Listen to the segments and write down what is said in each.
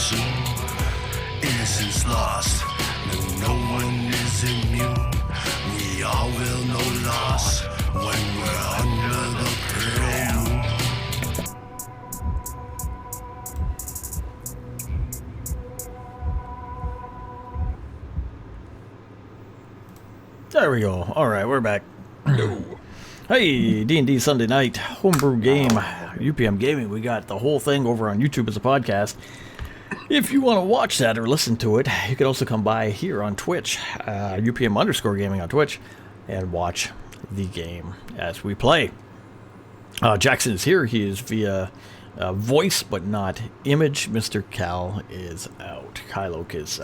soon. Innocence lost, no one is immune. We all will know loss when we're under the pale moon. There we go. All right, we're back. No. Hey, D&D Sunday night homebrew game, UPM Gaming. We got the whole thing over on YouTube as a podcast. If you want to watch that or listen to it, you can also come by here on Twitch, UPM_gaming on Twitch, and watch the game as we play. Jackson is here. He is via voice, but not image. Mr. Cal is out. Kylok is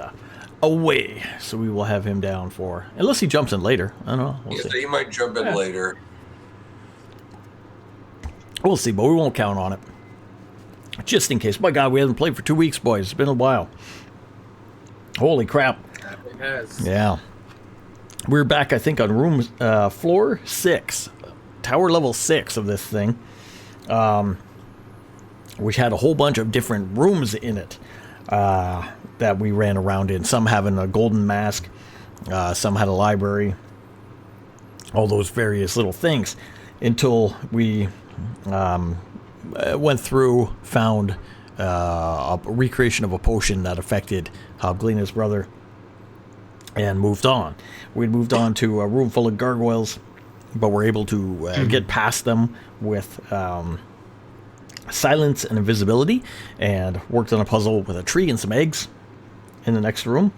away, so we will have him down for, unless he jumps in later. I don't know. We'll see. So he might jump in later. We'll see, but we won't count on it. Just in case. My God, we haven't played for 2 weeks, boys. It's been a while. Holy crap. It has. Yeah. We're back, I think, on room floor 6. Tower level 6 of this thing. Which had a whole bunch of different rooms in it that we ran around in. Some having a golden mask. Some had a library. All those various little things. Until we went through, found a recreation of a potion that affected Hobglina's brother, and moved on. We'd moved on to a room full of gargoyles, but we're able to get past them with silence and invisibility, and worked on a puzzle with a tree and some eggs in the next room,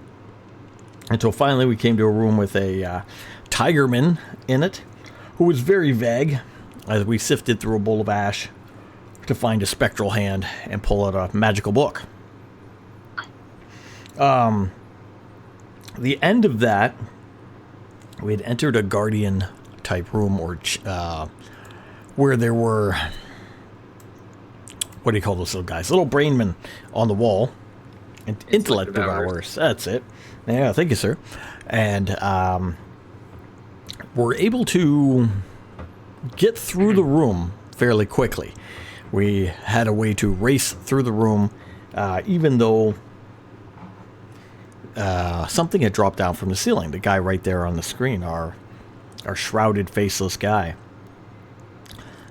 until finally we came to a room with a tigerman in it, who was very vague, as we sifted through a bowl of ash to find a spectral hand and pull out a magical book. The end of that, we had entered a guardian type room, or where there were, what do you call those little guys? Little brainmen on the wall. Intellect devourers. That's it. Yeah, thank you, sir. And we're able to get through the room fairly quickly. We had a way to race through the room, even though something had dropped down from the ceiling. The guy right there on the screen, our shrouded, faceless guy.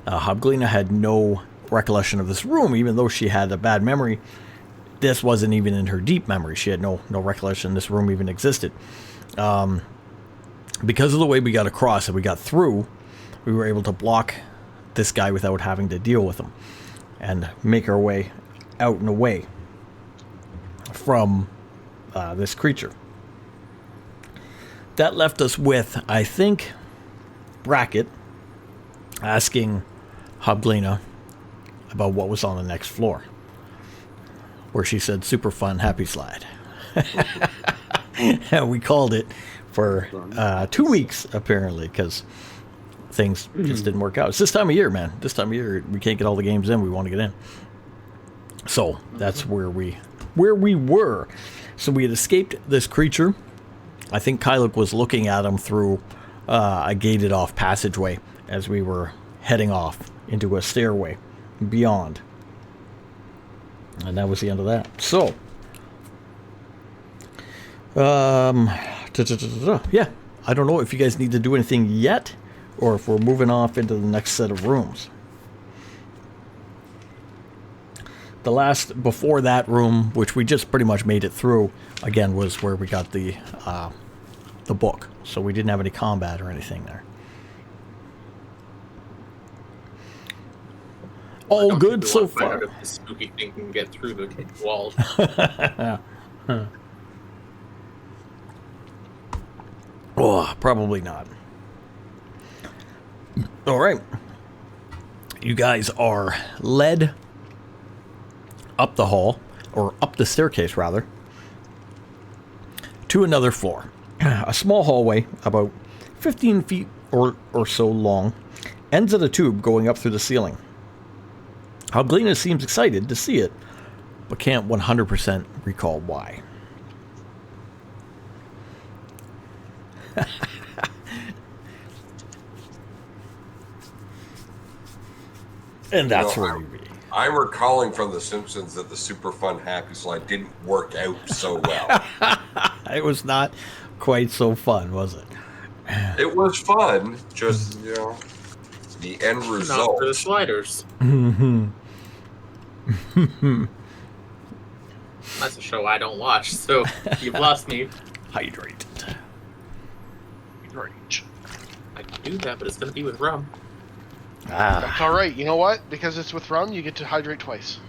Hobglina had no recollection of this room, even though she had a bad memory. This wasn't even in her deep memory. She had no recollection this room even existed. Because of the way we got across and we got through, we were able to block this guy without having to deal with him, and make our way out and away from this creature. That left us with, I think, Brackett asking Hobglina about what was on the next floor, where she said, super fun, happy slide. And we called it for 2 weeks, apparently, because things just didn't work out. It's this time of year, man. This time of year, we can't get all the games in we want to get in. So that's where we were. So we had escaped this creature. I think Kylok was looking at him through a gated off passageway as we were heading off into a stairway beyond. And that was the end of that. So, yeah, I don't know if you guys need to do anything yet, or if we're moving off into the next set of rooms. The last, before that room, which we just pretty much made it through, again, was where we got the book. So we didn't have any combat or anything there. All good so far. If the spooky thing can get through the walls. Oh, probably not. All right. You guys are led up the hall, or up the staircase, rather, to another floor. A small hallway, about 15 feet or so long, ends at a tube going up through the ceiling. Hobglina seems excited to see it, but can't 100% recall why. And that's where we be. I'm recalling from The Simpsons that the Super Fun Happy Slide didn't work out so well. It was not quite so fun, was it? It was fun, just, the end Not result. for the sliders. That's a show I don't watch, so you've lost me. Hydrated. Great. I can do that, but it's going to be with rum. That's all right. You know what? Because it's with rum, you get to hydrate twice.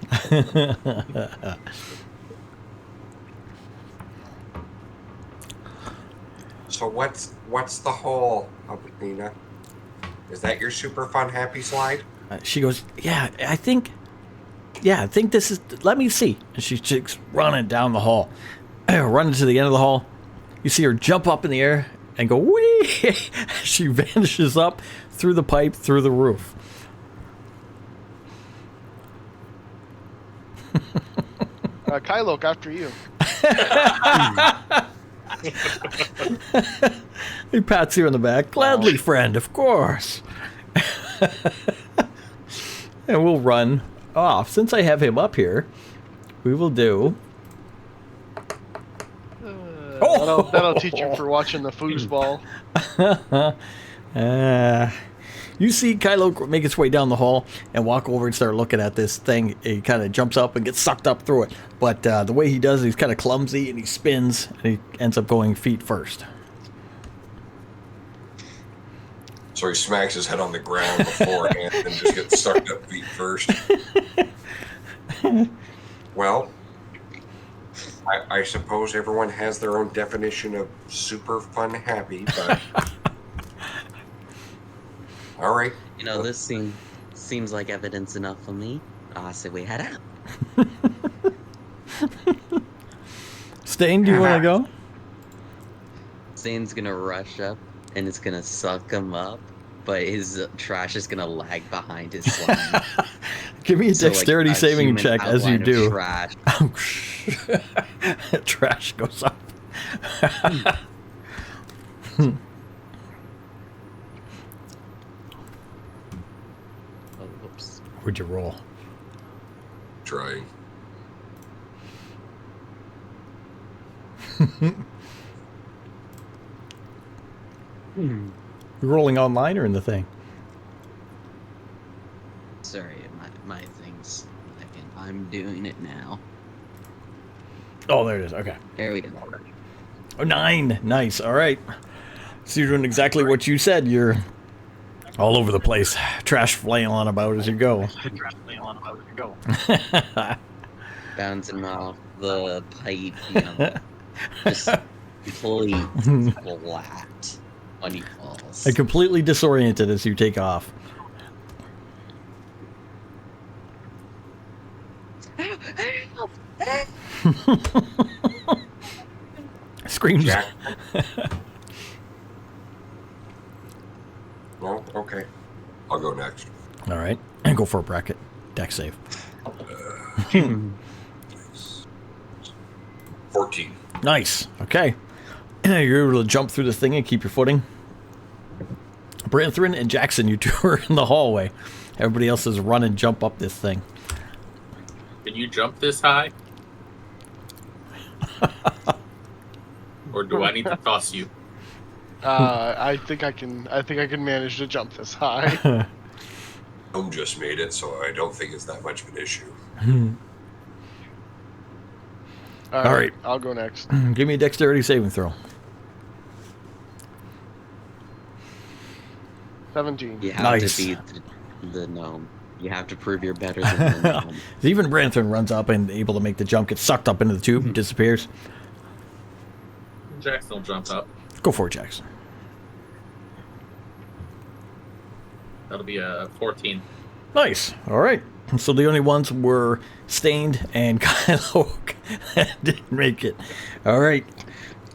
So what's the whole, Albertina? Is that your Super Fun Happy Slide? She goes, I think this is, let me see. And she's running down the hall, running to the end of the hall. You see her jump up in the air and go, whee! She vanishes up through the pipe, through the roof. Kylo, after you. He pats you on the back. Gladly, friend, of course. And we'll run off. Since I have him up here, we will do... That'll teach you for watching the foosball. You see Kylo make its way down the hall and walk over and start looking at this thing. He kind of jumps up and gets sucked up through it. But the way he does it, he's kind of clumsy and he spins and he ends up going feet first. So he smacks his head on the ground beforehand and just gets sucked up feet first. Well, I suppose everyone has their own definition of super fun happy, but... All right. You know, this seems like evidence enough for me. So we head out. Stain, do you want to go? Stain's gonna rush up and it's gonna suck him up, but his trash is gonna lag behind his slime. Give me a So, like, dexterity a saving human check as you outline of do. Trash. Trash goes up. Oh, whoops. Where'd you roll? Trying. You rolling online or in the thing? Sorry, my thing's lagging. I'm doing it now. Oh, there it is. Okay. There we go. Oh, 9. Nice. All right. So you're doing exactly what you said. You're all over the place. Trash flailing about as you go. Bouncing off the pipe, just completely flat when he falls. And completely disoriented as you take off. Screams. Jack. Well, okay. I'll go next. All right. And go for a bracket. Deck save. 14. Nice. Okay. You're able to jump through the thing and keep your footing. Branthrin and Jackson, you two are in the hallway. Everybody else is run and jump up this thing. Can you jump this high? Or do I need to toss you? I think I can manage to jump this high. Home just made it, so I don't think it's that much of an issue. All right. I'll go next. Give me a dexterity saving throw. 17. You have Nice. to beat the gnome. You have to prove you're better than the gnome. Even Branthrin runs up and able to make the jump, gets sucked up into the tube, disappears. Jackson will jump up. Go for it, Jackson. That'll be a 14. Nice. All right. So the only ones were Stained and Kylo that didn't make it. All right.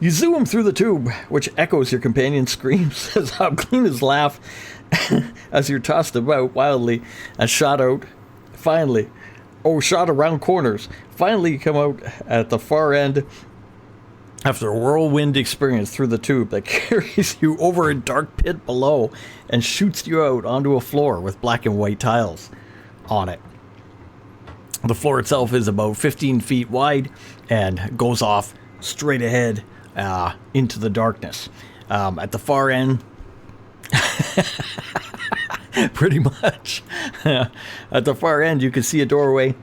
You zoom through the tube, which echoes your companion's screams as Hobglina's laugh as you're tossed about wildly and shot out. Finally, shot around corners. Finally, you come out at the far end after a whirlwind experience through the tube that carries you over a dark pit below and shoots you out onto a floor with black and white tiles on it. The floor itself is about 15 feet wide and goes off straight ahead into the darkness. At the far end, pretty much, at the far end, you can see a doorway,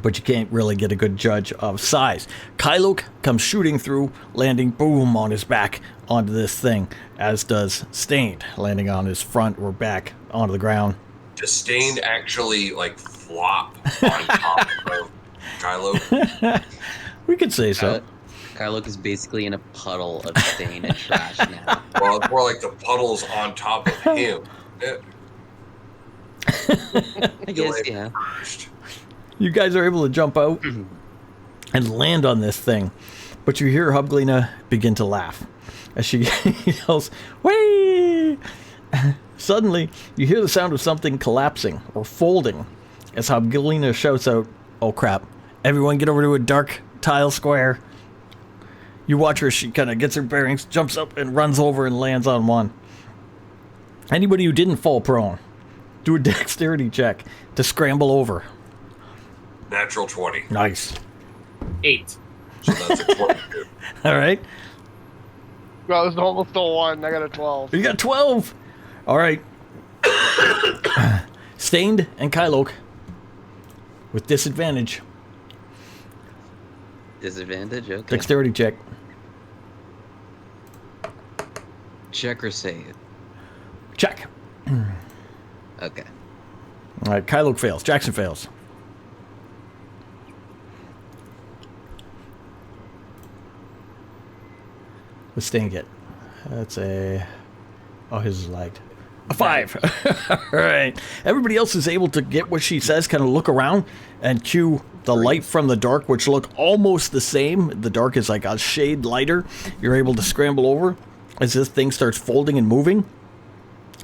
but you can't really get a good judge of size. Kylok comes shooting through, landing boom on his back onto this thing, as does Stained, landing on his front or back onto the ground. Does Stained actually like flop on top of Kylo? We could say so. Kylok is basically in a puddle of stain and trash now. Well, it's more like the puddles on top of him. I guess, yeah. First. You guys are able to jump out and land on this thing, but you hear Hubglina begin to laugh as she yells, "Whee!" Suddenly, you hear the sound of something collapsing or folding as Hubglina shouts out, "Oh crap, everyone get over to a dark tile square." You watch her, she kind of gets her bearings, jumps up and runs over and lands on one. Anybody who didn't fall prone, do a dexterity check to scramble over. Natural 20. Nice. 8. So that's a 22. All right. Well, it was almost a 1. I got a 12. You got 12. All right. Stained and Kylok with disadvantage. Disadvantage? Okay. Dexterity check. Check or save? Check. Okay. All right. Kylok fails. Jackson fails. What's Stained get? That's a... Oh, his is lagged. A 5. All right. Everybody else is able to get what she says, kind of look around and cue the light from the dark, which look almost the same. The dark is like a shade lighter. You're able to scramble over as this thing starts folding and moving.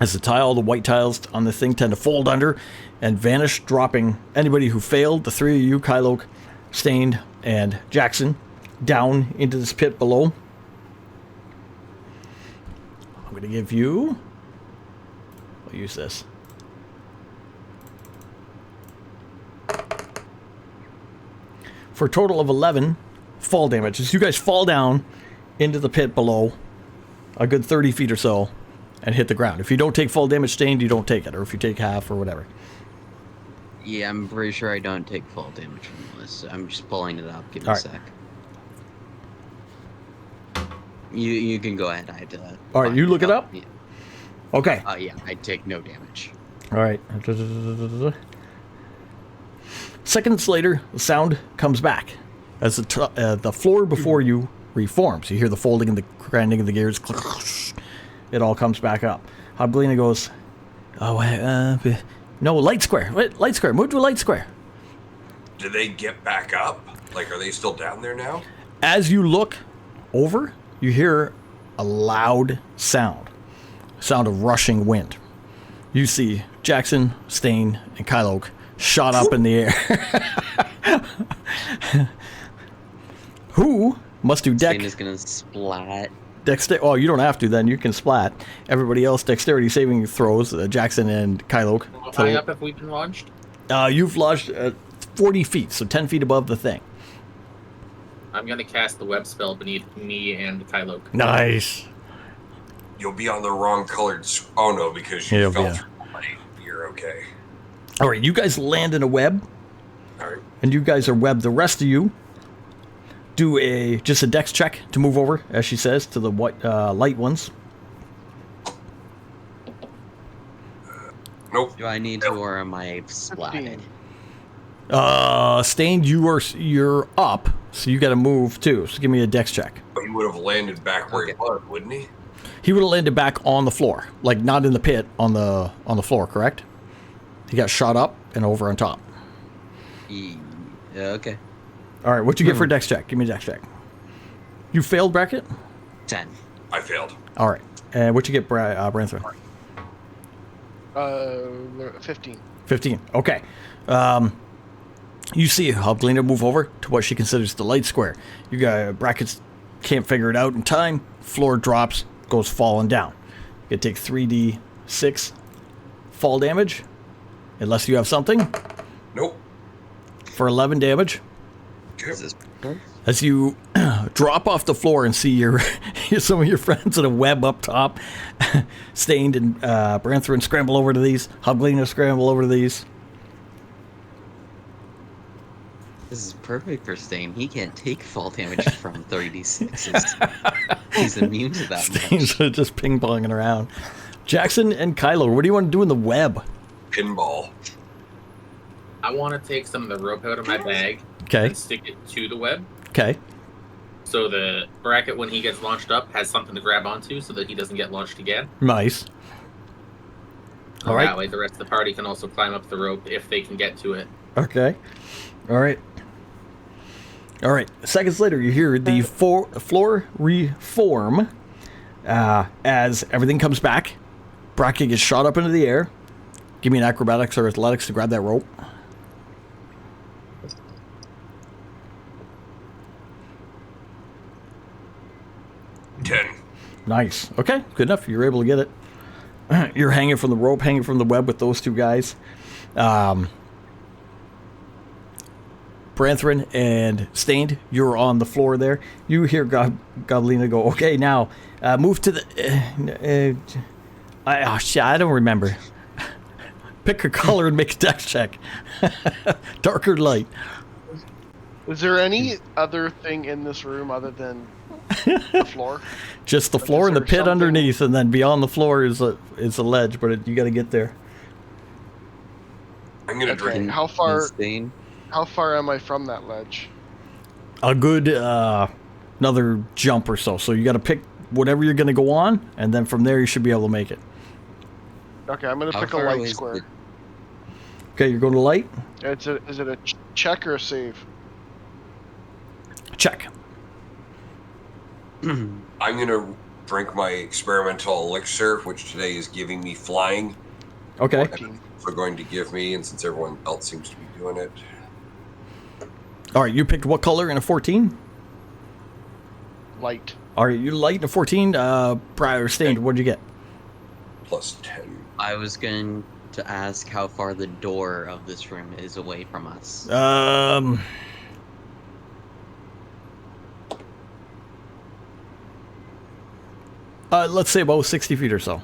As the white tiles on the thing tend to fold under and vanish, dropping anybody who failed, the three of you, Kylok, Stained, and Jackson, down into this pit below. I'm going to give you... I'll use this. For a total of 11 fall damage. As you guys fall down into the pit below, a good 30 feet or so, and hit the ground. If you don't take fall damage, Stained, you don't take it. Or if you take half or whatever. Yeah, I'm pretty sure I don't take fall damage from this. I'm just pulling it up. Give me All a right. sec. You can go ahead. I had to. All right, you look it up? Yeah. Okay. Yeah, I take no damage. All right. Seconds later, the sound comes back as the floor before you reforms. You hear the folding and the grinding of the gears. It all comes back up. Hubglina goes, "Oh, no, light square. Wait, light square. Move to a light square." Do they get back up? Like, are they still down there now? As you look over, you hear a loud sound of rushing wind. You see Jackson, Stain, and Kylok shot up in the air. Who must do Stain is gonna splat. dexterity. Oh, you don't have to then. You can splat. Everybody else, dexterity saving throws, Jackson and Kylok. How high up have we been launched? You've launched 40 feet, so 10 feet above the thing. I'm going to cast the web spell beneath me and Kylok. Nice. You'll be on the wrong colored... Oh, no, because you Yeah, fell yeah. through the light. You're okay. All right, you guys land in a web, All right. and you guys are webbed. The rest of you do just a dex check to move over, as she says, to the white light ones. Nope. Do I need to, or am I splatted? 15. Stained, you're up, so you got to move too. So give me a dex check. But he would have landed back where he was, wouldn't he? He would have landed back on the floor, like not in the pit, on the floor, correct? He got shot up and over on top. Yeah, okay. All right, what'd you get for a dex check? Give me a dex check. You failed, Brackett? 10. I failed. All right. And what'd you get, Brantham? 15. 15. Okay. You see Hubglina move over to what she considers the light square. You got Brackets can't figure it out in time. Floor drops, goes falling down. You take 3d6 fall damage, unless you have something. Nope. for 11 damage. Is this As you drop off the floor and see your some of your friends in a web up top, Stained and Branthrin scramble over to these. Hubglina scramble over to these. This is perfect for Stain. He can't take fall damage from 30d6s. He's immune to that Stain's much. just ping-ponging around. Jackson and Kylo, what do you want to do in the web? Pinball. I want to take some of the rope out of my bag Okay, and stick it to the web. okay. So the bracket, when he gets launched up, has something to grab onto so that he doesn't get launched again. Nice. All right. That way the rest of the party can also climb up the rope if they can get to it. Okay. All right. All right. Seconds later, you hear the floor reform as everything comes back. Bracket gets shot up into the air. Give me an acrobatics or athletics to grab that rope. Ten. Nice. Okay, good enough. You're able to get it. You're hanging from the rope, hanging from the web with those two guys. Branthrin and Stained, you're on the floor there. You hear Goblina go, okay, now move to the... I don't remember. Pick a color and make a dex check. Dark or light? Is there any other thing in this room other than the floor? Just the floor and the there pit something- underneath, and then beyond the floor is a ledge, but you got to get there. I'm gonna Okay. drink. How far? Stain? How far am I from that ledge? A good another jump or so. So you got to pick whatever you're going to go on, and then from there you should be able to make it. Okay, I'm gonna How pick a far away light is square. Okay, you're going to light. Is it a check or a save? Check. I'm gonna drink my experimental elixir, which today is giving me flying. Okay. 14. So going to give me, and since everyone else seems to be doing it, All right, you picked what color in a 14? Light. All right, you're light in a 14. Prior Stained, what'd you get? plus 10. I was going to ask how far the door of this room is away from us. Let's say about 60 feet or so.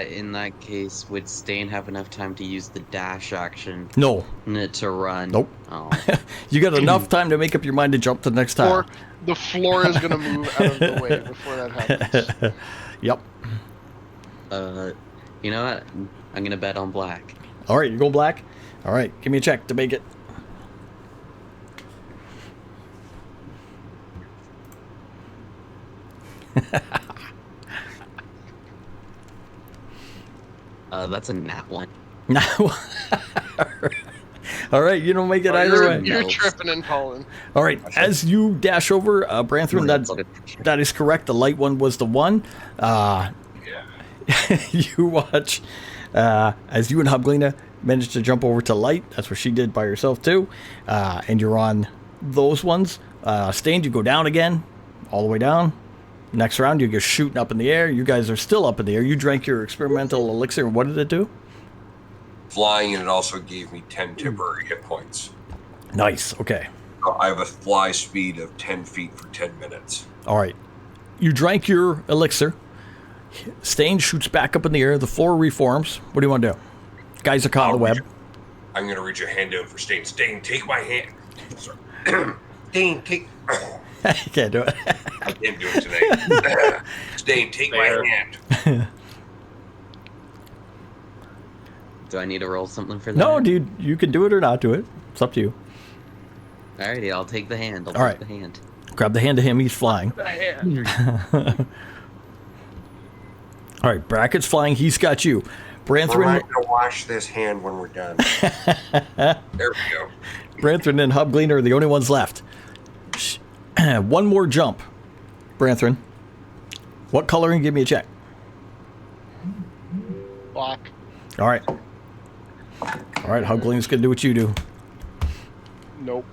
In that case, would Stain have enough time to use the dash action No. to run? Nope. Oh. You got enough time to make up your mind to jump to the next tile. Or the floor is gonna move out of the way before that happens. Yep. You know what? I'm gonna bet on black. All right, you go black. All right, give me a check to make it. That's a nat one. Now. All right, you don't make it either way. You're Nope. tripping and falling. All right, as you dash over, Branthrin, that is correct. The light one was the one. Yeah. You watch as you and Hubglina managed to jump over to light. That's what she did by herself too. And you're on those ones. Stained, you go down again, all the way down. Next round, you go shooting up in the air. You guys are still up in the air. You drank your experimental elixir. What did it do? Flying, and it also gave me 10 temporary hit points. Nice. Okay. So I have a fly speed of 10 feet for 10 minutes. All right. You drank your elixir. Stained shoots back up in the air. The floor reforms. What do you want to do? Guys are caught in the web. I'm going to reach a hand down for Stain. Stain, take my hand. Sorry. Stain, take... You can't do it. I can't do it today. Stain, take my Fair. hand. Do I need to roll something for that? No, dude. You can do it or not do it. It's up to you. Alrighty, I'll take the hand. I'll All take right. the hand. Grab the hand of him. He's flying. All right. Bracket's flying. He's got you. We're Branthrin, not going to wash this hand when we're done. There we go. Branthrin and Hubglina are the only ones left. One more jump. Branthrin. What coloring? Give me a check. Black. All right. All right. Hubglina's going to do what you do. Nope.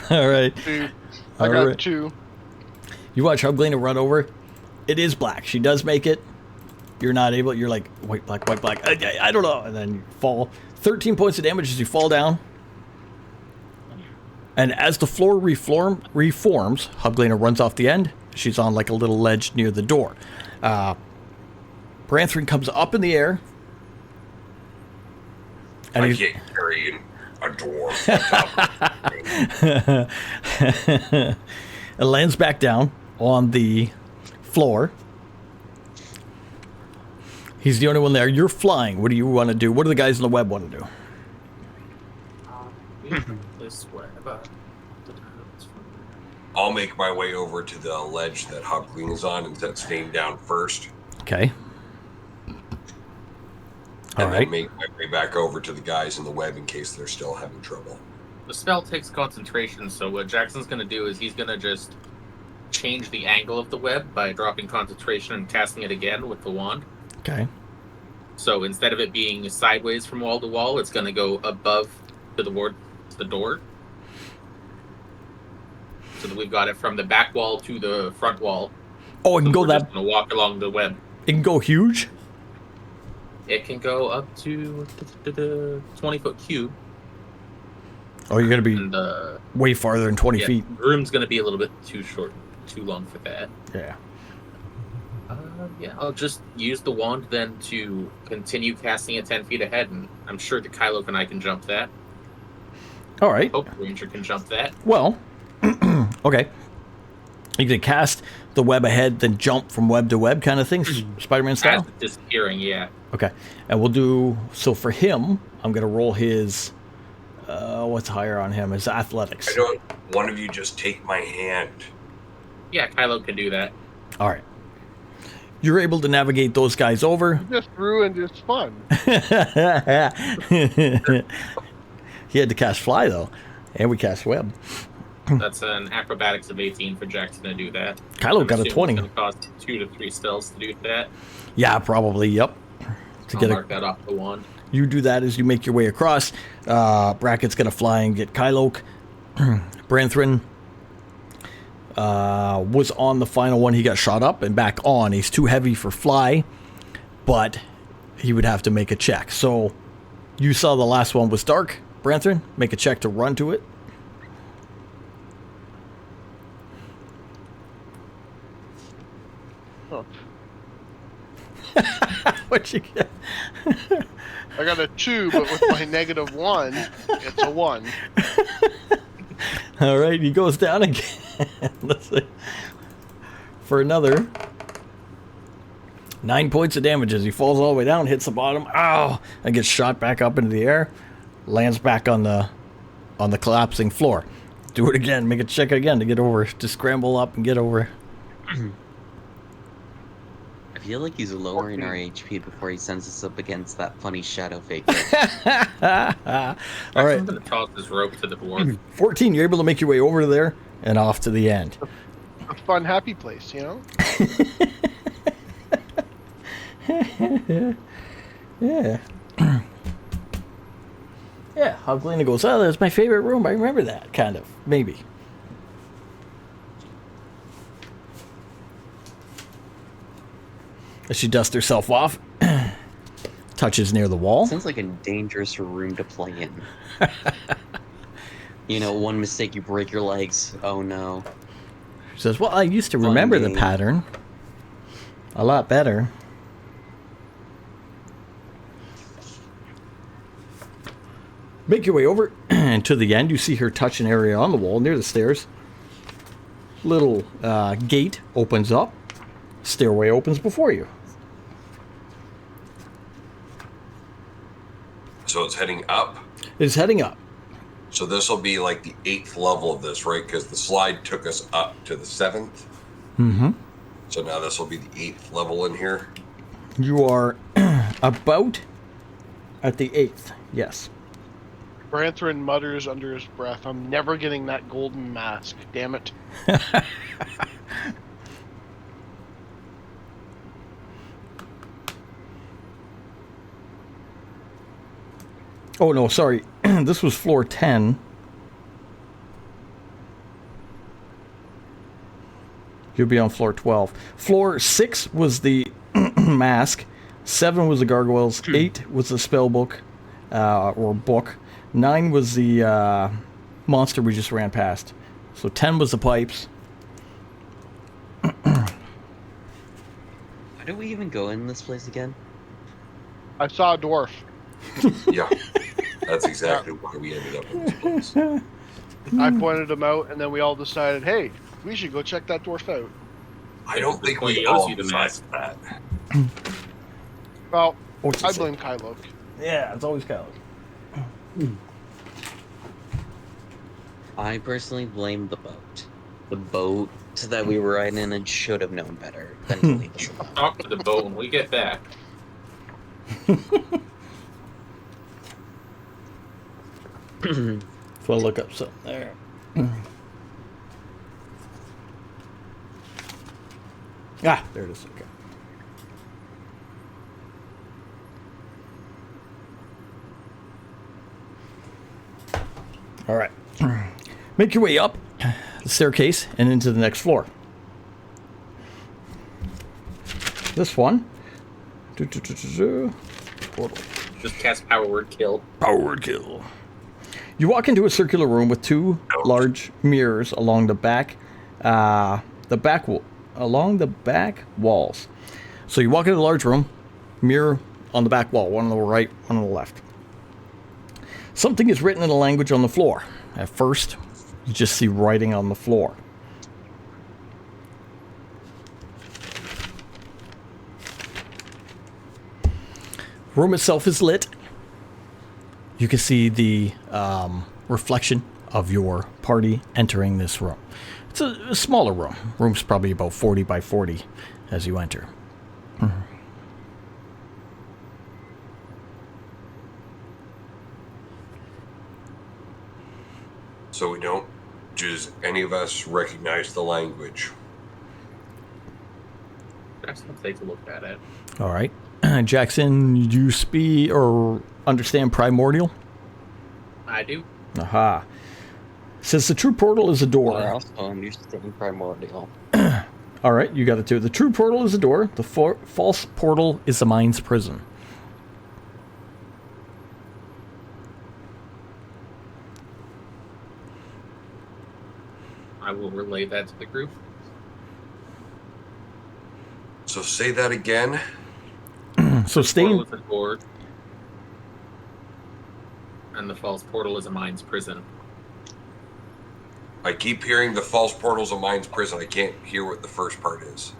All right. Dude. I All got right. 2. You watch Hubglina run over. It is black. She does make it. You're not able. You're like white, black, white, black. I don't know. And then you fall. 13 points of damage as you fall down. And as the floor reforms, Huglina runs off the end. She's on like a little ledge near the door. Branthrin comes up in the air. And I can't carry a dwarf on top of it lands back down on the floor. He's the only one there. You're flying. What do you want to do? What do the guys in the web want to do? This way, I'll make my way over to the ledge that Huckling is on and set staying down first. Okay. All And right. then make my way back over to the guys in the web in case they're still having trouble. The spell takes concentration, so what Jackson's going to do is he's going to just change the angle of the web by dropping concentration and casting it again with the wand. Okay. So instead of it being sideways from wall to wall, it's going to go above to the door. So that we've got it from the back wall to the front wall. Oh, it can go We're that. just going to walk along the web. It can go huge. It can go up to the 20-foot cube. Oh, you're gonna be And way farther than 20 yeah, feet. the room's going to be a little bit too short, too long for that. Yeah. Yeah, I'll just use the wand then to continue casting it 10 feet ahead, and I'm sure that Kylo and I can jump that. All right. Hope Ranger can jump that. Well. Okay. You can cast the web ahead, then jump from web to web, kind of thing, Spider-Man As style. it's disappearing, yeah. Okay. And we'll do so for him. I'm gonna roll his. What's higher on him? His athletics. I don't. One of you just take my hand. Yeah, Kylo can do that. All right. You're able to navigate those guys over. Just ruined his fun. He had to cast fly though, and we cast web. That's an acrobatics of 18 for Jackson to do that. Kylo I'm got a assuming 20. It's going to cost 2 to 3 spells to do that. Yeah, probably. Yep. To I'll get mark that off the wand. You do that as you make your way across. Bracket's gonna fly and get Kylo. Branthrin was on the final one. He got shot up and back on. He's too heavy for fly, but he would have to make a check. So you saw the last one was dark. Branthrin, make a check to run to it. Oh, What'd you get? I got a 2, but with my -1, it's a 1. All right, he goes down again. Let's see. For another 9 points of damage as he falls all the way down, hits the bottom, and gets shot back up into the air, lands back on the collapsing floor. Do it again. Make a check again to get over, to scramble up and get over. I feel like he's lowering our HP before he sends us up against that funny shadow figure. All right, I'm going to toss this rope to the dwarf. 14. You're able to make your way over there and off to the end. A fun, happy place, you know? Yeah. Yeah, Huglina goes, oh, that's my favorite room. I remember that, kind of. Maybe. As she dusts herself off, touches near the wall. Sounds like a dangerous room to play in. You know, one mistake, you break your legs. Oh no. She says, well, I used to remember the game. pattern a lot better. Make your way over, and to the end, you see her touch an area on the wall near the stairs. Little gate opens up. Stairway opens before you. So it's heading up. It's heading up. So this will be like the 8th level of this, right? Because the slide took us up to the 7th. Mm-hmm. So now this will be the 8th level in here. You are about at the 8th. Yes. Branthrin mutters under his breath, I'm never getting that golden mask. Damn it. Oh, no, sorry. This was floor 10. You'll be on floor 12. Floor 6 was the mask. 7 was the gargoyles. 8 was the spell book, or book. 9 was the monster we just ran past. So 10 was the pipes. How did we even go in this place again? I saw a dwarf. Yeah, that's exactly why we ended up in this place. I pointed him out, and then we all decided, hey, we should go check that dwarf out. I don't think Well, we he owes all you the decided that. Well, What's I it say? blame Kylo. Yeah, it's always Kylo. I personally blame the boat. The boat that we were riding in and should have known better than to leave us alone. Talk to the boat when we get back. So I'll look up something there. Ah, there it is. Okay. All right. Make your way up the staircase and into the next floor. This one. Portal. Just cast power word kill. Power kill. You walk into a circular room with 2 large mirrors along the back walls. So you walk into the large room, mirror on the back wall, one on the right, one on the left. Something is written in a language on the floor. At first, you just see writing on the floor. Room itself is lit. You can see the reflection of your party entering this room. It's a smaller room. Room's probably about 40 by 40 as you enter. So we don't. Does any of us recognize the language? Jackson, take a look at it. All right. Jackson, you speak or understand primordial? I do. Aha. Says the true portal is a door. I also understand primordial. All right, you got it too. The true portal is a door. The false portal is the mind's prison. I will relay that to the group. So say that again. So staying. Portal is a door, and the false portal is a mind's prison. I keep hearing the false portal's a mind's prison. I can't hear what the first part is.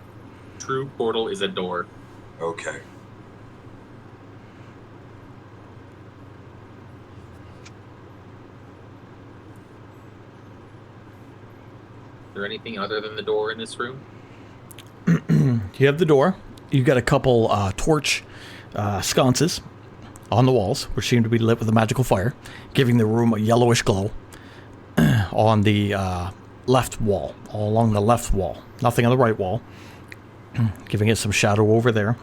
True portal is a door. Okay. Is there anything other than the door in this room? You have the door. You've got a couple torch sconces on the walls, which seem to be lit with a magical fire, giving the room a yellowish glow. On the left wall, all along the left wall. Nothing on the right wall, giving it some shadow over there.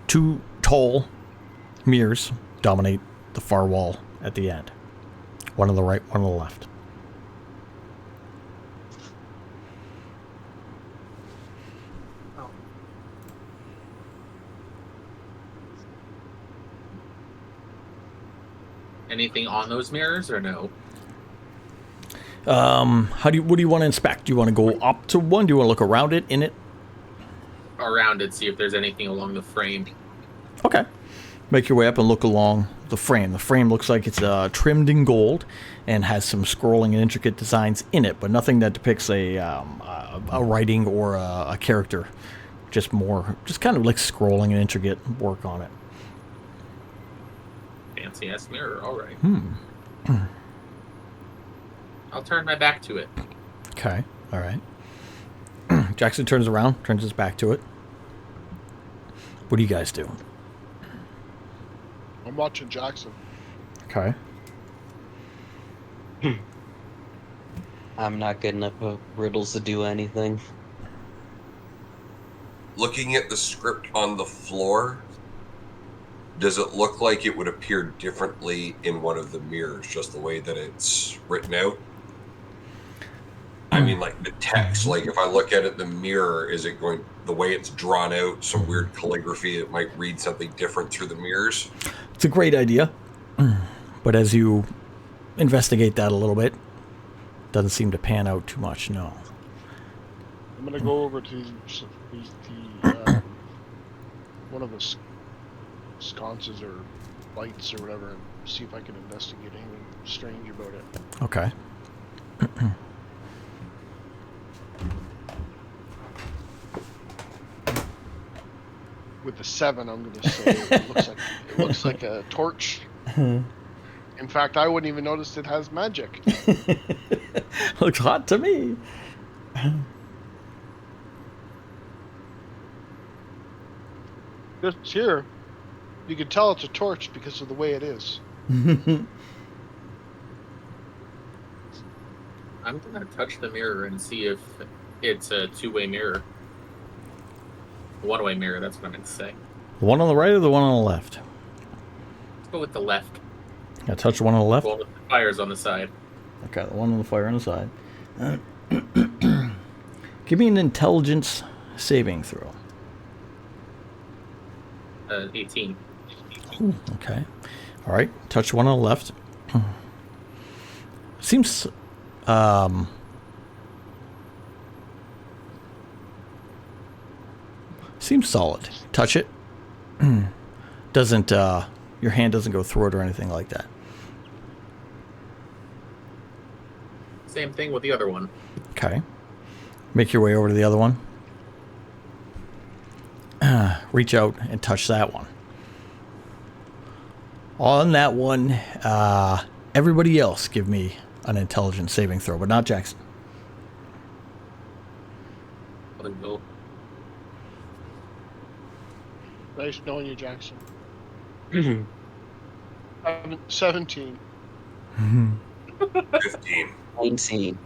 2 tall mirrors dominate the far wall at the end. One on the right, one on the left. Anything on those mirrors or no? What do you want to inspect? Do you want to go up to one? Do you want to look around it, in it? Around it, see if there's anything along the frame. Okay. Make your way up and look along the frame. The frame looks like it's trimmed in gold and has some scrolling and intricate designs in it, but nothing that depicts a writing or a character. Just kind of like scrolling and intricate work on it. Fancy ass mirror, alright. I'll turn my back to it. Okay, all right. Jackson turns around, turns his back to it. What do you guys do? I'm watching Jackson. Okay. I'm not good enough at riddles to do anything. Looking at the script on the floor, does it look like it would appear differently in one of the mirrors, just the way that it's written out? I mean, like the text. Like if I look at it in the mirror, is it going the way it's drawn out? Some weird calligraphy. It might read something different through the mirrors. It's a great idea, but as you investigate that a little bit, doesn't seem to pan out too much. No. I'm gonna go over to one of the sconces or lights or whatever and see if I can investigate anything strange about it. Okay. With the 7, I'm gonna say it looks like a torch. In fact, I wouldn't even notice it has magic. Looks hot to me. Just here, you can tell it's a torch because of the way it is. I'm gonna touch the mirror and see if it's a two-way mirror. One-way mirror, that's what I meant to say. The one on the right or the one on the left? Let's go with the left. I touch the one on the left? Well, the fire's on the side. Okay, the one on the fire on the side. Give me an intelligence saving throw. 18. Okay. All right. Touch one on the left. Seems seems solid. Touch it. Doesn't your hand doesn't go through it or anything like that. Same thing with the other one. Okay. Make your way over to the other one. Reach out and touch that one. On that one, everybody else give me an intelligence saving throw, but not Jackson. I'll go. Nice knowing you, Jackson. 17. 15. 19.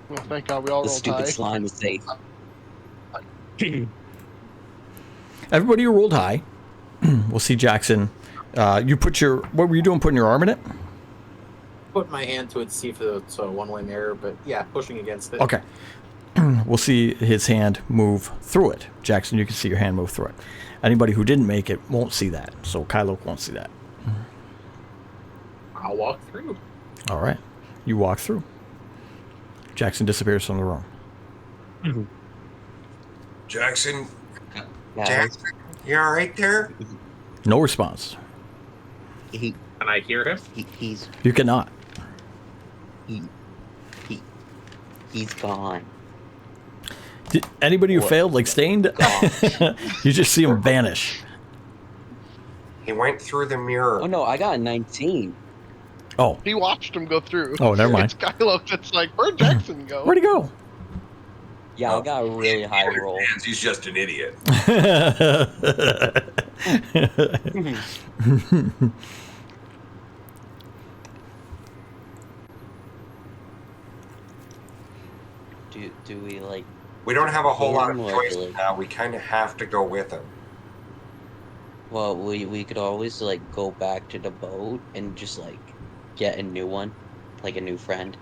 Well, thank God we all The rolled stupid high. slime is safe. Everybody who rolled high. We'll see Jackson. You put your... What were you doing, putting your arm in it? Put my hand to it to see if it's a one-way mirror, but yeah, pushing against it. Okay. We'll see his hand move through it. Jackson, you can see your hand move through it. Anybody who didn't make it won't see that. So Kylo won't see that. I'll walk through. All right. You walk through. Jackson disappears from the room. Jackson, Guys, Jackson, you all right there? No response. he, Can I hear him? he's You cannot. he's gone. Did anybody who What? failed, like Stained, Gone. you just see him vanish. He went through the mirror. Oh no, I got a 19. Oh, He watched him go through. Oh, never mind. It's Kylo that's like, where'd Jackson go? where'd he go? Yeah, I got a really high roll. Understands he's just an idiot. Do we like? We don't have a whole lot of Yeah, choice like- now. We kind of have to go with him. Well, we could always like go back to the boat and just like get a new one, like a new friend.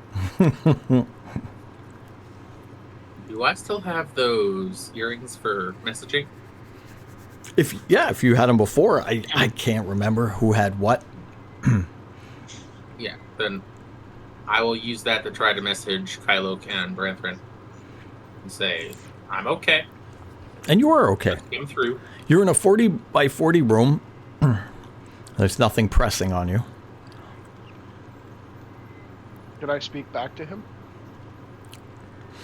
Do I still have those earrings for messaging? If you had him before, I can't remember who had what. Yeah, then I will use that to try to message Kylo and Branthrin and say, I'm okay. And you are okay. Came through. You're in a 40 by 40 room. There's nothing pressing on you. Could I speak back to him?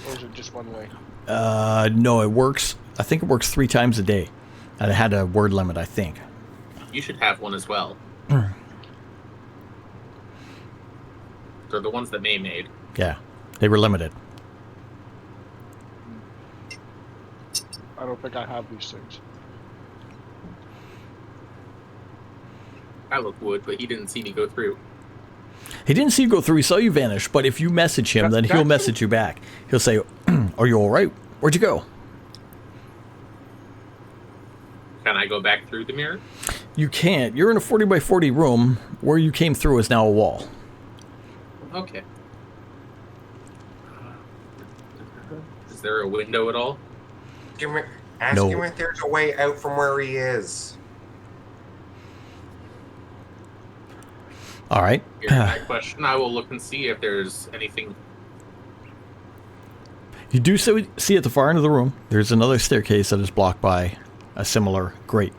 Or is it just one way? No, it works. I think it works 3 times a day. And it had a word limit, I think. You should have one as well. They're the ones that May made. Yeah, they were limited. I don't think I have these things. Kylo would, but he didn't see me go through. He didn't see you go through. He saw you vanish. But if you message him, then he'll Jackson? message you back. He'll say, "Are you all right? Where'd you go?" Can I go back through the mirror? You can't. You're in a 40 by 40 room. Where you came through is now a wall. Okay. Is there a window at all? Ask No. him if there's a way out from where he is. All right. Here's my question. I will look and see if there's anything. You do see at the far end of the room, there's another staircase that is blocked by a similar grate.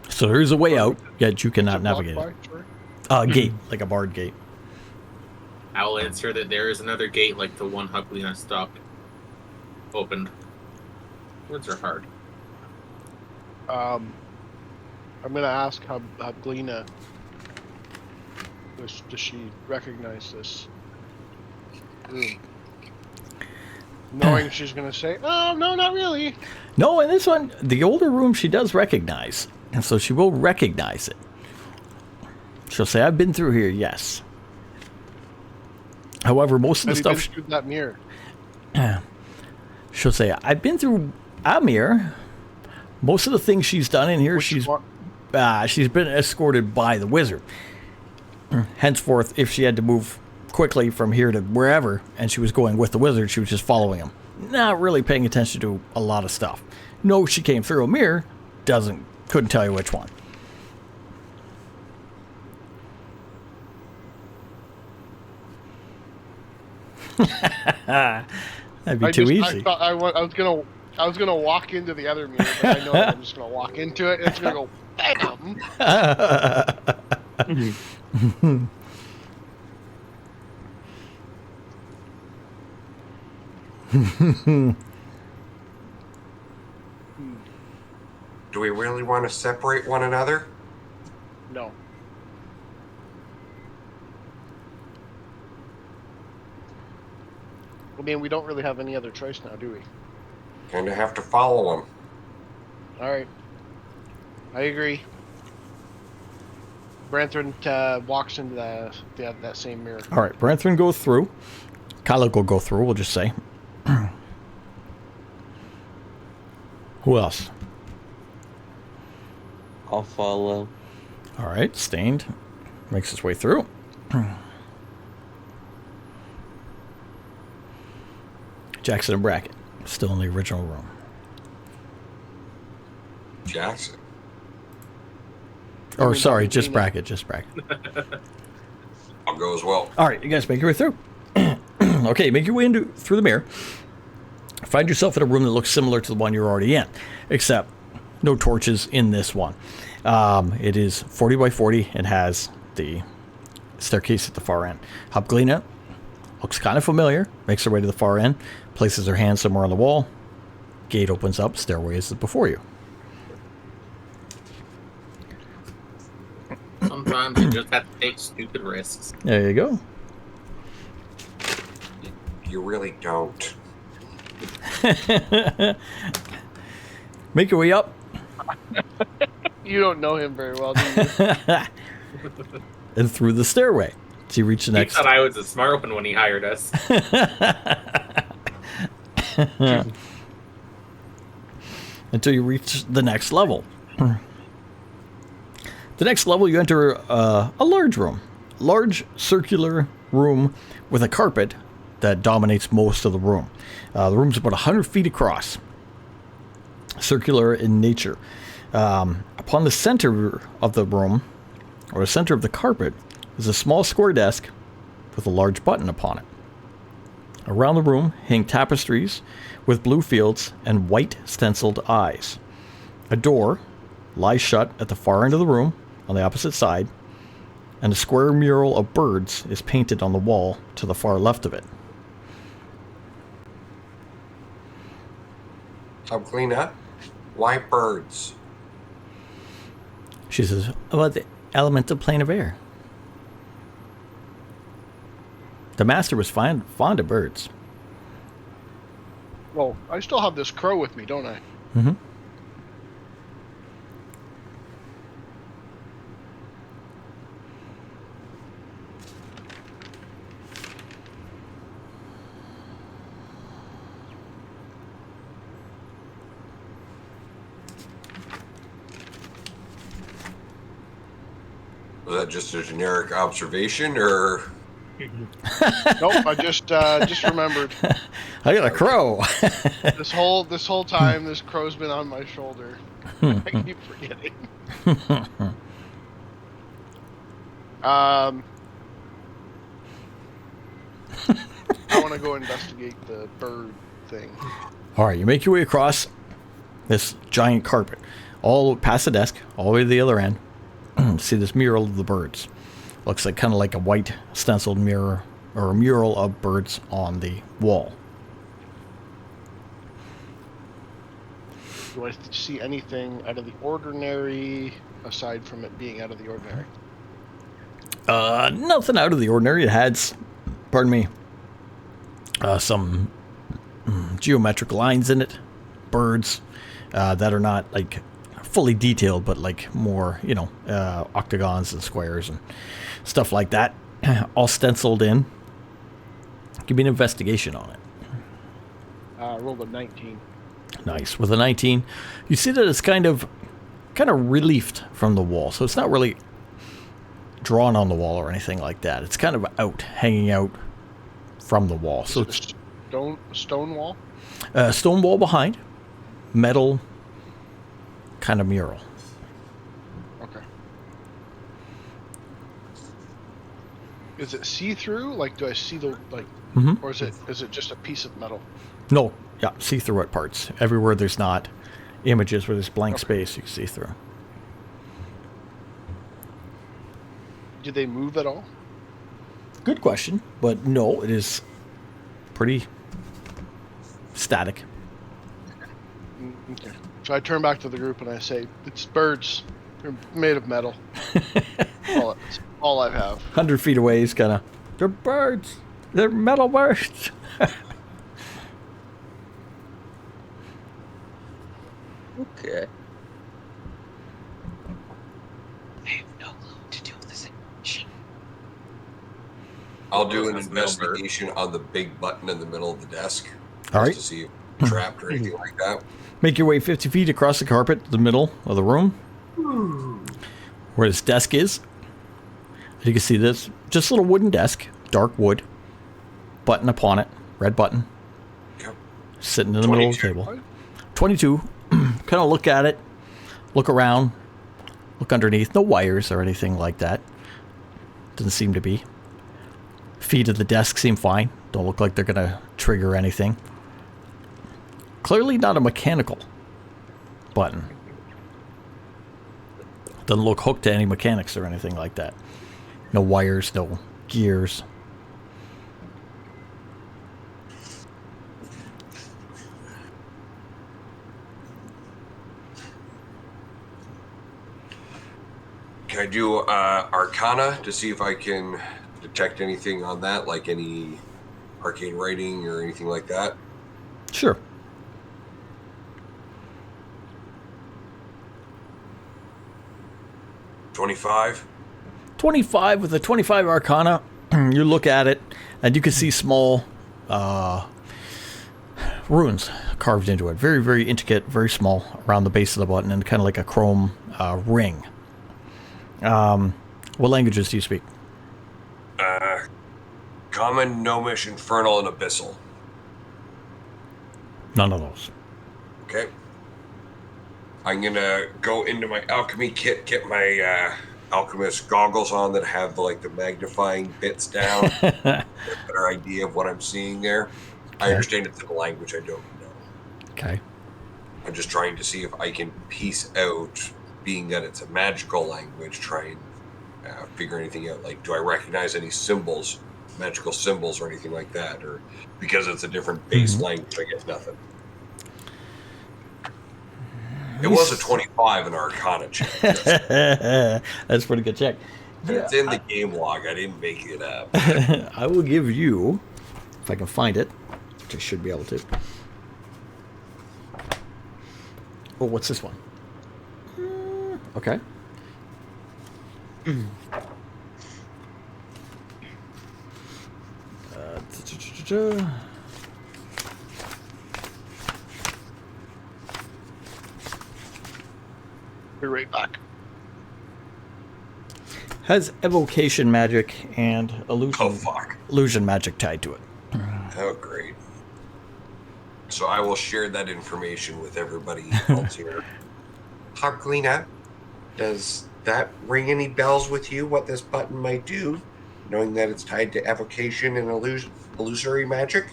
So there is a way out, yet you cannot navigate it. Sorry. Gate, like a barred gate. I will answer that there is another gate like the one Hucklina stopped. Opened. Words are hard. I'm gonna ask Hublina. Does she recognize this room? Knowing she's gonna say, "Oh no, not really." No, in this one, the older room she does recognize, and so she will recognize it. She'll say, "I've been through here, yes." However, most of the Have you stuff been through that mirror? she'll say, "I've been through a mirror." Most of the things she's done in here, Which she's one- been escorted by the wizard. Henceforth, if she had to move quickly from here to wherever, and she was going with the wizard, she was just following him, not really paying attention to a lot of stuff. No, she came through a mirror, couldn't tell you which one. That'd be too easy. I thought I was gonna walk into the other mirror, but I know that I'm just gonna walk into it and it's gonna go bam. Do we really want to separate one another? No. I mean, we don't really have any other choice now, do we? Kind of have to follow him. All right. I agree. Branthrin walks into that same mirror. All right, Branthrin goes through. Kylo will go through, we'll just say. Who else? I'll follow. All right, Stained makes his way through. Jackson and Brackett, still in the original room. Jackson. Or mean sorry, Hublina? just Brackett, just Brackett. I'll go as well. All right, you guys make your way through. Okay, make your way through the mirror. Find yourself in a room that looks similar to the one you're already in, except no torches in this one. It is 40 by 40 and has the staircase at the far end. Hublina looks kind of familiar, makes her way to the far end, places her hand somewhere on the wall. Gate opens up, stairway is before you. Sometimes you just have to take stupid risks. There you go. You really don't. Make your way up. You don't know him very well, do you? And through the stairway. So you reach the He next. thought I was a smart one when he hired us. Until you reach the next level. The next level, you enter a large room. Large circular room with a carpet that dominates most of the room. The room's about 100 feet across. Circular in nature. Upon the center of the room, or the center of the carpet, is a small square desk with a large button upon it. Around the room hang tapestries with blue fields and white stenciled eyes. A door lies shut at the far end of the room on the opposite side, and a square mural of birds is painted on the wall to the far left of it. I'll clean up. Why birds? She says, about the elemental plane of air. The master was fond of birds. Well, I still have this crow with me, don't I? Mm-hmm. Was that just a generic observation, or Nope, I just remembered. I got a crow. This whole time, this crow's been on my shoulder. I keep forgetting. I want to go investigate the bird thing. All right, you make your way across this giant carpet, all past the desk, all the way to the other end. See this mural of the birds. Looks like kind of like a white stenciled mirror or a mural of birds on the wall. Do I see anything out of the ordinary aside from it being out of the ordinary? Nothing out of the ordinary. It has, pardon me, some geometric lines in it, birds that are not like fully detailed, but like more, octagons and squares and stuff like that, all stenciled in. Give me an investigation on it. Rolled a 19. Nice. With a 19, you see that it's kind of reliefed from the wall, so it's not really drawn on the wall or anything like that. It's kind of hanging out from the wall. So it's stone wall? Stone wall behind, metal kind of mural. Okay. Is it see-through? Like, do I see the or is it just a piece of metal? No, yeah, see through it parts. Everywhere there's not images where there's blank space, you can see through. Do they move at all? Good question, but no, it is pretty static. Okay. So I turn back to the group and I say, "It's birds. They're made of metal." That's all I have. 100 feet away, he's kind of, they're birds. They're metal birds. Okay. I have no clue what to do with this information. I'll do an investigation on the big button in the middle of the desk. All right. To see if it's trapped or anything like that. Make your way 50 feet across the carpet to the middle of the room, where this desk is. You can see this, just a little wooden desk, dark wood, button upon it, red button, Yep. sitting in the middle of the table. 22. Kind of look at it, look around, look underneath. No wires or anything like that. Doesn't seem to be. Feet of the desk seem fine. Don't look like they're going to trigger anything. Clearly not a mechanical button. Doesn't look hooked to any mechanics or anything like that. No wires, no gears. Can I do Arcana to see if I can detect anything on that, like any arcane writing or anything like that? Sure. $25. 25 with a 25 Arcana. You look at it, and you can see small runes carved into it. Very, very intricate, very small around the base of the button, and kind of like a chrome ring. What languages do you speak? Common, Gnomish, Infernal, and Abyssal. None of those. Okay. I'm gonna go into my alchemy kit, get my alchemist goggles on that have the magnifying bits down. Get a better idea of what I'm seeing there. Okay. I understand it's in a language I don't know. Okay. I'm just trying to see if I can piece out, being that it's a magical language, try and figure anything out. Like, do I recognize any symbols, magical symbols or anything like that? Or because it's a different base language, I get nothing. It was a 25 in Arcana check. That's a pretty good check. And it's in the game log. I didn't make it up. I will give you, if I can find it, which I should be able to. Oh, what's this one? Okay. Be right back. has evocation magic and Oh, fuck. illusion magic tied to it. Oh, great. So I will share that information with everybody else here. Harklina, does that ring any bells with you, what this button might do, knowing that it's tied to evocation and illusory magic?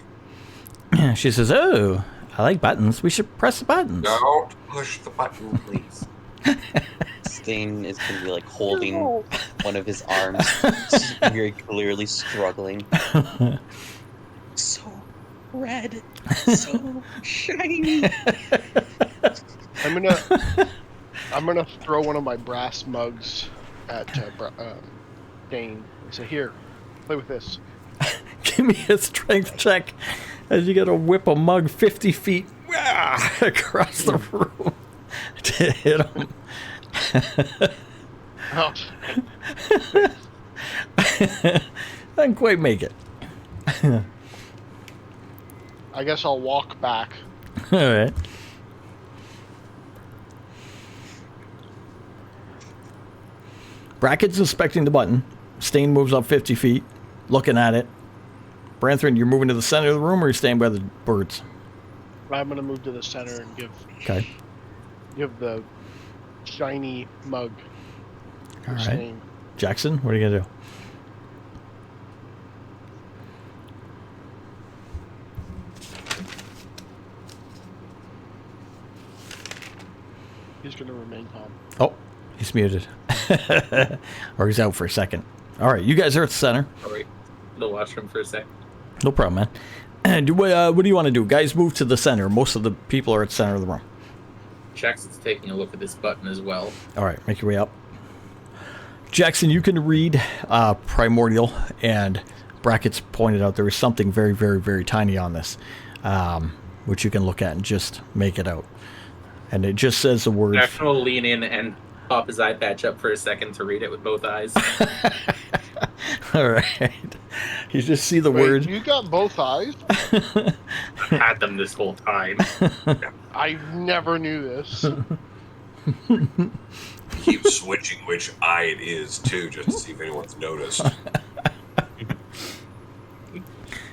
She says, "Oh, I like buttons. We should press the buttons." Don't push the button, please. Stain is gonna be like holding one of his arms, very clearly struggling. So red, so shiny. I'm gonna throw one of my brass mugs at Dane and say, "Here, play with this." Give me a strength check as you gotta whip a mug 50 feet across the room to hit him. Oh, Doesn't quite make it. I guess I'll walk back. All right. Brackett's inspecting the button. Stain moves up 50 feet, looking at it. Branthrin, you're moving to the center of the room, or you're staying by the birds? I'm gonna move to the center and Okay. give the shiny mug to All right. Stain. Jackson, what are you gonna do? He's gonna remain calm. Oh, he's muted. Or he's out for a second. All right, you guys are at the center. All right. The washroom for a sec. No problem, man. And what do you want to do? Guys, move to the center. Most of the people are at the center of the room. Jackson's taking a look at this button as well. All right, make your way up. Jackson, you can read Primordial, and Brackett's pointed out there is something very, very, very tiny on this, which you can look at and just make it out. And it just says the words. Jackson will lean in and pop his eye patch up for a second to read it with both eyes. All right. You just see the Wait, word. you got both eyes? I've had them this whole time. I never knew this. Keep switching which eye it is, too, just to see if anyone's noticed.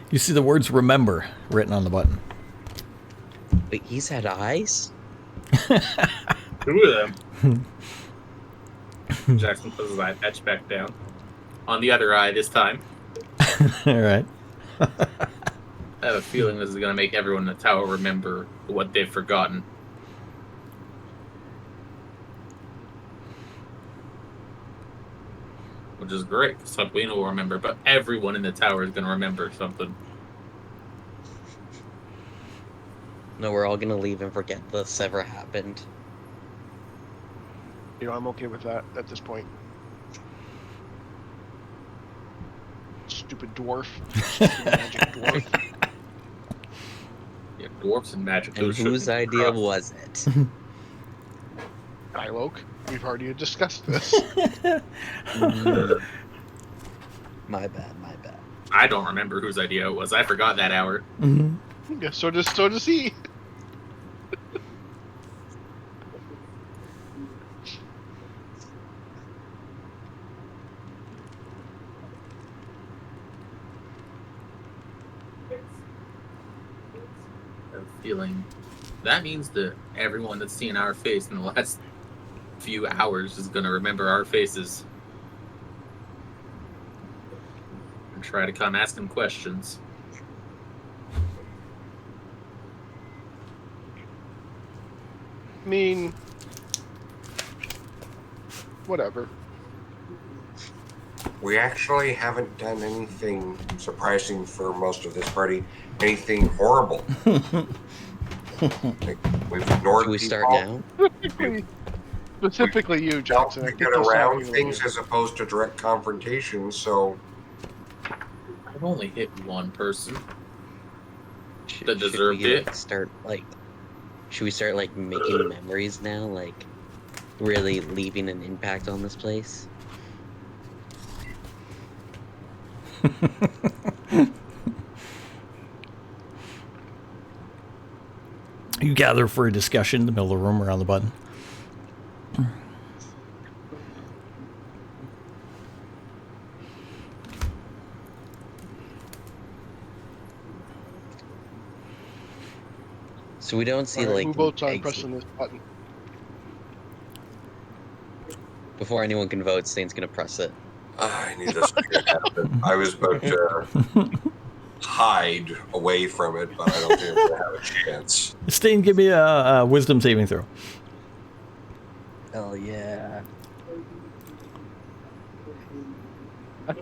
You see the words "remember" written on the button. Wait, he's had eyes? Two of them. Jackson puts his eye patch back down. On the other eye this time. All right. I have a feeling this is going to make everyone in the tower remember what they've forgotten. Which is great, because Hucklina will remember, but everyone in the tower is going to remember something. No, we're all gonna leave and forget this ever happened. You know, I'm okay with that at this point. Stupid dwarf. Stupid magic dwarf. Yeah, dwarfs and magic. And those shouldn't whose be idea crossed. was it? Kyloke. We've already discussed this. My bad, my bad. I don't remember whose idea it was. I forgot that hour. Mm-hmm. Yeah, so does he. I have a feeling that means that everyone that's seen our face in the last few hours is going to remember our faces. And try to come ask them questions. I mean, whatever. We actually haven't done anything surprising for most of this party. Anything horrible. Like, we've ignored Should we start people. now? Specifically you, Jackson. I We think get that's around talking things about as opposed to direct confrontation, so I've only hit one person. Should, That should deserved we, it. Should we start like making memories now? Like, really leaving an impact on this place? You gather for a discussion in the middle of the room around the button. So we don't see Alright, like who votes on exit- pressing this button? before anyone can vote. Stain's gonna press it. I knew this was going to happen. I was about to hide away from it, but I don't think I'm going to have a chance. Stain, give me a wisdom saving throw. Hell yeah!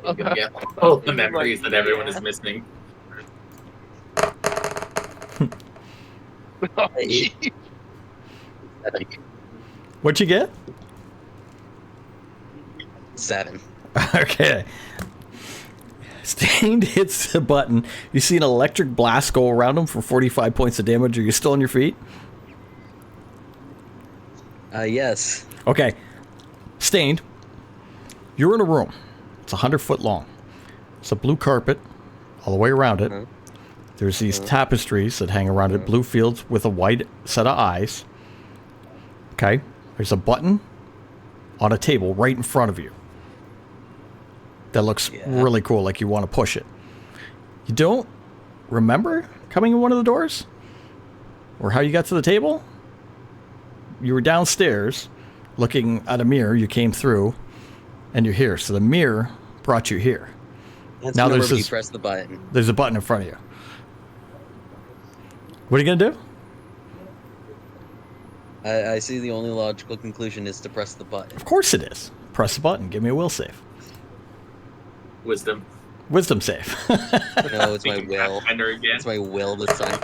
You're gonna get all the memories that everyone is missing. Oh, gee. What'd you get? 7. Okay. Stained hits the button. You see an electric blast go around him for 45 points of damage. Are you still on your feet? Yes. Okay. Stained, you're in a room. It's 100 foot long. It's a blue carpet all the way around it. There's these tapestries that hang around it, blue fields with a white set of eyes. Okay. There's a button on a table right in front of you that looks really cool, like you want to push it. You don't remember coming in one of the doors? Or how you got to the table? You were downstairs looking at a mirror, you came through, and you're here. So the mirror brought you here. That's Now now there's you this- press the button. There's a button in front of you. What are you going to do? I see the only logical conclusion is to press the button. Of course it is. Press the button. Give me a will save. Wisdom. Wisdom save. No, it's my Thinking will. Pathfinder again. It's my will this time.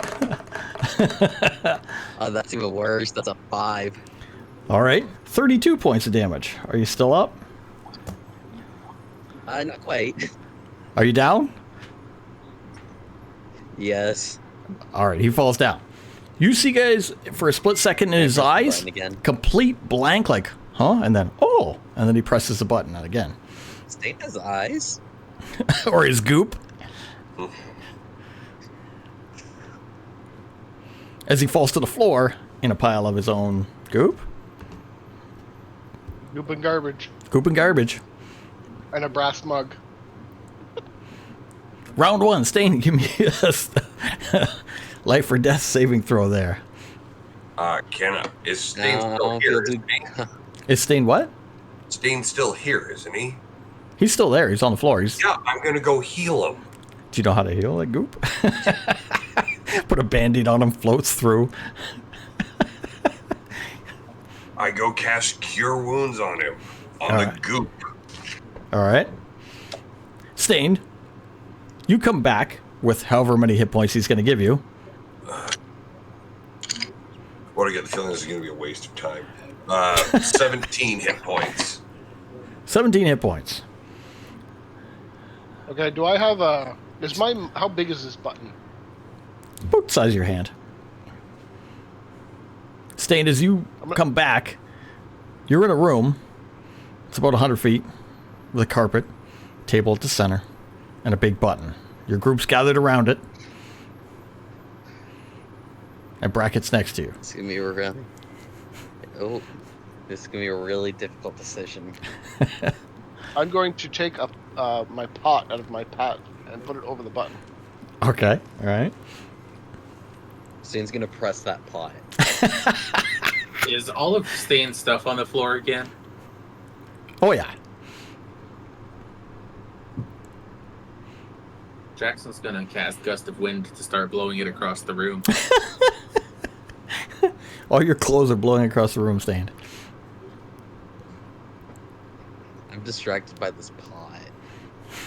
Oh, that's even worse. That's a 5. All right. 32 points of damage. Are you still up? Not quite. Are you down? Yes. All right. He falls down. You see, guys, for a split second in his press the eyes, button again. complete blank, like, huh? And then, oh. And then he presses the button again. Stain has eyes. Or his goop. As he falls to the floor in a pile of his own goop. Goop and garbage. Goop and garbage. And a brass mug. Round 1, Stain, give me a life or death saving throw there. Is Stain No, still here? he'll do- Isn't he? Is Stain what? Stain's still here, isn't he? He's still there. He's on the floor. He's, Yeah, I'm going to go heal him. do you know how to heal that goop? Put a band-aid on him, floats through. I go cast Cure Wounds on him. On All the right. goop. All right. Stained, you come back with however many hit points he's going to give you. What I get the feeling this is going to be a waste of time. 17 hit points. 17 hit points. Okay, do I have a... How big is this button? About the size of your hand. Stained, as you come back, you're in a room. It's about 100 feet with a carpet, table at the center, and a big button. Your group's gathered around it, and brackets next to you. It's gonna be this is gonna be a really difficult decision. I'm going to take up my pot out of my pot and put it over the button. Okay, all right. Stain's gonna press that pot. Is all of Stain's stuff on the floor again? Oh, yeah. Jackson's gonna cast Gust of Wind to start blowing it across the room. All your clothes are blowing across the room, Stained. I'm distracted by this pot.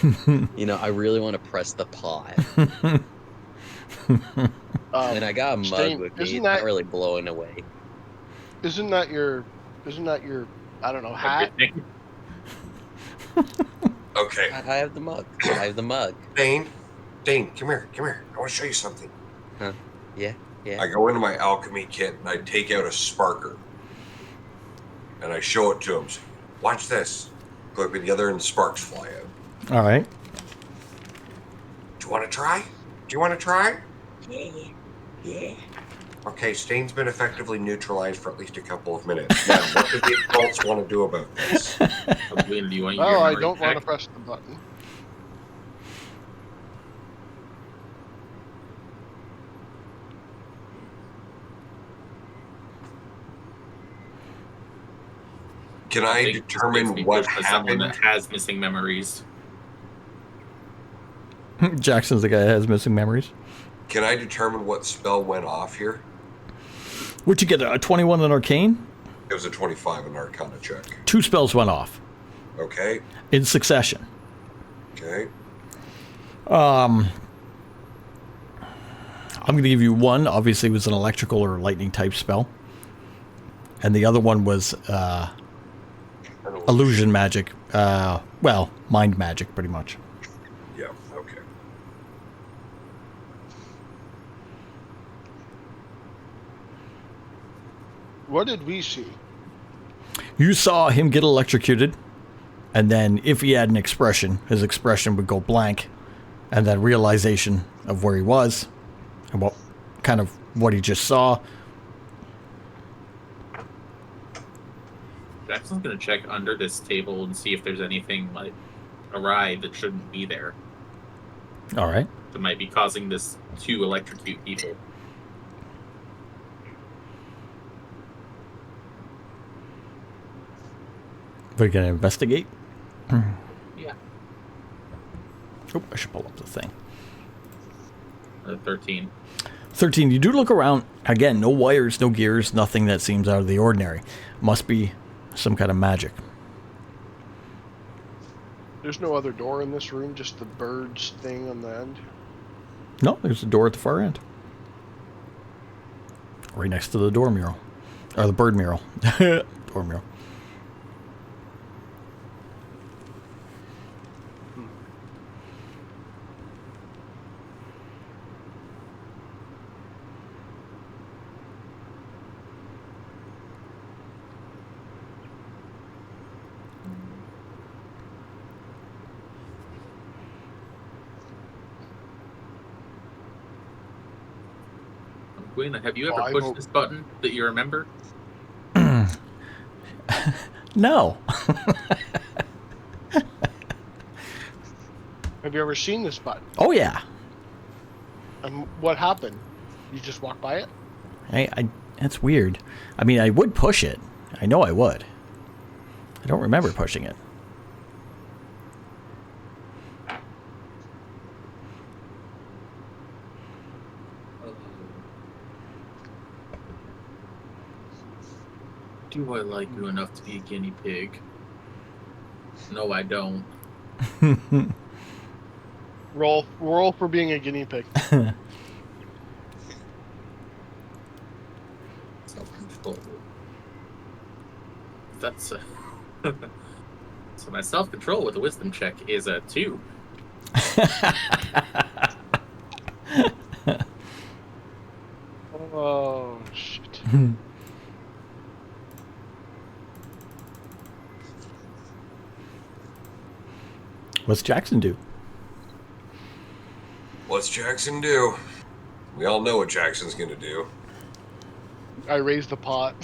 I really want to press the pot. And I got a mug Stain, with me. It's isn't not that- really blowing away. Isn't that your, I don't know, hat? Okay. I have the mug. I have the mug. Stain, come here. I want to show you something. Yeah. I go into my alchemy kit and I take out a sparker. And I show it to him. Say, watch this. Clip it together and sparks fly out. All right. Do you want to try? Yeah. Okay, Stain's been effectively neutralized for at least a couple of minutes. Now, what do the adults want to do about this? Win, do you want your Well, I memory don't want to back? press the button. Can I think this determine makes me what push to someone happened? that has missing memories. Jackson's the guy that has missing memories. Can I determine what spell went off here? What'd you get, a 21 in Arcane? It was a 25 in Arcana check. 2 spells went off Okay. in succession. Okay. I'm going to give you one. Obviously, it was an electrical or lightning type spell. And the other one was illusion magic. Well, mind magic, pretty much. Yeah. Okay. What did we see? You saw him get electrocuted, and then if he had an expression, his expression would go blank, and then realization of where he was, and what he just saw. Jackson's gonna check under this table and see if there's anything like awry that shouldn't be there. All right. That might be causing this to electrocute people. We're going to investigate. Yeah. Oh, I should pull up the thing. 13. 13. You do look around. Again, no wires, no gears, nothing that seems out of the ordinary. Must be some kind of magic. There's no other door in this room, just the birds thing on the end. No, there's a door at the far end. Right next to the door mural. Or the bird mural. Door mural. Gwyn, have you Oh, ever I pushed hope- this button that you remember? No. Have you ever seen this button? Oh, yeah. And what happened? You just walked by it? That's weird. I mean, I would push it. I know I would. I don't remember pushing it. Do I like you enough to be a guinea pig? No, I don't. Roll for being a guinea pig. Self-control. That's so my self-control with a wisdom check is a 2. Oh shit. What's Jackson do? What's Jackson do? We all know what Jackson's going to do. I raised the pot.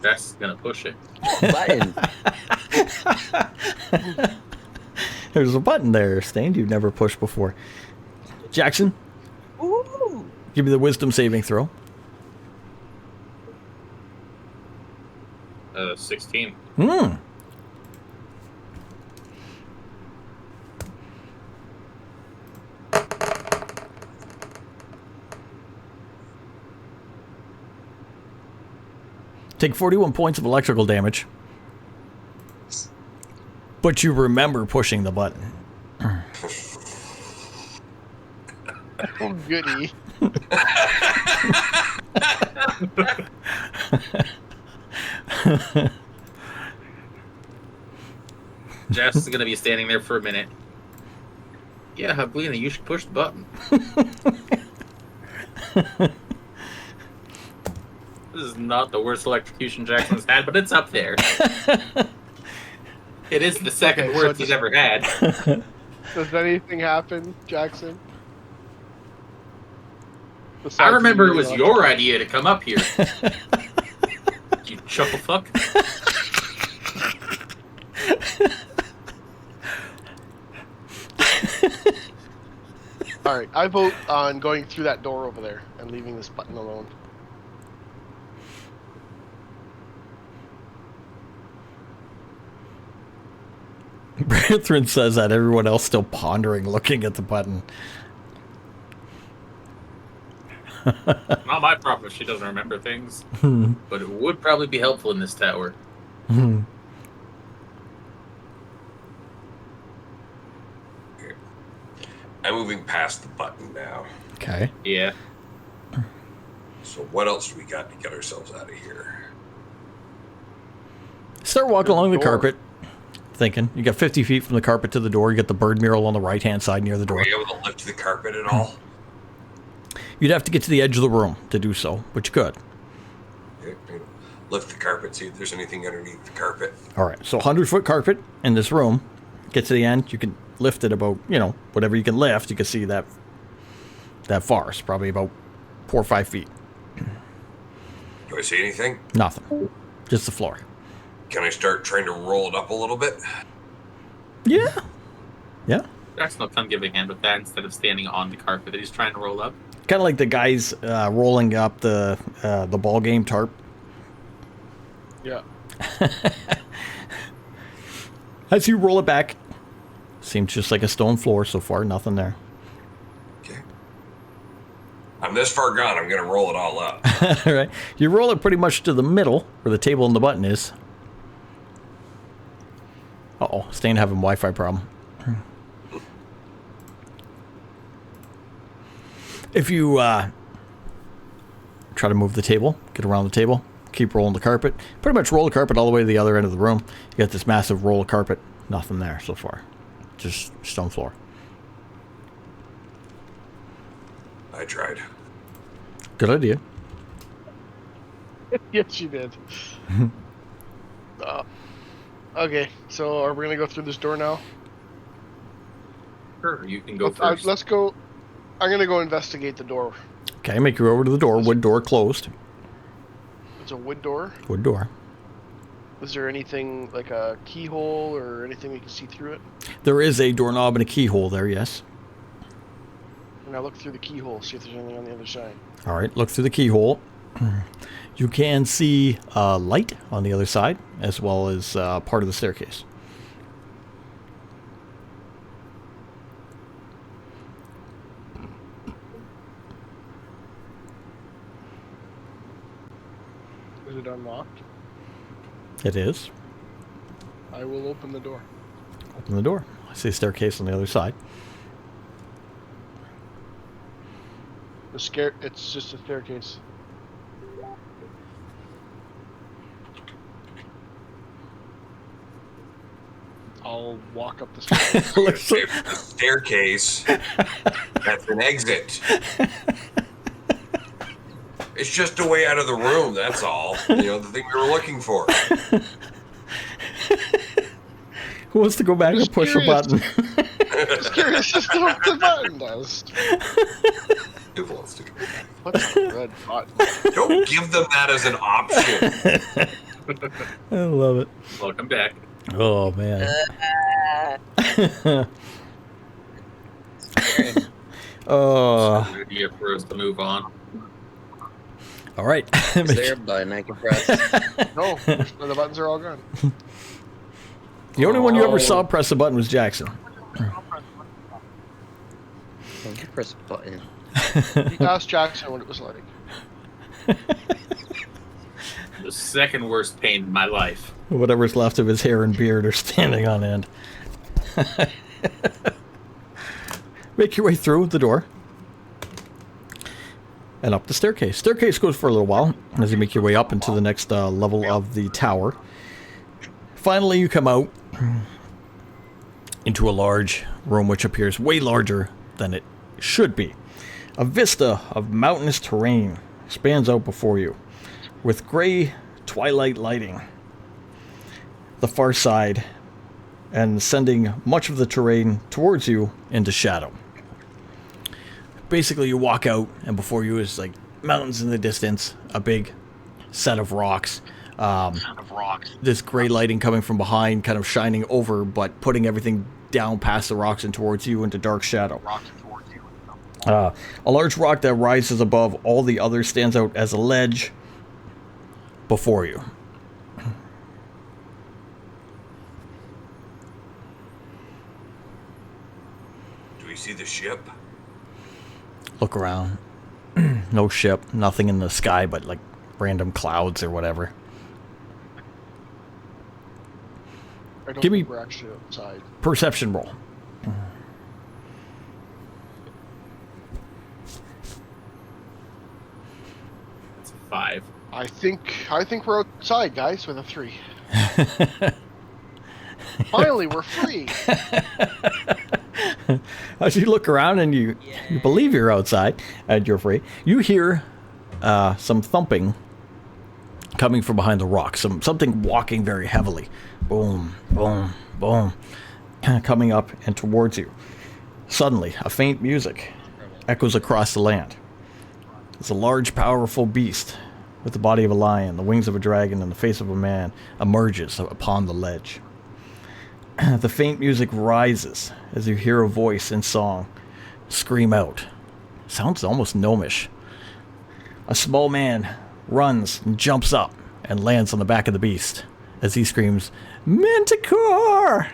Jackson's gonna push it. Button. There's a button there, Stain, you've never pushed before. Jackson, Ooh. give me the wisdom saving throw. 16. Hmm. Take 41 points of electrical damage. But you remember pushing the button. Oh goody. Jackson's gonna be standing there for a minute. Yeah, Hablina, you should push the button. This is not the worst electrocution Jackson's had, but it's up there. It is the second Okay, so worst he's ever had. Does anything happen, Jackson? I Besides remember you, it was your idea to come up here. You chuckle fuck. Alright, I vote on going through that door over there and leaving this button alone. Catherine says that, everyone else still pondering, looking at the button. Not my problem if she doesn't remember things. But it would probably be helpful in this tower. I'm moving past the button now. Okay. Yeah. So what else do we got to get ourselves out of here? Start walking along the door. carpet. Thinking. You got 50 feet from the carpet to the door. You got the bird mural on the right-hand side near the Are door. we able to lift the carpet at all? You'd have to get to the edge of the room to do so, but you could. Okay, lift the carpet, see if there's anything underneath the carpet. All right, so 100-foot carpet in this room. Get to the end. You can lift it about, whatever you can lift. You can see that far. It's probably about 4 or 5 feet. Do I see anything? Nothing. Just the floor. Can I start trying to roll it up a little bit? Yeah. Yeah. Jackson will come give a hand with that instead of standing on the carpet that he's trying to roll up. Kind of like the guys rolling up the ball game tarp. Yeah. As you roll it back, seems just like a stone floor so far. Nothing there. Okay. I'm this far gone. I'm going to roll it all up. All right. You roll it pretty much to the middle where the table and the button is. Uh-oh. Stain having a Wi-Fi problem. If you try to move the table, get around the table, keep rolling the carpet, pretty much roll the carpet all the way to the other end of the room. You got this massive roll of carpet. Nothing there so far. Just stone floor. I tried. Good idea. Yes, you did. Okay, so are we gonna go through this door now? Sure, you can go Let's first. go. I'm gonna go investigate the door. Okay, make your way over to the door. Wood door closed. It's a wood door. Wood door. Is there anything like a keyhole or anything we can see through it? There is a doorknob and a keyhole there, yes. And I look through the keyhole, see if there's anything on the other side. All right, look through the keyhole. You can see light on the other side, as well as part of the staircase. Is it unlocked? It is. I will open the door. Open the door. I see a staircase on the other side. It's just a staircase. I'll walk up the stairs. Looks like- If the staircase, that's an exit. It's just a way out of the room, that's all. The thing we were looking for. Who wants to go back and push a curious. button? Just curious as to what the button does. Who wants to go back? What's the red button? Don't give them that as an option. I love it. Welcome back. Oh, man. Good idea for us to move on. All right. Is there a button I can press? No, the buttons are all gone. The only one you ever saw press a button was Jackson. I can press a button. You asked Jackson what it was like. The second worst pain in my life. Whatever's left of his hair and beard are standing on end. Make your way through the door. And up the staircase. Staircase goes for a little while as you make your way up into the next level of the tower. Finally, you come out into a large room which appears way larger than it should be. A vista of mountainous terrain spans out before you, with gray twilight lighting the far side and sending much of the terrain towards you into shadow. Basically, you walk out, and before you is like mountains in the distance, a big set of rocks. This gray lighting coming from behind, kind of shining over, but putting everything down past the rocks and towards you into dark shadow. A large rock that rises above all the others stands out as a ledge before you. see the ship? Look around. No ship, nothing in the sky but like random clouds or whatever. I don't Give me- think we're actually outside. Perception roll. It's a 5. I think we're outside, guys, with a 3. Finally, we're free. As you look around and you believe you're outside and you're free, you hear some thumping coming from behind the rock. Something walking very heavily. Boom, boom, boom. Coming up and towards you. Suddenly, a faint music echoes across the land. It's a large, powerful beast with the body of a lion, the wings of a dragon, and the face of a man emerges upon the ledge. The faint music rises as you hear a voice in song scream out. Sounds almost gnomish. A small man runs and jumps up and lands on the back of the beast as he screams, "Manticore!"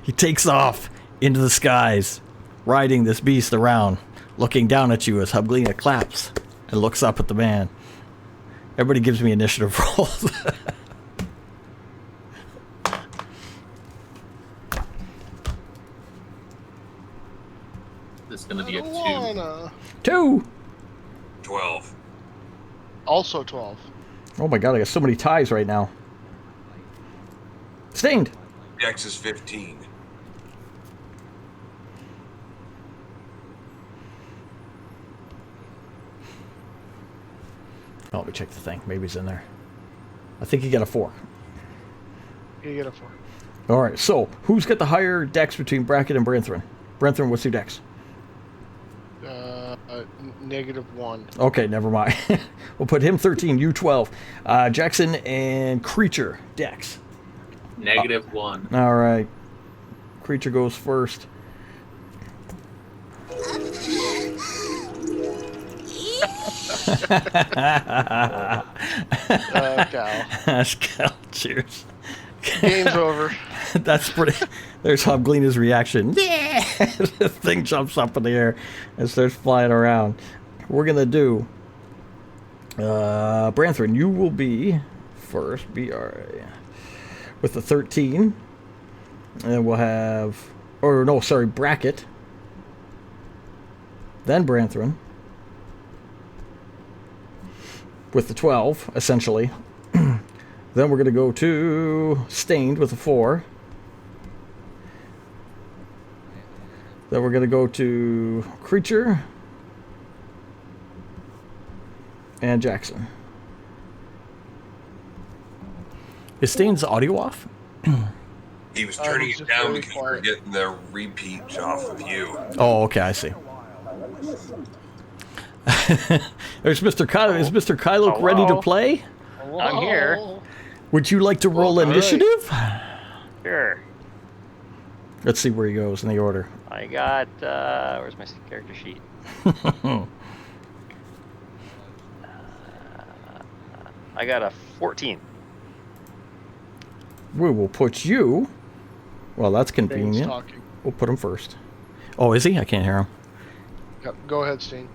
He takes off into the skies, riding this beast around, looking down at you as Hubglina claps and looks up at the man. Everybody gives me initiative rolls. This is going to be a 2. Awana. 2! 12. Also 12. Oh my god, I got so many ties right now. Stained! Dex is 15. Oh, let me check the thing. Maybe he's in there. I think he got a 4. You get a 4. Alright, so who's got the higher dex between Bracket and Branthrin? Branthrin, what's your dex? -1. Okay, never mind. We'll put him 13, you 12. Jackson and Creature, dex. -1. Alright. Creature goes first. Cal. Cal, cheers. Game's over. That's pretty. There's Hubglina's reaction. Yeah! The thing jumps up in the air and starts flying around. We're gonna do. Branthrin, you will be first. BRA with the 13, and we'll have. Or no, sorry, Bracket. Then Branthrin with the 12, essentially. Then we're going to go to Stained with a 4. Then we're going to go to Creature and Jackson. Is Stained's audio off? He was turning he's it just down really because we were quiet. getting the repeat off of you. Oh, okay, I see. There's Mr. Kylo. Is Mr. Kylo ready to Hello? play? I'm here. Would you like to roll All right. initiative? Sure. Let's see where he goes in the order. I got, where's my character sheet? I got a 14. We will put you. Well, that's Stain's convenient. talking. We'll put him first. Oh, is he? I can't hear him. Yep, go ahead, Steen.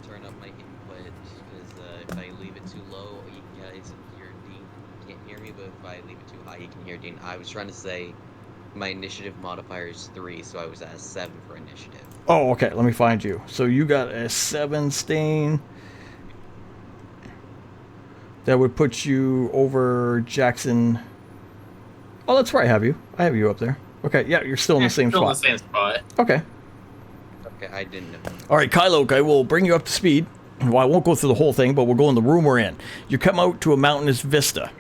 Turn up my input because if I leave it too low, you guys hear Dean can't hear me, but if I leave it too high, you can hear Dean. I was trying to say my initiative modifier is 3, so I was at a 7 for initiative. Oh, okay. Let me find you. So you got a 7 Stain. That would put you over Jackson. Oh, that's where I have you. I have you up there. Okay, yeah, you're still in the same Still spot. in the same spot. Okay. Okay, I didn't know. All right, Kylo, I will bring you up to speed. Well, I won't go through the whole thing, but we'll go in the room we're in. You come out to a mountainous vista.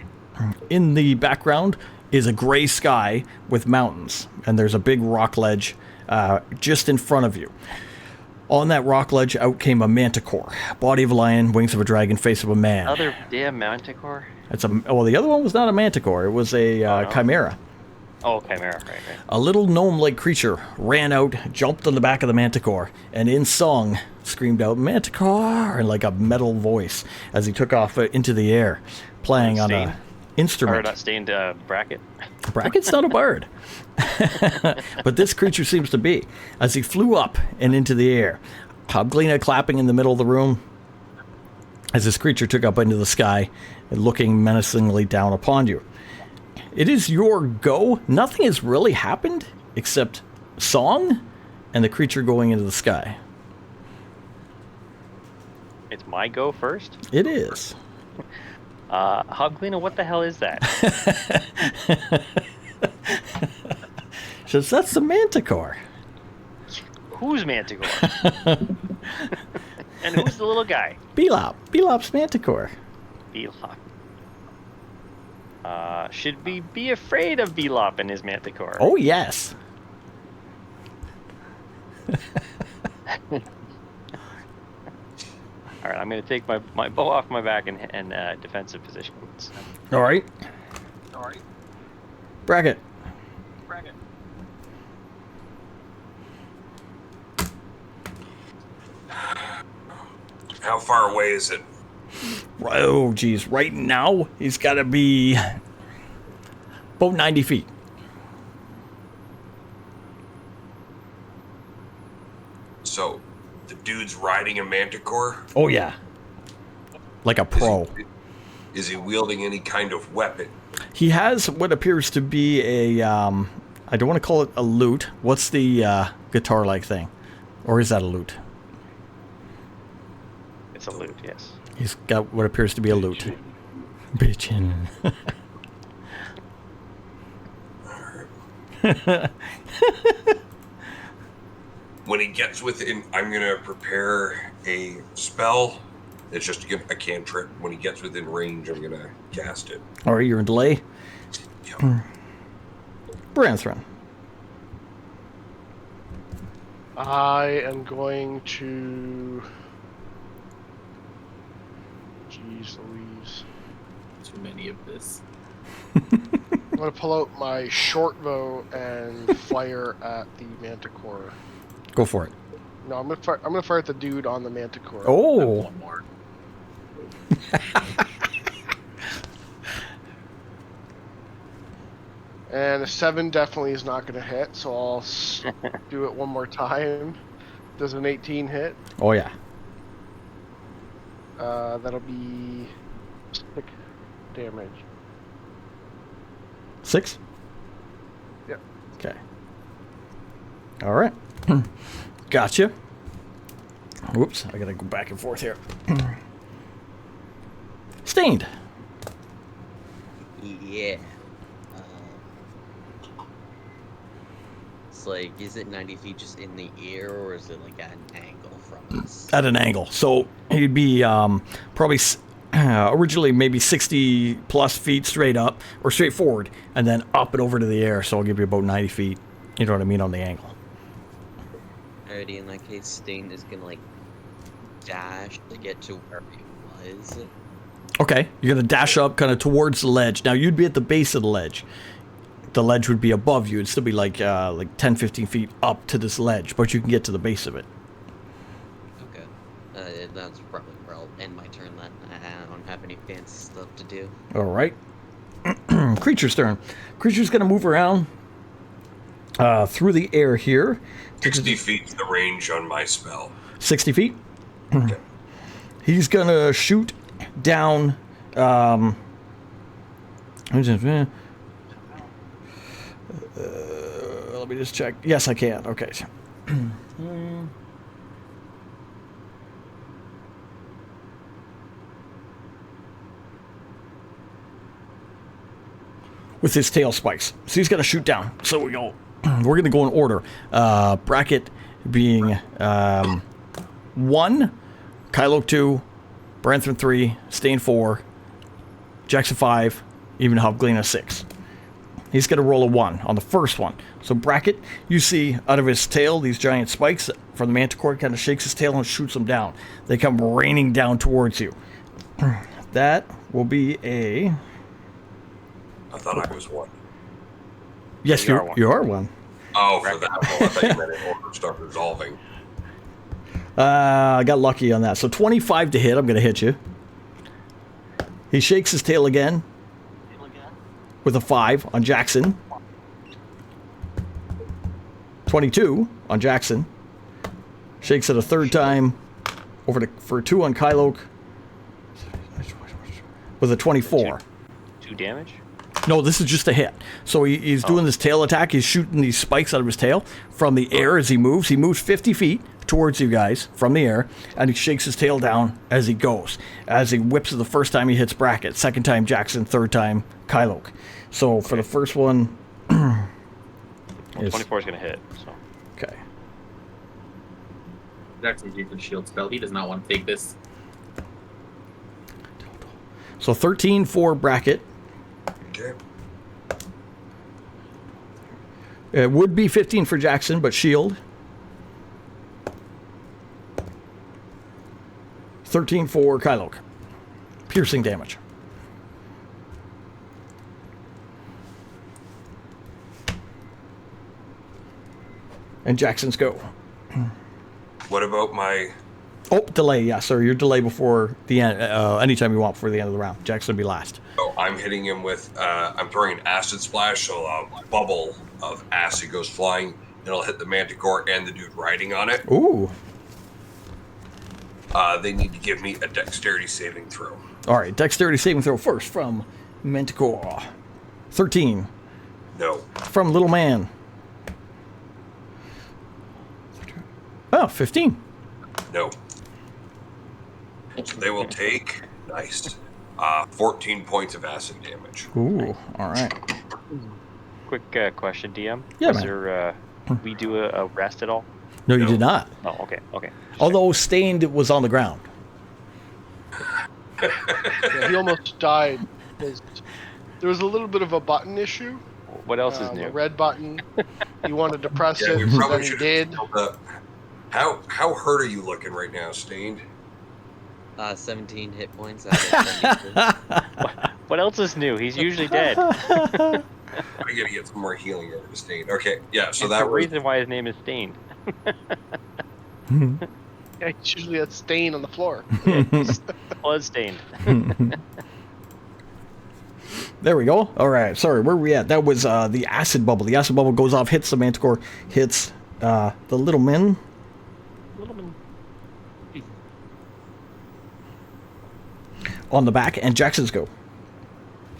In the background is a gray sky with mountains, and there's a big rock ledge just in front of you. On that rock ledge, out came a manticore. Body of a lion, wings of a dragon, face of a man. Another damn manticore? Well, the other one was not a manticore. It was a no. chimera. Oh, chimera, right. A little gnome-like creature ran out, jumped on the back of the manticore, and in song screamed out, "Manticore!" in like a metal voice as he took off into the air, playing on Stain. a... instrument. Or not stained bracket. Bracket's not a bird. But this creature seems to be. As he flew up and into the air, Hobglina clapping in the middle of the room, as this creature took up into the sky and looking menacingly down upon you. It is your go. Nothing has really happened except song and the creature going into the sky. It's my go first. It is. Hobglina, what the hell is that? Says that's the Manticore. Who's Manticore? And who's the little guy? Belop. Belop's Manticore. Belop. Should we be afraid of Belop and his Manticore? Oh, yes. All right, I'm going to take my bow off my back and defensive positions. All right. Bracket. How far away is it? Oh, geez. Right now, he's got to be about 90 feet. So, the dude's riding a manticore? Oh, yeah. Like a pro. Is he wielding any kind of weapon? He has what appears to be a, I don't want to call it a lute. What's the guitar-like thing? Or is that a lute? It's a lute, yes. He's got what appears to be a lute. Bitchin'. When he gets within, I'm going to prepare a spell. It's just a cantrip. When he gets within range, I'm going to cast it. All right, you're in delay. Yep. Branthron. I am going to. Jeez Louise. Too many of this. I'm going to pull out my short bow and fire at the manticore. Go for it. No, I'm gonna fire at the dude on the manticore. Oh. One more. And a 7 definitely is not gonna hit, so I'll do it one more time. Does an 18 hit? Oh, yeah. That'll be 6 damage. 6? Yep. Okay. All right. Gotcha. Whoops, I gotta go back and forth here. Stained. Yeah. It's like, is it 90 feet just in the air, or is it like at an angle from us? At an angle. So he'd be probably originally maybe 60 plus feet straight up or straight forward, and then up and over to the air. So I'll give you about 90 feet. You know what I mean on the angle. Alrighty, in that case, Stain is gonna like dash to get to where he was. Okay, you're gonna dash up kind of towards the ledge. Now you'd be at the base of the ledge. The ledge would be above you. It'd still be like 10, 15 feet up to this ledge, but you can get to the base of it. Okay. That's probably where I'll end my turn then. I don't have any fancy stuff to do. All right. Creature's turn. Creature's gonna move around through the air here. 60 feet is the range on my spell. 60 feet. He's gonna shoot down. Let me just check. Yes, I can. Okay. With his tail spikes. So he's gonna shoot down. So we go. We're gonna go in order. Bracket being 1, Kylo 2, Branthron 3, Stain 4, Jackson 5, even Hobglina 6. He's going to roll a 1 on the first one. So Bracket, you see out of his tail these giant spikes from the Manticore. Kind of shakes his tail and shoots them down. They come raining down towards you. That will be a... I thought I was 1. Yes, You are one. you are 1. Oh, for that. Oh, I thought you meant in order to start resolving. I got lucky on that. So 25 to hit. I'm going to hit you. He shakes his tail again. with a 5 on Jackson. 22 on Jackson. Shakes it a third time for 2 on Kyloke with a 24. 2 damage? No, this is just a hit. So he's doing this tail attack. He's shooting these spikes out of his tail from the air as he moves. He moves 50 feet towards you guys from the air, and he shakes his tail down as he goes. As he whips it the first time, he hits Brackett. Second time, Jackson. Third time, Kyloke. So for the first one... Well, 24 is going to hit. So. Okay. Jackson's using shield spell. He does not want to take this. So 13 for Brackett. Okay. It would be 15 for Jackson, but shield. 13 for Kyloke. Piercing damage. And Jackson's go. What about my... Oh, delay. Yeah, sorry. Your delay before the end. Anytime you want before the end of the round. Jackson will be last. Oh, I'm hitting him with... I'm throwing an acid splash, so a bubble of acid goes flying, and it'll hit the Manticore and the dude riding on it. Ooh. They need to give me a dexterity saving throw. All right. Dexterity saving throw first from Manticore. 13. No. From Little Man. Oh, 15. No. So they will take... Nice. 14 points of acid damage. Ooh. All right. Quick question, DM. Yeah, Was man. there, we do a rest at all? No, you No. did not. Oh, okay, okay. Although Stained was on the ground. Yeah, he almost died. There was a little bit of a button issue. What else is A new? red button. He wanted to press Yeah, it, we and probably then he should did. have... How hurt are you looking right now, Stained? 17 hit points out of 72. What else is new? He's usually dead. I gotta get some more healing over to Stained. Okay, yeah, so That's that the was... reason why his name is Stained. Yeah, it's usually a stain on the floor. Blood stained. There we go. All right. Sorry, where were we at? That was the acid bubble. The acid bubble goes off, hits the Manticore, hits the Little Men. On the back, and Jackson's go.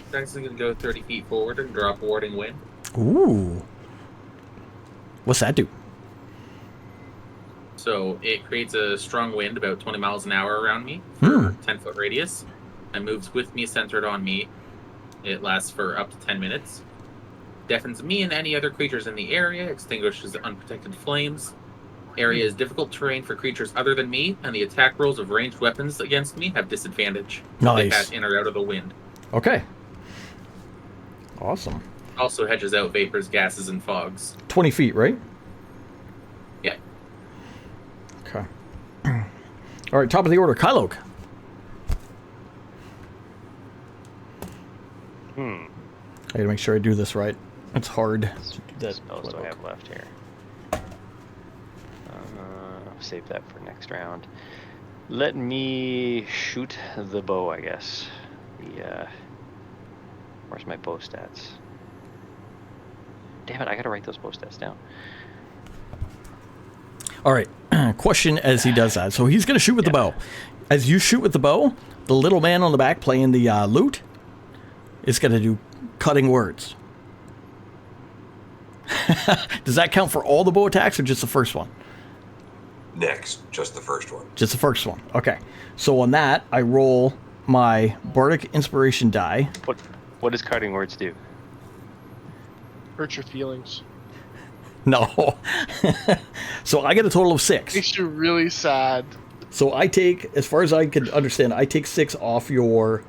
Jackson's going to go 30 feet forward and drop Warding Wind. Ooh. What's that do? So it creates a strong wind about 20 miles an hour around me for 10-foot radius. And moves with me, centered on me. It lasts for up to 10 minutes. Deafens me and any other creatures in the area. Extinguishes unprotected flames. Area is difficult terrain for creatures other than me, and the attack rolls of ranged weapons against me have disadvantage. They Nice. pass in or out of the wind. Okay. Awesome. Also hedges out vapors, gases, and fogs. 20 feet, right? Yeah. Okay. All right, top of the order, Kyloke. I gotta make sure I do this right. It's hard. What spells do I have left here? Save that for next round. Let me shoot the bow, I guess. Where's my bow stats? Damn it, I gotta write those bow stats down. All right. Question as he does that. So he's going to shoot with the bow. As you shoot with the bow, the little man on the back playing the lute is going to do cutting words. Does that count for all the bow attacks or just the first one? Next, just the first one. Just the first one. Okay. So on that, I roll my Bardic Inspiration die. What does cutting words do? Hurt your feelings. No. So I get a total of 6. Makes you really sad. So I take, as far as I can understand, I take 6 off your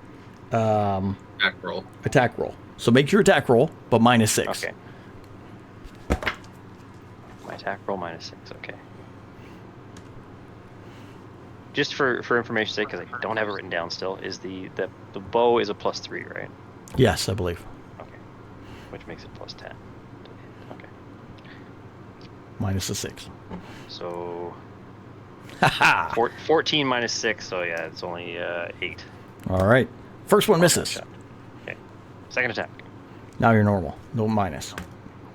Attack roll. attack roll. So make your attack roll, but minus 6. Okay. My attack roll minus 6, okay. Just for information's sake, because I don't have it written down still, is the bow is a +3, right? Yes, I believe. Okay. Which makes it +10. Okay. Minus the 6. So Haha. 14 minus 6, so yeah, it's only 8. All right. First one misses. Okay. Second attack. Now you're normal. No minus.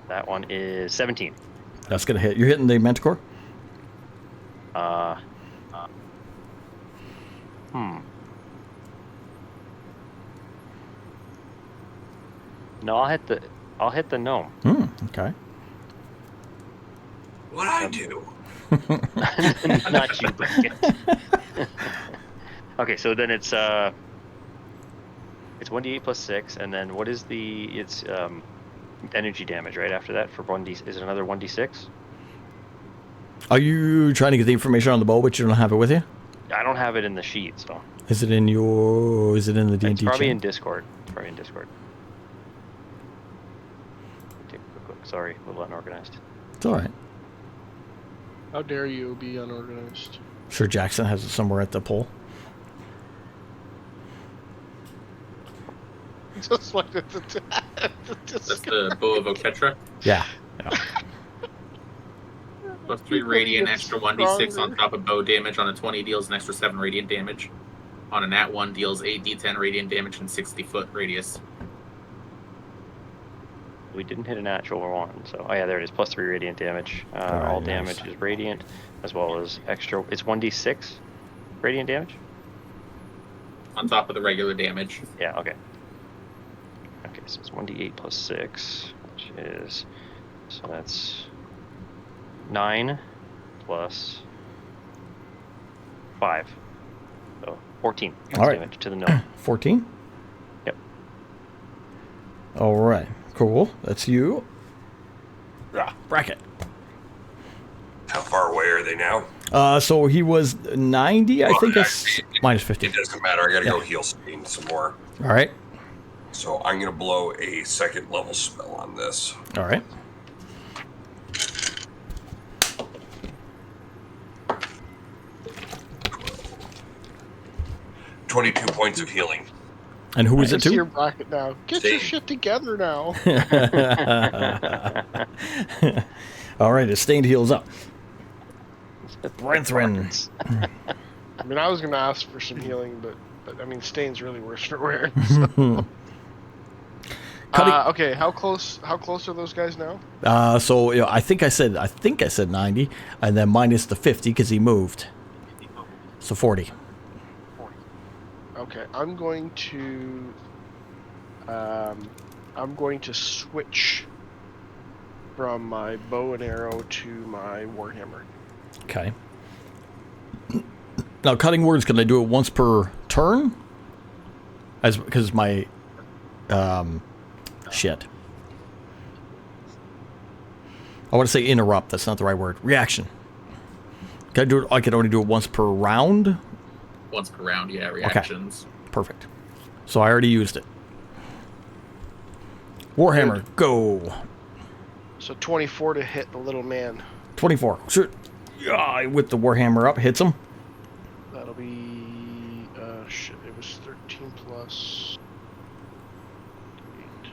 That one is 17. That's going to hit. You're hitting the Manticore? No, I'll hit the gnome. Okay. What I do? Not you, Bracket. Okay, so then it's 1d8 plus 6, and then what is it's energy damage right after that for 1d? Is it another 1d6? Are you trying to get the information on the bow, but you don't have it with you? I don't have it in the sheet, so Is it in the D&D it's probably chat? in Discord. Probably in Discord. Take a quick look. Sorry, a little unorganized. It's all right. How dare you be unorganized? Sure, Jackson has it somewhere at the pole. Just like it's That's the Bow of Oketra. Yeah. Plus 3 radiant, extra 1d6 on top of bow damage. On a 20 deals an extra 7 radiant damage. On a nat 1 deals 8d10 radiant damage and 60-foot radius. We didn't hit a natural one, so oh yeah, there it is. Plus 3 radiant damage. All nice. damage is radiant, as well as extra. It's 1d6 radiant damage. On top of the regular damage. Yeah. Okay. Okay, so it's 1d8 plus 6, which is so that's 9 plus 5, so 14 All right. damage to the gnome. 14? Yep. All right. Cool. That's you. Bracket. How far away are they now? So he was 90, I Well, think it's actually, minus 50. It doesn't matter. I gotta go heal Stain some more. All right. So I'm gonna blow a second level spell on this. All right. $22 points of healing. And who is I it see your to? bracket now. Get Same. your shit together now. All right. His stained heals up. Brethren. I mean, I was gonna ask for some healing, but I mean, Stain's really worse for wear. So. Cutting- Okay, how close are those guys now? So you know, I think I said 90, and then minus the 50 because he moved. So 40. Okay, I'm going to switch from my bow and arrow to my warhammer. Okay. Now, cutting words, can I do it once per turn? Because my shit. I want to say interrupt. That's not the right word. Reaction. Can I do it? I can only do it once per round. Once per round, yeah, reactions. Perfect. So I already used it. Warhammer, go. So 24 to hit the little man. 24. Shoot. Yeah, I whip the Warhammer up, hits him. That'll be shit. It was 13 plus 8.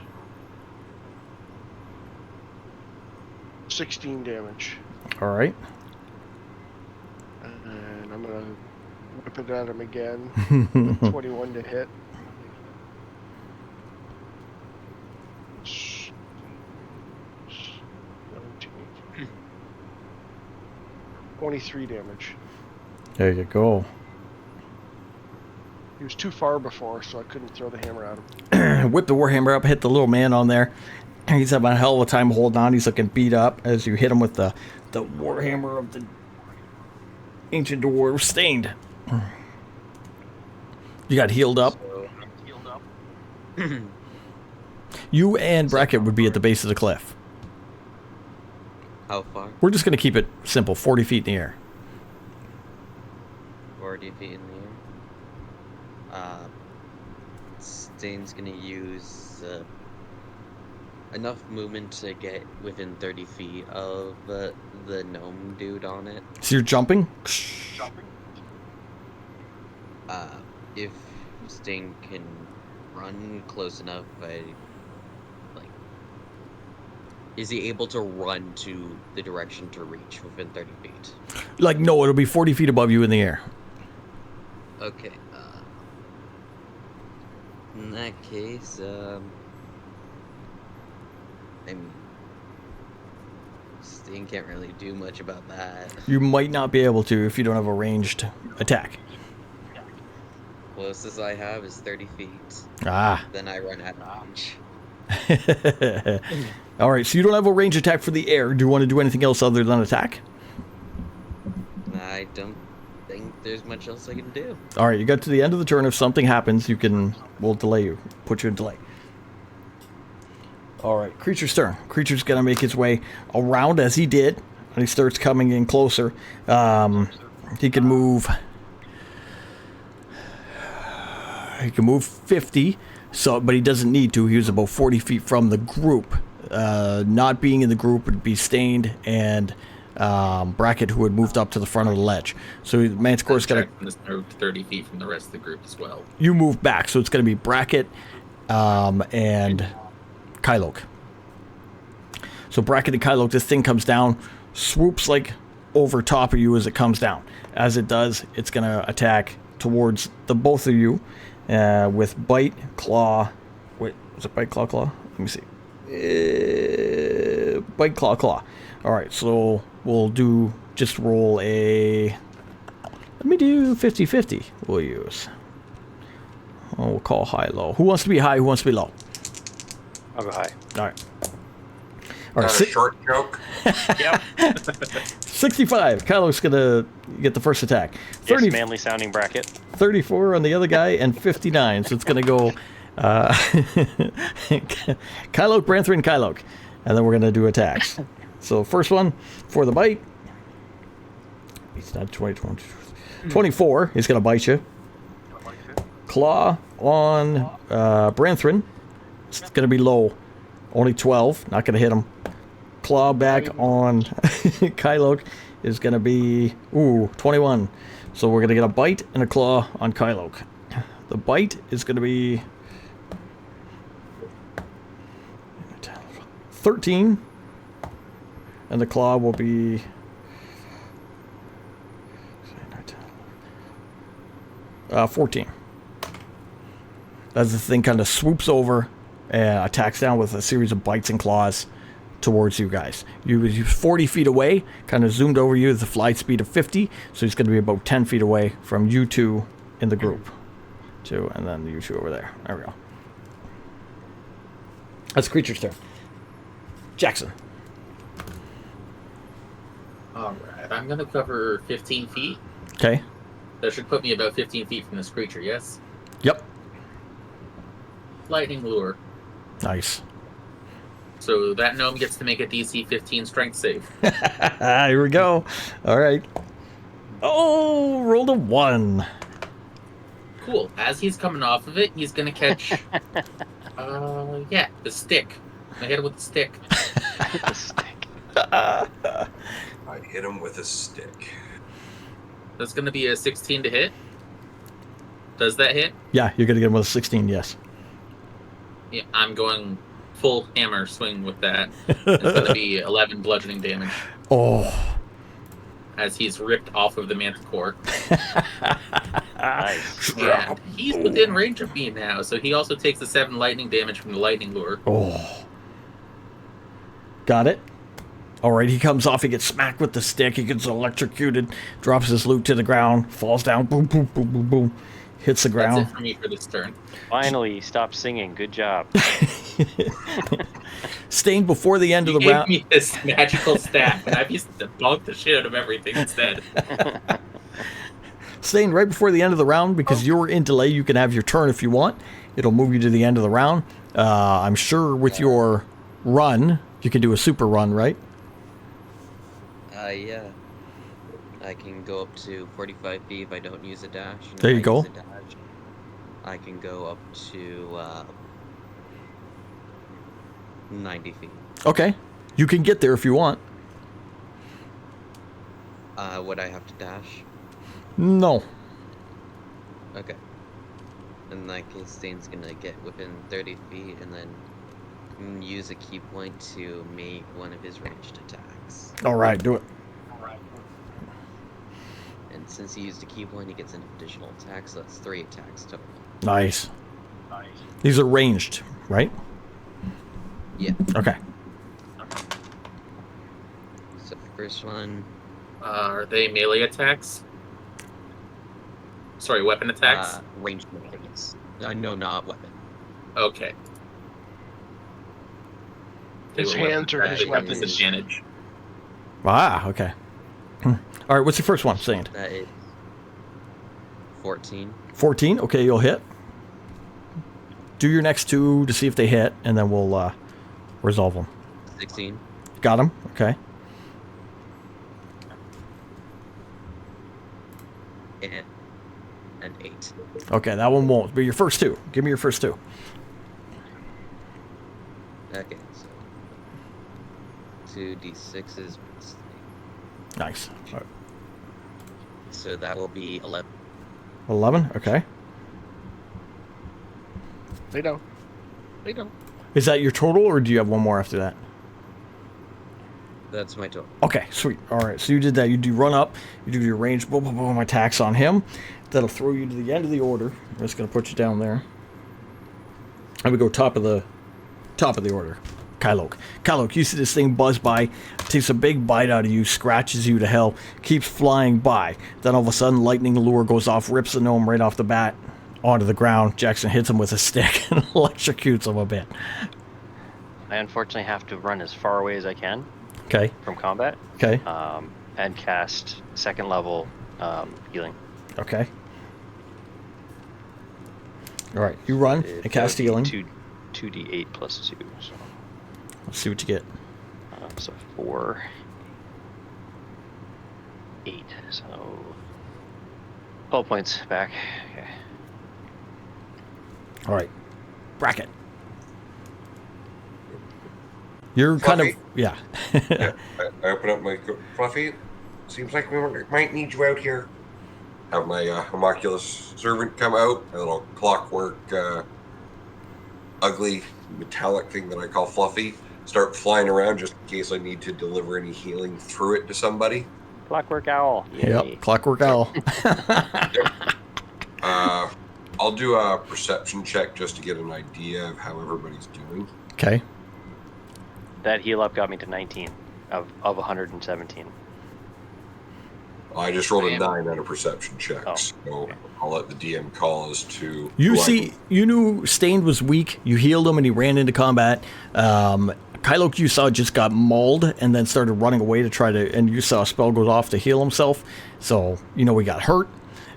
16 damage, All right. and I'm gonna whip it at him again. 21 to hit. 23 damage. There you go. He was too far before, so I couldn't throw the hammer at him. Whip the Warhammer up, hit the little man on there. He's having a hell of a time holding on. He's looking beat up as you hit him with the Warhammer of the Ancient Dwarf Stained. You got healed up. You and Bracket would be at the base of the cliff. How far? We're just going to keep it simple, 40 feet in the air. 40 feet in the air. Stain's gonna use enough movement to get within 30 feet of the gnome dude on it. So you're jumping? If Sting can run close enough, is he able to run to the direction to reach within 30 feet? Like, no, it'll be 40 feet above you in the air. Okay. In that case, I mean, Sting can't really do much about that. You might not be able to if you don't have a ranged attack. Closest I have is 30 feet. Ah. Then I run out of range. All right, so you don't have a range attack for the air. Do you want to do anything else other than attack? I don't think there's much else I can do. All right, you got to the end of the turn. If something happens, we'll delay you. Put you in delay. All right, creature's turn. Creature's going to make his way around as he did. And he starts coming in closer. He can move... He can move 50, but he doesn't need to. He was about 40 feet from the group. Not being in the group would be Stained and Bracket, who had moved up to the front of the ledge. So Manticore's got to 30 feet from the rest of the group as well. You move back, so it's going to be Bracket and Kyloke. So Bracket and Kyloke, this thing comes down, swoops like over top of you as it comes down. As it does, it's going to attack towards the both of you. With Bite, Claw... Wait, was it Bite, Claw, Claw? Let me see. Bite, Claw, Claw. Alright, so we'll just roll a... Let me do 50-50. We'll use... we'll call high, low. Who wants to be high, who wants to be low? I'll go high. Alright. Not a short joke. Yep. 65. Kylo's going to get the first attack. 30, Yes, manly sounding Bracket. 34 on the other guy, and 59. So it's going to go Kyloke, Branthrin, Kyloke. And then we're going to do attacks. So first one for the bite. He's not 24. He's going to bite you. Claw on Branthrin. It's going to be low. Only 12. Not going to hit him. Claw back on Kyloke is going to be 21. So we're going to get a bite and a claw on Kyloke. The bite is going to be 13. And the claw will be 14. As the thing kind of swoops over and attacks down with a series of bites and claws towards you guys. You're 40 feet away, kind of zoomed over you with a flight speed of 50, so he's going to be about 10 feet away from you two in the group. Two, and then you two over there. There we go. That's creature's turn. Jackson. Alright, I'm going to cover 15 feet. Okay. That should put me about 15 feet from this creature, yes? Yep. Lightning Lure. Nice. So that gnome gets to make a DC 15 strength save. Here we go. All right. Oh, rolled a 1. Cool. As he's coming off of it, he's going to catch... the stick. I hit him with the stick. The stick. I hit him with a stick. That's going to be a 16 to hit. Does that hit? Yeah, you're going to get him with a 16, yes. Yeah, I'm going full hammer swing with that. It's going to be 11 bludgeoning damage Oh. as he's ripped off of the Manticore. Nice. Yeah, he's within range of me now, so he also takes the 7 lightning damage from the lightning lure. Oh. Got it. All right, he comes off. He gets smacked with the stick. He gets electrocuted, drops his loot to the ground, falls down, boom, boom, boom, boom, boom, hits the ground. That's it for me for this turn. Finally, stop singing. Good job. Stained before the end He of the gave round. me this magical staff, and I've used to bonk the shit out of everything instead. Stained right before the end of the round because you're in delay. You can have your turn if you want. It'll move you to the end of the round. I'm sure with your run, you can do a super run, right? Yeah. I can go up to 45 feet if I don't use a dash. And There if you I go. use a dash, I can go up to 90 feet. Okay. You can get there if you want. Would I have to dash? No. Okay. In that case, Stain's gonna get within 30 feet and then use a key point to make one of his ranged attacks. All right, do it. And since he used a key point, he gets an additional attack, so that's 3 attacks total. Nice. These are ranged, right? Yeah. Okay. first one. Are they melee attacks? Sorry, weapon attacks? Ranged melee, yes. No, not weapon. Okay. His They were hands are attacks, his they have weapons. Disadvantage. Ah, okay. All right, what's your first one, Saint? That is 14. 14? Okay, you'll hit. Do your next two to see if they hit, and then we'll resolve them. 16. Got him? Okay. And an 8. Okay, that one won't. But your first two. Give me your first two. Okay, so 2d6s. Nice. All right. So that will be 11. 11? Okay. They don't. They don't. Is that your total, or do you have one more after that? That's my total. Okay, sweet. All right, so you did that. You do run up, you do your range, boom, boom, boom, attacks on him. That'll throw you to the end of the order. I'm just going to put you down there. And we go top of the order. Kylok. Kylok, you see this thing buzz by, takes a big bite out of you, scratches you to hell, keeps flying by. Then all of a sudden, lightning lure goes off, rips the gnome right off the bat onto the ground. Jackson hits him with a stick and electrocutes him a bit. I unfortunately have to run as far away as I can Okay, from combat, okay, and cast second level healing. okay. All right, you run and cast That would be healing. 2d8 plus 2, so Let's see what you get. so 4, 8, so 12 points back. Okay. All right, bracket. You're kind of, Fluffy? yeah. Yeah, I open up my Fluffy. Seems like we might need you out here. Have my homunculus servant come out, a little clockwork, ugly metallic thing that I call Fluffy. Start flying around just in case I need to deliver any healing through it to somebody. Clockwork Owl. Yay. Yep, clockwork owl. I'll do a perception check just to get an idea of how everybody's doing. Okay. That heal up got me to 19 of 117. I just rolled a Damn. 9 on a perception check, Oh, so okay. I'll let the DM call as to You who I- see, you knew Stained was weak. You healed him, and he ran into combat. Kylok, you saw, just got mauled and then started running away to try to. And you saw a spell goes off to heal himself. So you know he got hurt.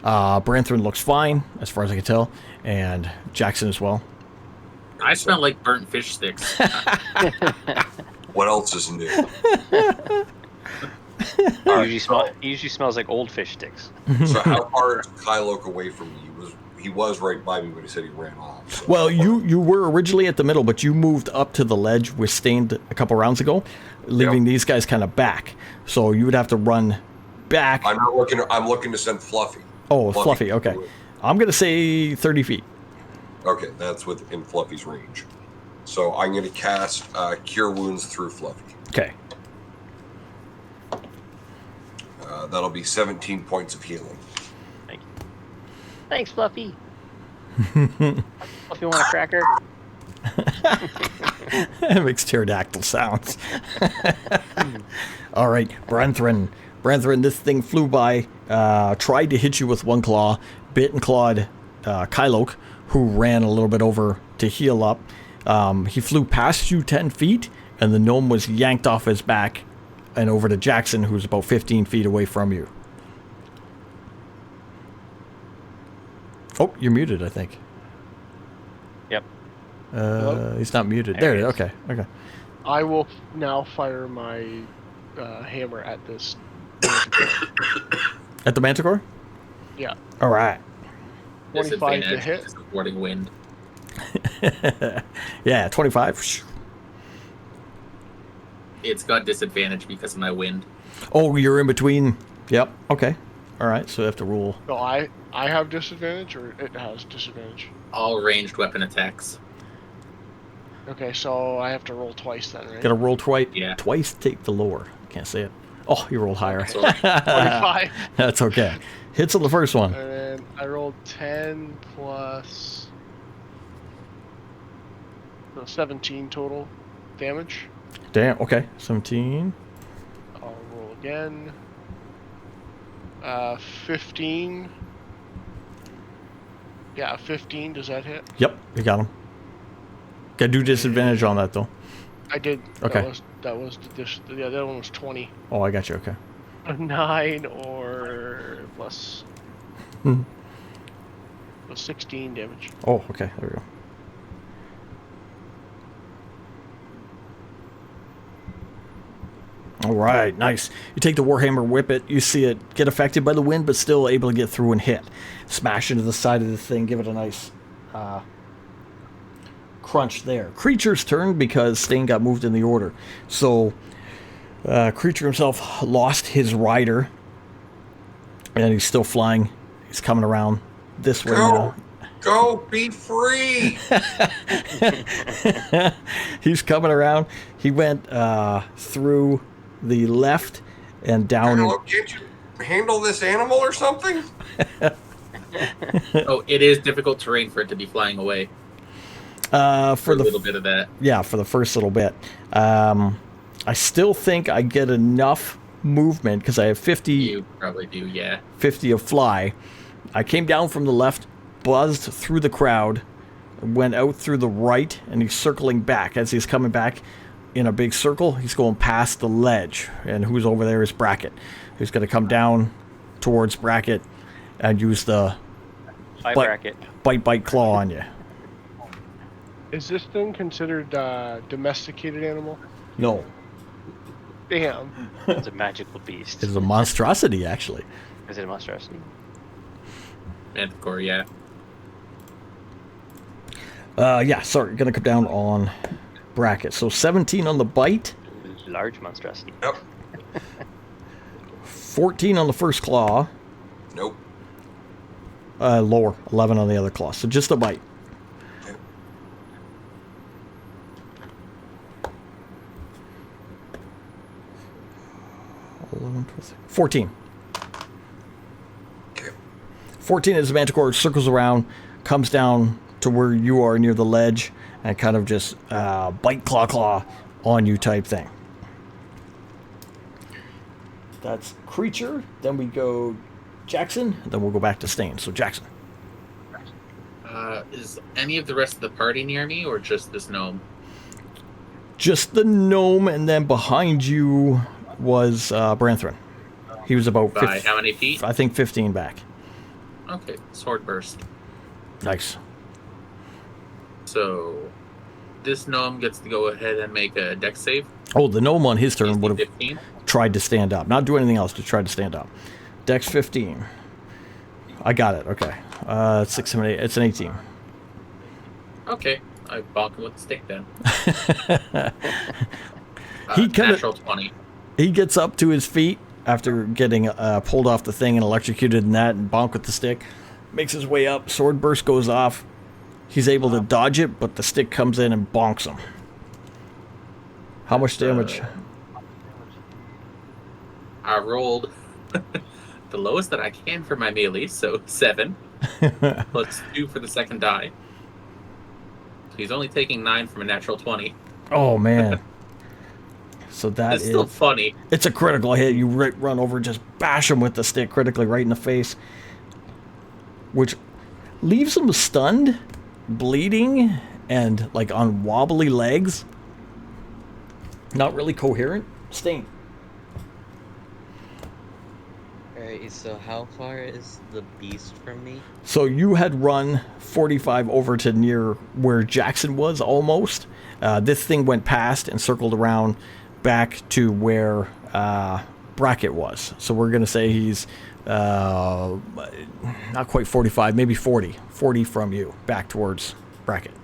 Branthrin looks fine as far as I can tell, and Jackson as well. I smell like burnt fish sticks. What else is new? He usually smells like old fish sticks. So how far is Kylok away from me? He was right by me when he said he ran off. So. Well, you were originally at the middle, but you moved up to the ledge with Stained a couple rounds ago, leaving these guys kind of back. So you would have to run back. I'm not looking. I'm looking to send Fluffy. Oh, Fluffy. Okay, I'm gonna say 30 feet. Okay, that's within Fluffy's range. So I'm going to cast Cure Wounds through Fluffy. Okay. That'll be 17 points of healing. Thank you. Thanks, Fluffy. Fluffy, want a cracker? It makes pterodactyl sounds. All right, Branthrin. Branthrin, this thing flew by, tried to hit you with one claw, bit and clawed Kylok, who ran a little bit over to heal up. He flew past you 10 feet, and the gnome was yanked off his back and over to Jackson, who's about 15 feet away from you. Oh, you're muted, I think. Yep. Hello? He's not muted. There There he it is. is. Okay, okay. I will now fire my hammer at this. At the Manticore? Yeah. All right. 25 to Disadvantage hit. because of warding wind. Yeah, 25. It's got disadvantage because of my wind. Oh, you're in between. Yep. Okay. All right. So you have to rule. So I have disadvantage, or it has disadvantage. All ranged weapon attacks. Okay, so I have to roll twice then, right? Got to roll twice. Yeah. Twice. Take the lower. Can't say it. Oh, you rolled higher. So 25. That's okay. Hits on the first one. And then I rolled 10 plus so 17 total damage. Damn. Okay. 17. I'll roll again. 15. Yeah, 15. Does that hit? Yep, you got him. Got to do disadvantage on that though. I did. Okay. That was the other one was 20. Oh, I got you. Okay. 9 or plus. Hmm. So 16 damage. Oh, okay. There we go. All right, nice. You take the Warhammer, whip it. You see it get affected by the wind, but still able to get through and hit. Smash into the side of the thing. Give it a nice crunch there. Creature's turn because Stain got moved in the order. So, Creature himself lost his rider, and he's still flying. He's coming around this way now. Go, be free! He's coming around. He went through the left and down. Hello, can't you handle this animal or something? Oh, it is difficult terrain for it to be flying away. For a the little bit of that. Yeah, for the first little bit. I still think I get enough movement because I have 50. You probably do, yeah. 50 of fly. I came down from the left, buzzed through the crowd, went out through the right, and he's circling back. As he's coming back in a big circle, he's going past the ledge. And who's over there is Bracket. Who's going to come down towards Bracket and use the Bye, Bracket. bite claw on you. Is this thing considered domesticated animal? No, Damn. It's a magical beast. it's a monstrosity, actually. Is it a monstrosity? Manticore, yeah. Yeah, sorry, going to come down on Bracket. So 17 on the bite, Large monstrosity. Yep. 14 on the first claw, Nope. lower, 11 on the other claw. So just a bite. 14. Okay. 14 as the Manticore circles around, comes down to where you are near the ledge, and kind of just bite, claw on you type thing. That's Creature. Then we go Jackson. Then we'll go back to Stain. So Jackson. Is any of the rest of the party near me, or just this gnome? Just the gnome, and then behind you was Branthrin. He was about By how many feet? I think 15 back. Okay, sword burst. Nice. So, this gnome gets to go ahead and make a dex save. Oh, the gnome on his turn would have 15. tried to stand up. Not do anything else, to try to stand up. Dex 15. I got it. Okay. 6, 7, 8. It's an 18. Okay, I bonk him with the stick then. He kinda- natural 20. He gets up to his feet after getting pulled off the thing and electrocuted in that and bonk with the stick. Makes his way up. Sword burst goes off. He's able to dodge it, but the stick comes in and bonks him. How much damage? I rolled the lowest that I can for my melee, so 7. Plus 2 for the second die. So he's only taking 9 from a natural 20. Oh, man. So that It's is... still funny. It's a critical hit. You run over and just bash him with the stick critically right in the face. Which leaves him stunned, bleeding, and like on wobbly legs. Not really coherent. Stain. Alright, so how far is the beast from me? So you had run 45 over to near where Jackson was almost. This thing went past and circled around back to where Bracket was. So we're going to say he's not quite 45, maybe 40. 40 from you, back towards Bracket.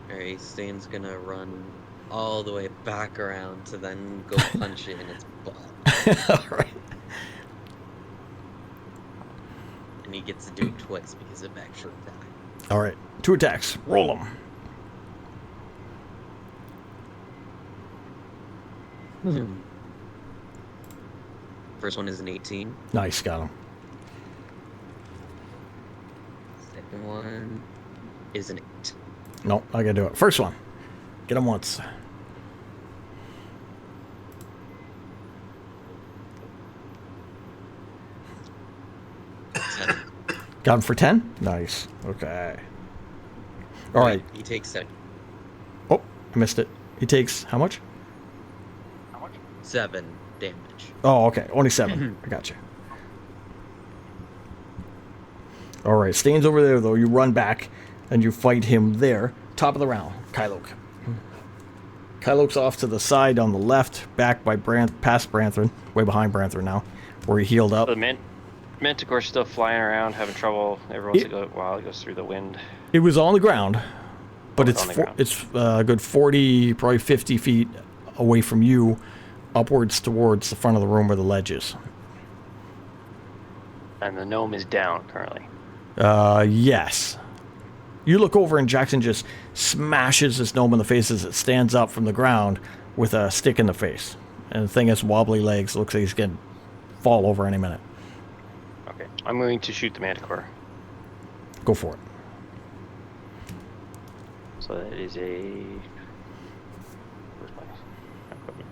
Alright, Stain's gonna run all the way back around to then go punch it in its butt. All right. And he gets to do it twice because of extra attack. All right. 2 attacks. Roll them. First one is an 18. Nice, got him. Second one is an 8. Nope, I gotta do it. First one. Get him once. Got him for 10? Nice. Okay. All right. He takes Oh, I missed it. He takes how much? 7 damage. Oh, okay. Only 7. I got you. All right. Stain's over there, though. You run back and you fight him there. Top of the round. Kylok. Kylok's off to the side on the left, back by past Branthrin. Way behind Branthrin now, where he healed up. The Manticore's still flying around, having trouble every once in a while. It goes through the wind. It was on the ground, but it's on the ground. it's a good 40, probably 50 feet away from you, upwards towards the front of the room where the ledge is. And the gnome is down currently. Yes. You look over and Jackson just smashes this gnome in the face as it stands up from the ground with a stick in the face. And the thing has wobbly legs. Looks like he's going to fall over any minute. Okay. I'm going to shoot the Manticore. Go for it. So that is a... Where's my equipment?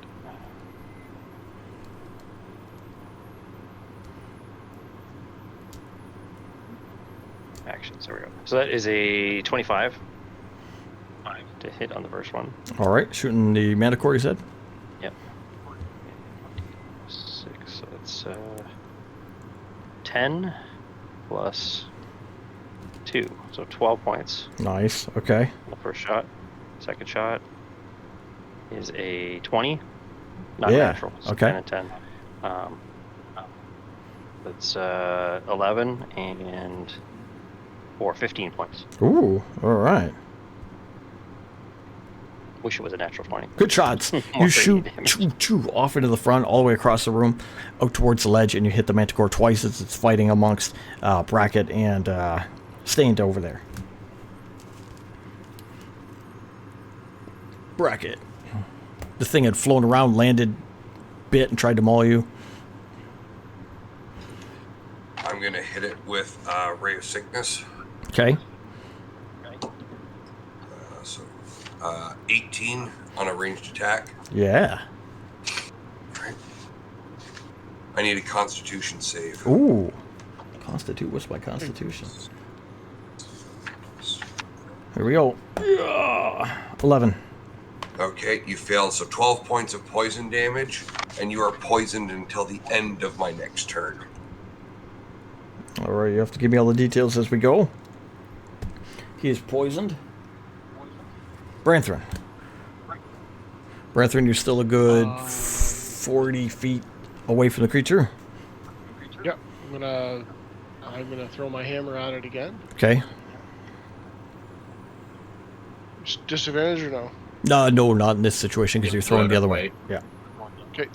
Actions, there we go. So that is a 25. 5 to hit on the first one. All right. Shooting the Manticore, you said? Yep. 6, so that's 10 plus 2, so 12 points. Nice. Okay. On the first shot. Second shot is a 20. Not Yeah, natural. So okay. 10 and 10. That's 11 and 15 points. Ooh. All right. Wish it was a natural 20. Good shots. You shoot off into the front, all the way across the room, out towards the ledge, and you hit the Manticore twice as it's fighting amongst Brackett and Stained over there. Brackett. The thing had flown around, landed, bit, and tried to maul you. I'm going to hit it with Ray of Sickness. Okay. So 18 on a ranged attack. Yeah. Right. I need a Constitution save. Ooh. What's my Constitution? Here we go. 11. Okay, you failed. So 12 points of poison damage, and you are poisoned until the end of my next turn. All right, you have to give me all the details as we go. He is poisoned. Branthrin. Branthrin, you're still a good 40 feet away from the creature. Yep. I'm gonna throw my hammer at it again. Okay. Disadvantage or no? No, not in this situation because you're throwing the other way. Yeah. Okay.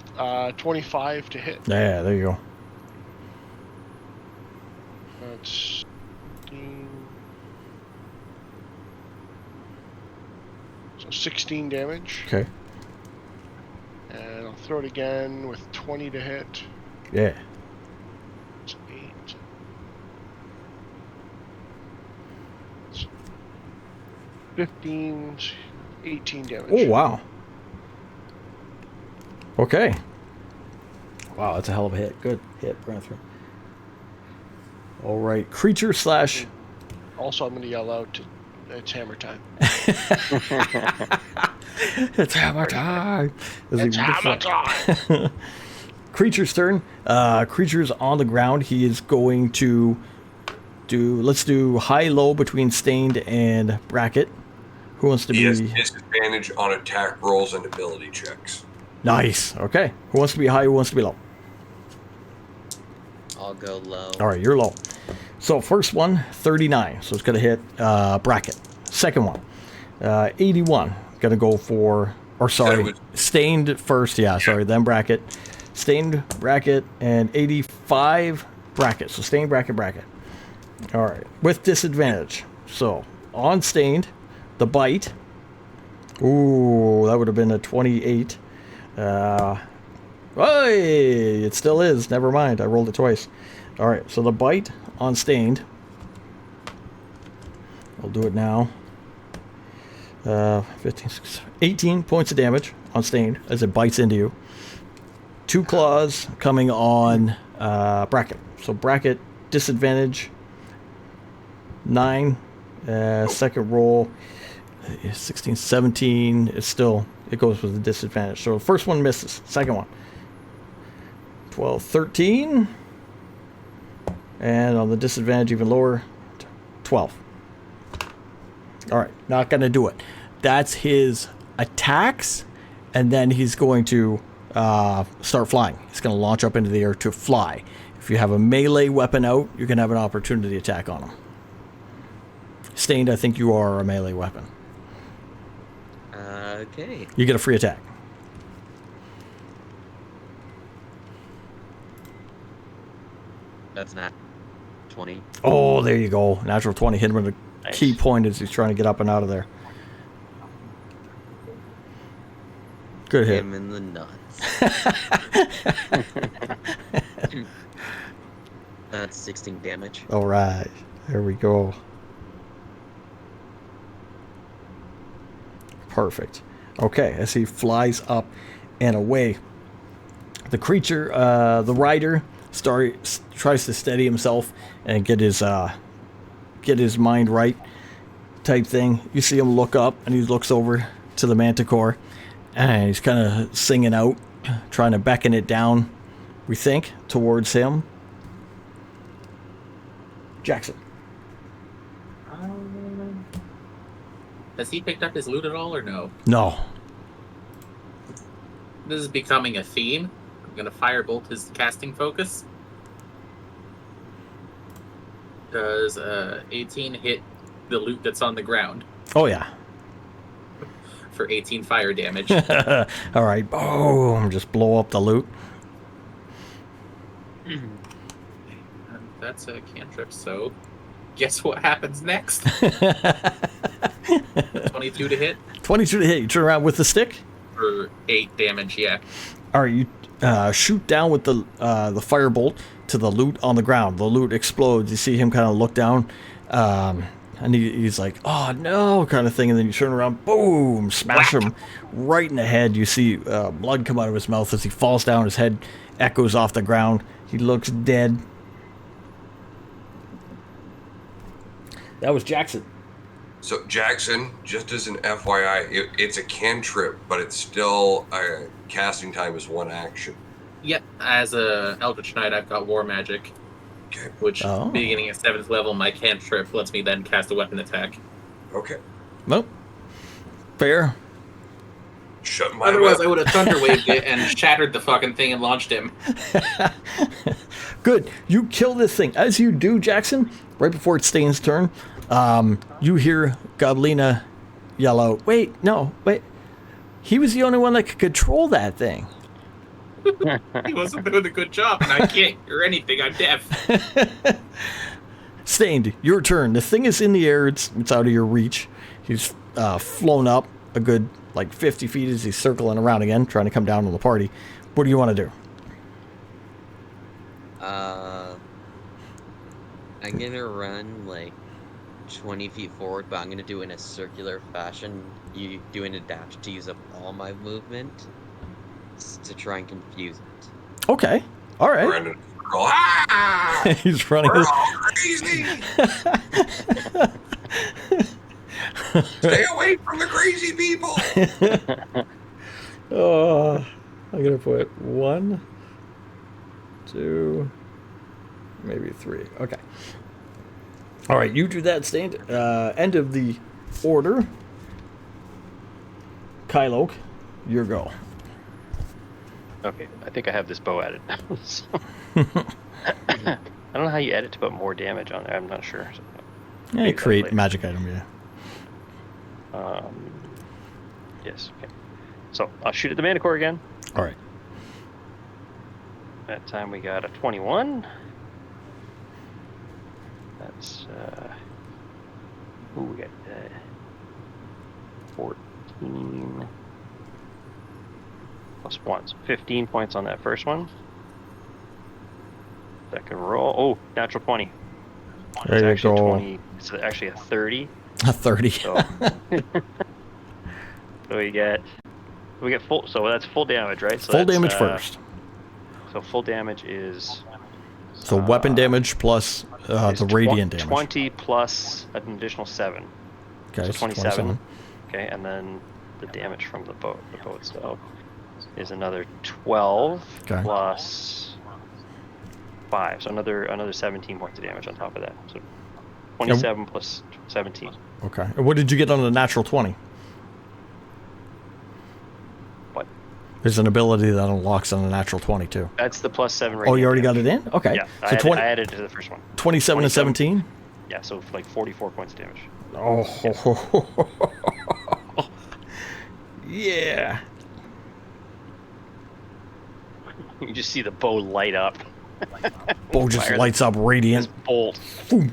25 to hit. Yeah, there you go. That's 16. So 16 damage. Okay. And I'll throw it again with 20 to hit. Yeah. It's 8. 15, 18 damage. Oh, wow. Okay. Wow, that's a hell of a hit. Good hit, Branthrin. All right, creature slash... Also, I'm going to yell out, it's hammer time. It's hammer time. It's hammer time! Creature's turn. Creature's on the ground. He is going to do... Let's do high-low between Stained and Brackett. Who wants to be... He has disadvantage on attack rolls and ability checks. Nice. Okay. Who wants to be high? Who wants to be low? I'll go low. All right, you're low. So first one, 39. So it's going to hit Brackett. Second one, 81. Going to go for... Or sorry, Stained first. Yeah, sorry. Then Brackett. Stained, Brackett, and 85 Brackett. So Stained, Brackett. All right. With disadvantage. So on Stained, the bite. Ooh, that would have been a 28. Hey, it still is. Never mind. I rolled it twice. All right. So the bite on Stained. I'll do it now. 15, 18 points of damage on Stained as it bites into you. 2 claws coming on Brackett. So Brackett disadvantage 9. Second roll, 16, 17. It goes with a disadvantage. So the first one misses. Second one, 12, 13. And on the disadvantage, even lower, 12. All right, not going to do it. That's his attacks, and then he's going to start flying. He's going to launch up into the air to fly. If you have a melee weapon out, you're going to have an opportunity attack on him. Stained, I think you are a melee weapon. Okay. You get a free attack. That's not 20. Oh, there you go. Natural 20. Hit him at a Nice. key point as he's trying to get up and out of there. Good hit. Him in the nuts. That's 16 damage. All right. There we go. Perfect. Okay, as he flies up and away, the creature, the rider, tries to steady himself and get his mind right, type thing. You see him look up, and he looks over to the Manticore, and he's kind of singing out, trying to beckon it down, we think, towards him. Jackson. Has he picked up his loot at all or no? No. This is becoming a theme. I'm gonna firebolt his casting focus. Does 18 hit the loot that's on the ground Oh, yeah. for 18 fire damage? All right. Boom. Just blow up the loot. And that's a cantrip, so guess what happens next? 22 to hit 22 to hit. You turn around with the stick. for 8 damage, yeah. All right. You shoot down with the firebolt to the loot on the ground. The loot explodes. You see him kind of look down, and he's like, "Oh no," kind of thing. And then you turn around, boom, smash him right in the head. You see blood come out of his mouth as he falls down. His head echoes off the ground. He looks dead. That was Jackson. So Jackson, just as an FYI, it's a cantrip, but it's still casting time is 1 action. Yep, as a Eldritch Knight, I've got War Magic, Okay. which Oh. beginning at 7th level, my cantrip lets me then cast a weapon attack. Okay. Nope. Fair. Shut my Otherwise, mouth. I would have Thunderwaved it and shattered the fucking thing and launched him. Good. You kill this thing. As you do, Jackson, right before it's Stain's turn, you hear Goblina yell out, wait. He was the only one that could control that thing. He wasn't doing a good job, and I can't hear anything. I'm deaf. Stained, your turn. The thing is in the air. It's out of your reach. He's flown up a good, 50 feet as he's circling around again, trying to come down on the party. What do you want to do? I'm gonna run 20 feet forward, but I'm gonna do it in a circular fashion. You doing a dash to use up all my movement to try and confuse it. Okay. All right. Brandon, ah! He's running. We're all crazy. Stay away from the crazy people. Oh, I'm gonna put 1, 2, maybe 3. Okay. All right, you do that, Stained. End of the order. Kyloke, your go. Okay, I think I have this bow added. So- I don't know how you add it to put more damage on there. I'm not sure. So, Yeah, maybe create later. magic item. Yeah. Yes. Okay. So I'll shoot at the Manticore again. All right. That time we got a 21. That's we got 14 plus 1, so 15 points on that first one. Second roll, oh, natural 20. There It's you actually go. 20. It's actually a 30. A 30. So, so we get full. So that's full damage, right? So Full that's, damage first. So full damage is So weapon damage plus is the radiant damage. 20 plus an additional 7. Okay, so so 27. Okay, and then the damage from the bow itself is another 12 Okay. plus 5. So another 17 points of damage on top of that. So 27 plus 17. Okay. And what did you get on the natural 20? What? There's an ability that unlocks on the natural 20 too. That's the plus 7 Oh, radiant you already got damage. it in? Okay. Yeah, So I added it to the first one. 27 and 17? Yeah, so like 44 points of damage. Oh. Yeah. You just see the bow light up. Bow just Fire lights up radiant. this bolt. Boom,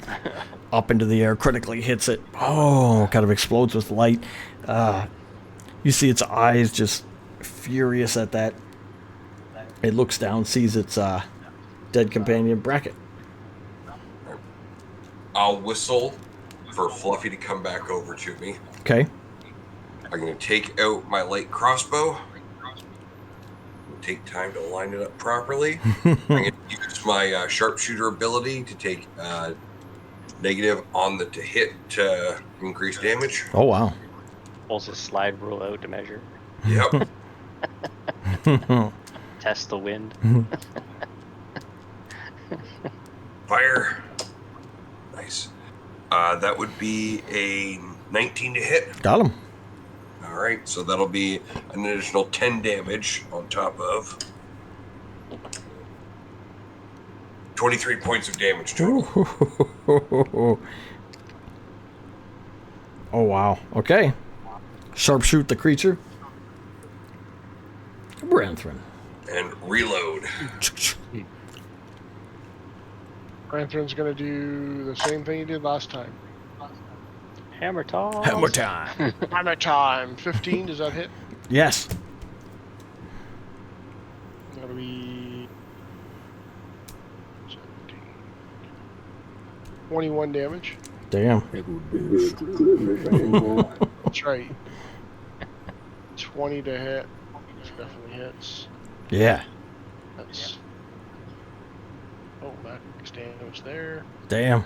up into the air, critically hits it. Oh, kind of explodes with light. You see its eyes just furious at that. It looks down, sees its dead companion, Bracket. I'll whistle for Fluffy to come back over to me. Okay. I'm going to take out my light crossbow. Take time to line it up properly. I'm going to use my sharpshooter ability to take negative on the to hit to increase damage. Oh, wow. Pulls a slide rule out to measure. Yep. Test the wind. Fire. Nice. That would be a 19 to hit. Got him. All right, so that'll be an additional 10 damage on top of 23 points of damage total. Oh, wow. Okay. Sharpshoot the creature. Branthrin. And reload. Branthrin's gonna do the same thing he did last time. Hammer toss. Hammer time. Hammer time. 15. Does that hit? Yes. That'll be 17. 21 damage. Damn. That's right. 20 to hit. This definitely hits. Yeah. That's. Oh, that damage there. Damn.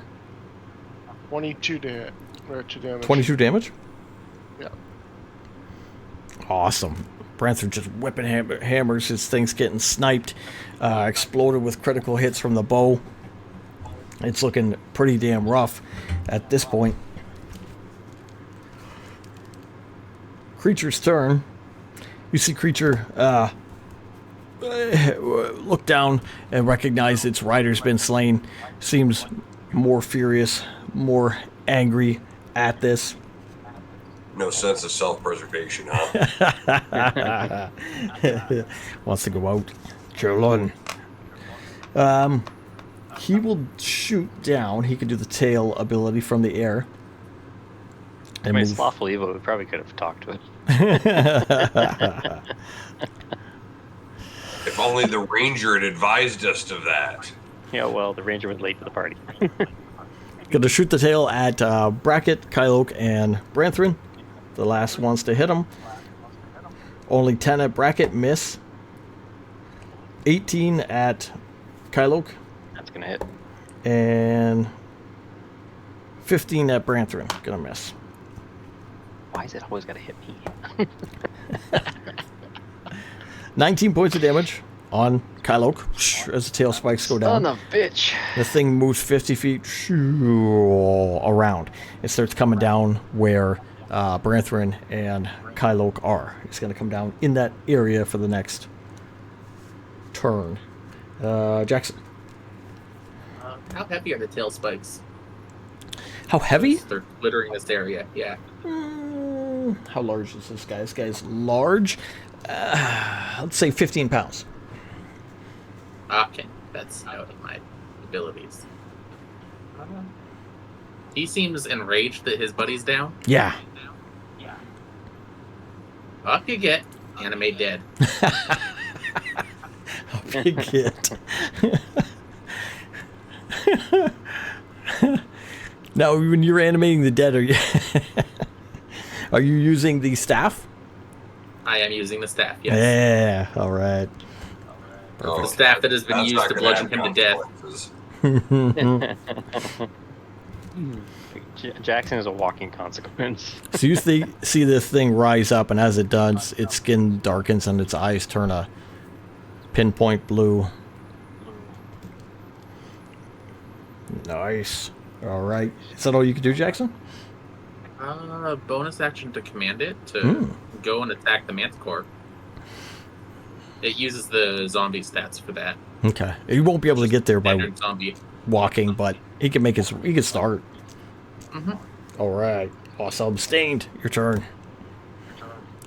22 to hit. Or 2 damage. 22 damage? Yeah. Awesome. Branthrin just whipping hammers. His thing's getting sniped. Exploded with critical hits from the bow. It's looking pretty damn rough at this point. Creature's turn. You see creature look down and recognize its rider's been slain. Seems more furious, more angry at this. No sense of self-preservation, huh? Wants to go out. Chillin'. He will shoot down. He can do the tail ability from the air. I And mean, it's move. lawful evil. We probably could have talked to it. If only the ranger had advised us of that. Yeah, well, the ranger was late to the party. Gonna shoot the tail at Bracket, Kyloke, and Branthrin. The last ones to hit him. Only 10 at Bracket, miss. 18 at Kyloke, That's gonna hit. and 15 at Branthrin. Gonna miss. Why is it always gotta hit me? 19 points of damage on Kyloke as the tail spikes go down. Son of a bitch. The thing moves 50 feet around. It starts coming down where Branthrin and Kyloke are. It's going to come down in that area for the next turn. Jackson. How heavy are the tail spikes? How heavy? They're glittering this area. Yeah. How large is this guy? This guy's large. Let's say 15 pounds. Okay, that's out of my abilities. He seems enraged that his buddy's down. Yeah. Up you get. Anime dead. Big hit. Now, when you're animating the dead, are you using the staff? I am using the staff, yes. Yeah. All right. Oh, The staff that has been that's used not to gonna bludgeon have him to death. consequences. Jackson is a walking consequence. So you see this thing rise up, and as it does, its skin darkens and its eyes turn a pinpoint blue. Nice. All right. Is that all you can do, Jackson? Bonus action to command it to go and attack the Manticore. It uses the zombie stats for that. Okay. He won't be able to get there by Standard zombie. walking, but he can make he can start. Mm-hmm. All right. Awesome. Stained. Your turn.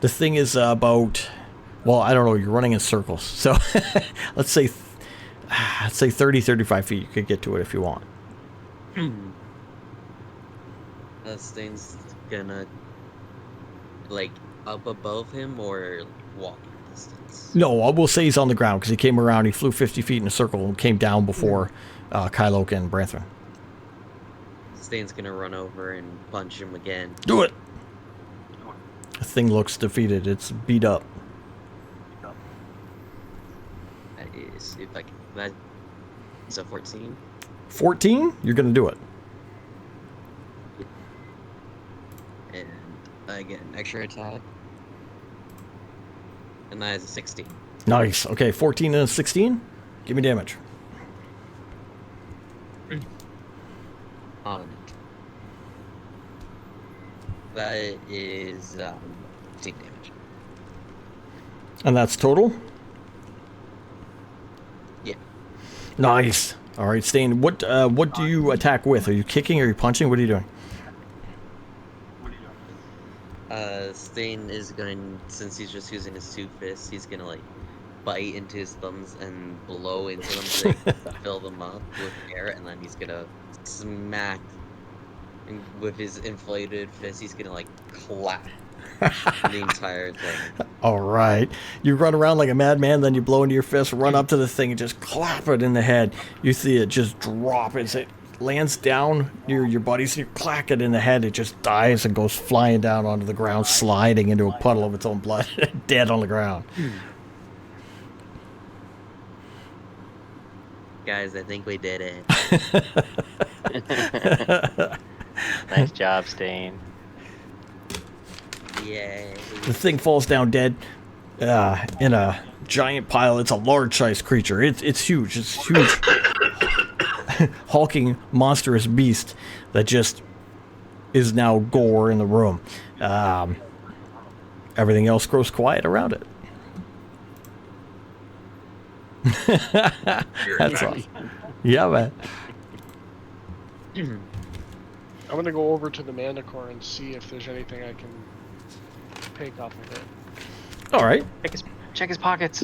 The thing is about, well, I don't know. You're running in circles. So let's say 30, 35 feet. You could get to it if you want. Stain's gonna, like, up above him or walking distance? No, I will say he's on the ground because he came around. He flew 50 feet in a circle and came down before Kyloke and Branthron. Stain's gonna run over and punch him again. Do it! The thing looks defeated. It's beat up. That is, if I can, that's a 14. 14? You're going to do it. And I get an extra attack. And that is a 16. Nice. Okay, 14 and a 16. Give me damage. That is 15 damage. And that's total? Yeah. Nice. All right, Stain. What do you attack with? Are you kicking or are you punching? What are you doing? Stain is going, since he's just using his two fists, he's gonna like bite into his thumbs and blow into them to fill them up with air, and then he's gonna smack with his inflated fist. He's gonna like clap the entire thing. All right. You run around like a madman, then you blow into your fist, run up to the thing, and just clap it in the head. You see it just drop as it lands down near your buddy, so you clack it in the head. It just dies and goes flying down onto the ground, sliding into a puddle of its own blood, dead on the ground. Guys, I think we did it. Nice job, Stain. Yay. The thing falls down dead in a giant pile. It's a large-sized creature. It's huge. It's huge. Hulking, monstrous beast that just is now gore in the room. Everything else grows quiet around it. That's awesome. Yeah, man. I'm gonna go over to the Manticore and see if there's anything I can pick off of it. All right. Check his pockets.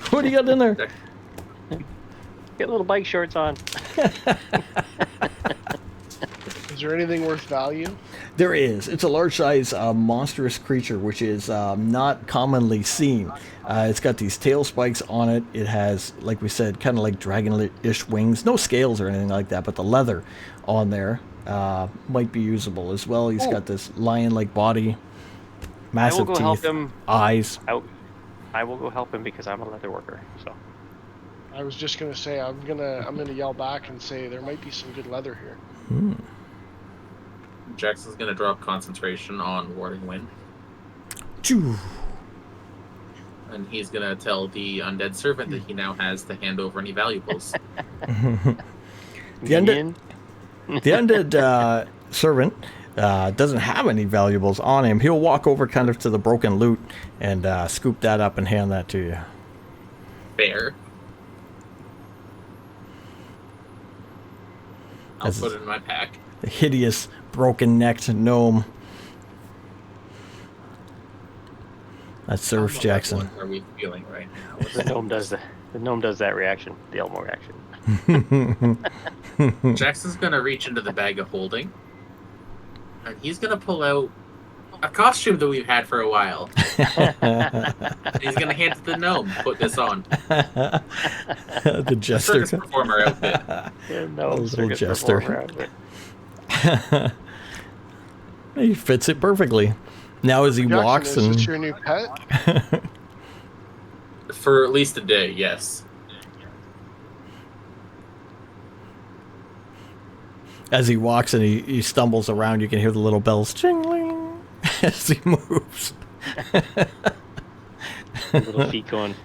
What do you got in there? Get little bike shorts on. Is there anything worth value? There is. It's a large-size monstrous creature, which is not commonly seen. It's got these tail spikes on it. It has, like we said, kind of like dragon-ish wings. No scales or anything like that, but the leather on there might be usable as well. He's got this lion-like body, massive teeth, help him. eyes. I will go help him because I'm a leather worker. So I was just gonna say I'm gonna yell back and say there might be some good leather here. Jackson's gonna drop concentration on Warding Wind, Choo. and he's gonna tell the undead servant that he now has to hand over any valuables. The undead servant doesn't have any valuables on him. He'll walk over kind of to the broken loot and scoop that up and hand that to you. Fair. I'll That's- put it in my pack. The hideous, broken-necked gnome. That serves How Jackson. much are we feeling right now? the gnome does that reaction. The Elmo reaction. Jackson's gonna reach into the bag of holding, and he's gonna pull out a costume that we've had for a while. He's gonna hand it to the gnome. Put this on. The jester. Circus performer outfit. No, little circus jester. performer outfit. He fits it perfectly. Now as he Jackson, walks is and this your new pet? For at least a day, yes. As he walks and he stumbles around, you can hear the little bells jingling as he moves. Little feet going.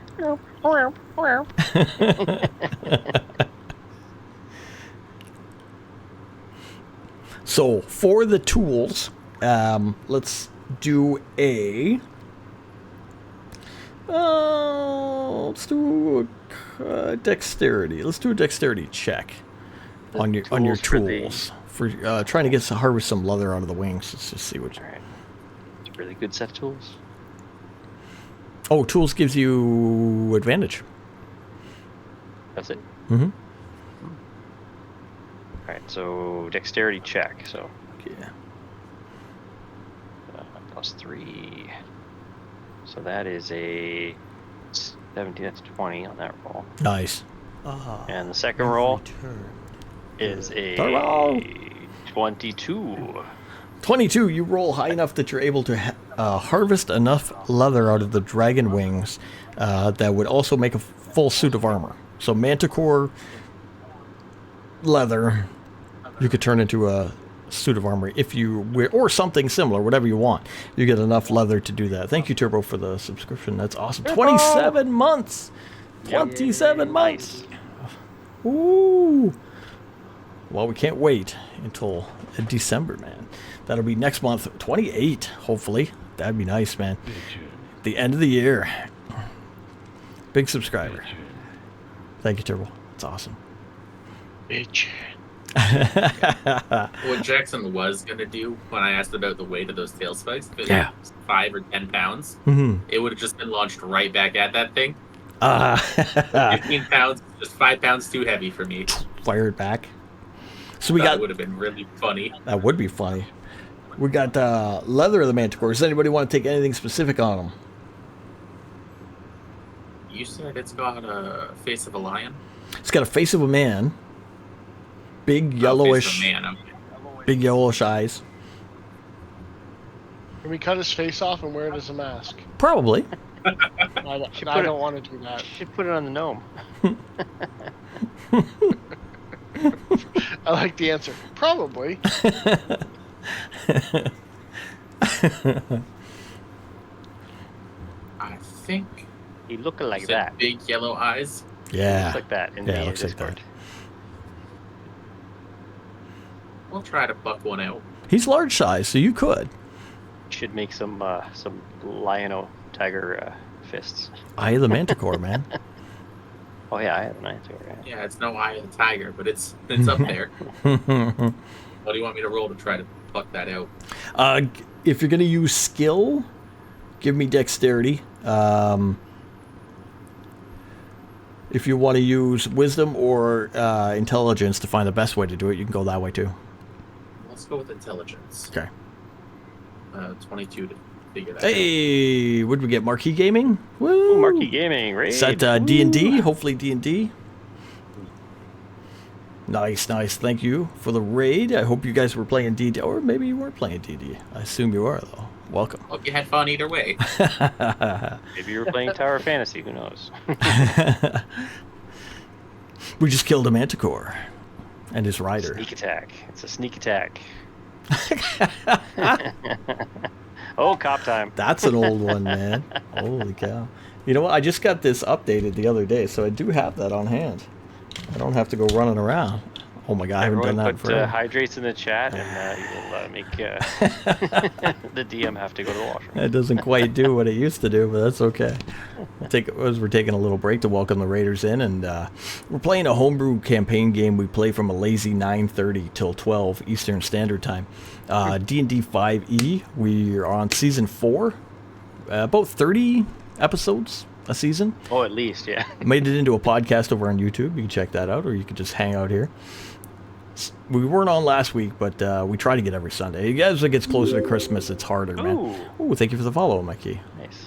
So for the tools, let's do a. Let's do a dexterity. Let's do a dexterity check on your tools for trying to get to harvest some leather out of the wings. Let's just see what. All right. It's a really good set of tools. Oh, tools gives you advantage. That's it. Mm-hmm. All right, so dexterity check. So Yeah. +3. So that is a 17. That's 20 on that roll. Nice. And the second roll is a Hello. 22. 22, you roll high enough that you're able to harvest enough leather out of the dragon wings that would also make a full suit of armor. So manticore leather, you could turn into a suit of armor if you wear, or something similar, whatever you want. You get enough leather to do that. Thank you, Turbo, for the subscription. That's awesome. 27 months! 27 months! Ooh! Well, we can't wait until December, man. That'll be next month, 28, hopefully. That'd be nice, man. The end of the year. Big subscriber. Thank you, Turbo. It's awesome. Bitch. What Jackson was going to do when I asked about the weight of those tail spikes, if it Yeah. was 5 or 10 pounds, Mm-hmm. it would have just been launched right back at that thing. 15 15 pounds, just 5 pounds too heavy for me. Fire it back. So we That got, would have been really funny. that would be funny. We got leather of the manticore. Does anybody want to take anything specific on them? You said it's got a face of a lion? It's got a face of a man. Big Oh, face of yellowish, a man, okay. big yellowish eyes. Can we cut his face off and wear it as a mask? Probably. I don't want to do that. Should put it on the gnome. I like the answer. Probably. I think He look like you said that. big yellow eyes. Yeah. Looks like that in Yeah, it the looks like Discord. that. We'll try to buck one out. He's large size, so you could. Should make some lion-o tiger fists. Eye of the manticore, man. Oh yeah, I have an eye too. Yeah. Yeah, it's no eye of the tiger, but it's up there. What do you want me to roll to try to buck that out? If you're going to use skill, give me dexterity. If you want to use wisdom or intelligence to find the best way to do it, you can go that way too. Let's go with intelligence. Okay. 22 to figure that Hey, what did we get? Marquee Gaming? Woo! Ooh, Marquee Gaming, raid. Is that D&D? Hopefully D&D. Nice, nice. Thank you for the raid. I hope you guys were playing D&D, or maybe you weren't playing D&D. I assume you are, though. Welcome. out. Hope you had fun either way. Maybe you were playing Tower of Fantasy. Who knows? We just killed a manticore and his rider. Sneak attack. It's a sneak attack. Oh, cop time. That's an old one, man. Holy cow. You know what? I just got this updated the other day, so I do have that on hand. I don't have to go running around. Oh my god, I haven't done Everyone that put forever. hydrates in the chat, and you will make the DM have to go to the washroom. It doesn't quite do what it used to do, but that's okay. We're taking a little break to welcome the Raiders in, and we're playing a homebrew campaign game. We play from a lazy 9:30 till 12 Eastern Standard Time. D&D 5e. We are on season 4, about 30 episodes a season. Oh, at least, yeah. Made it into a podcast over on YouTube. You can check that out, or you can just hang out here. We weren't on last week, but we try to get every Sunday. As it gets closer to Christmas, it's harder, man. Ooh, thank you for the follow, Mikey. Nice.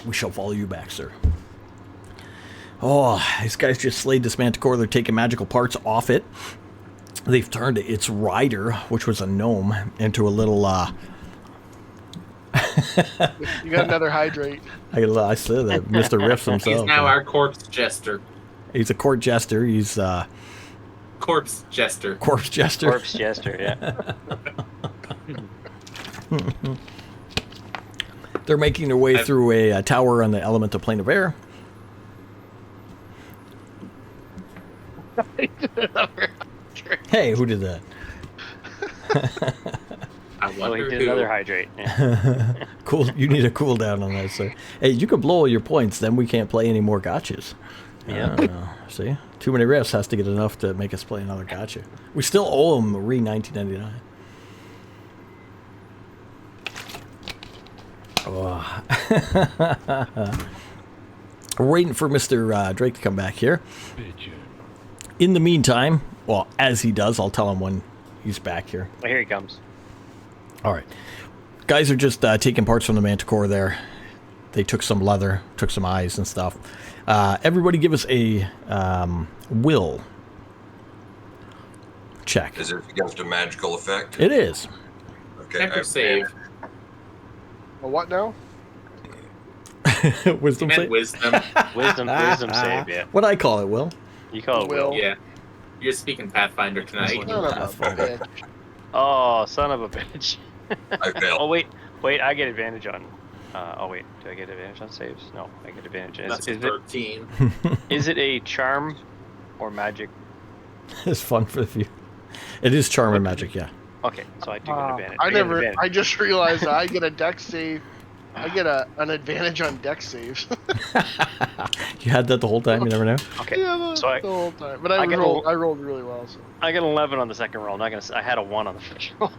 We shall follow you back, sir. Oh, these guys just slayed this manticore. They're taking magical parts off it. They've turned its rider, which was a gnome, into a little You got another hydrate. I said that. Mr. Riffs himself. He's now our corpse jester. He's a court jester. He's Corpse jester. corpse jester. Corpse jester, yeah. They're making their way through a tower on the elemental plane of air. Hey, who did that? I Oh, he wonder did who. another hydrate. Yeah. Cool. You need a cooldown on that, sir. Hey, you can blow all your points, then we can't play any more gotchas. Yeah. See? Too many riffs has to get enough to make us play another gotcha. We still owe him re-1999. Oh. We're waiting for Mr. Drake to come back here. In the meantime, well, as he does, I'll tell him when he's back here. Well, here he comes. All right. Guys are just taking parts from the Manticore there. They took some leather, took some eyes and stuff. Everybody give us a will check. Is it against a magical effect? It is. Okay. Check or save. A what now? He Wisdom meant save? wisdom. Wisdom save, yeah. What I call it, Will? You call it Will. Yeah. You're speaking Pathfinder tonight. Son of a bitch. Oh, son of a bitch. I failed. Oh, wait, I get advantage on... oh, wait, do I get advantage on saves? No, I get advantage. That's a 13. Is it a charm or magic? It's fun for the few. It is charm and magic, yeah. Okay, so I do get advantage. I get never. advantage. I just realized that I get a dex save. I get an advantage on dex saves. You had that the whole time, you never know? Okay, Yeah, so I the whole time. But I I get rolled. I rolled really well. So I got 11 on the second roll. I'm not gonna. I had a 1 on the first roll.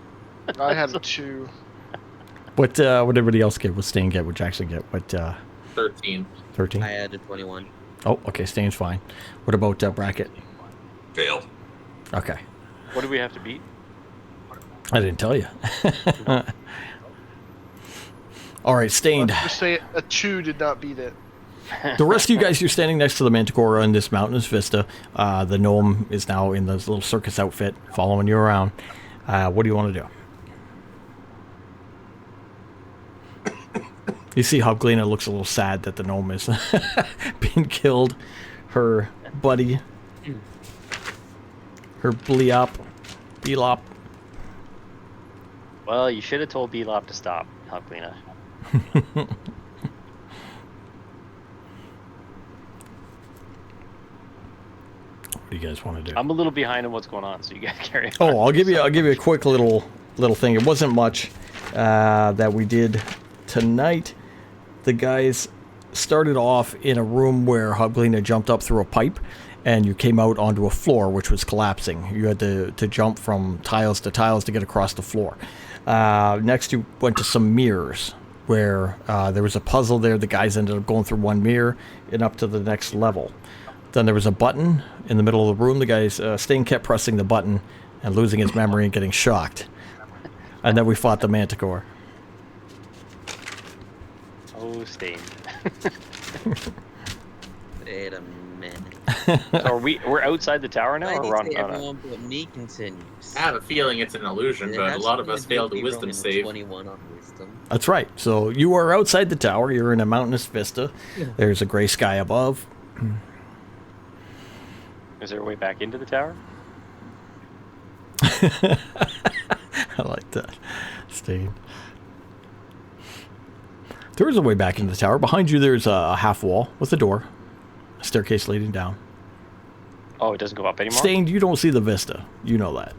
I had a 2. What everybody else get? What Stain get? What Jackson get? What 13. 13? I added 21. Oh, okay, Stain's fine. What about Bracket? Failed. Okay. What do we have to beat? I didn't tell you. All right, Stained. Just say a 2 did not beat it. The rest of you guys, you're standing next to the Manticore on this mountainous vista. The gnome is now in this little circus outfit, following you around. What do you want to do? You see how Glena looks a little sad that the gnome is being killed. Her buddy, her Belop. Well, you should have told Belop to stop, Hucklina. What do you guys want to do? I'm a little behind on what's going on, so you gotta carry on. Oh, I'll give you a quick little thing. It wasn't much that we did tonight. The guys started off in a room where Huglina jumped up through a pipe, and you came out onto a floor which was collapsing. You had to jump from tiles to tiles to get across the floor. Next, you went to some mirrors where there was a puzzle there. The guys ended up going through one mirror and up to the next level. Then there was a button in the middle of the room. The guys, Stain kept pressing the button and losing his memory and getting shocked. And then we fought the Manticore. Oh, Stain. Wait a minute. So we're outside the tower now, Why or did we're on? say Oh, no. everyone but me continues? I have a feeling it's an illusion, but a lot of us failed the wisdom save. 21 on wisdom. That's right. So you are outside the tower. You're in a mountainous vista. There's a gray sky above. Is there a way back into the tower? I like that. Stain. There is a way back into the tower. Behind you, there's a half wall with a door, a staircase leading down. Oh, it doesn't go up anymore? Stained, you don't see the vista. You know that.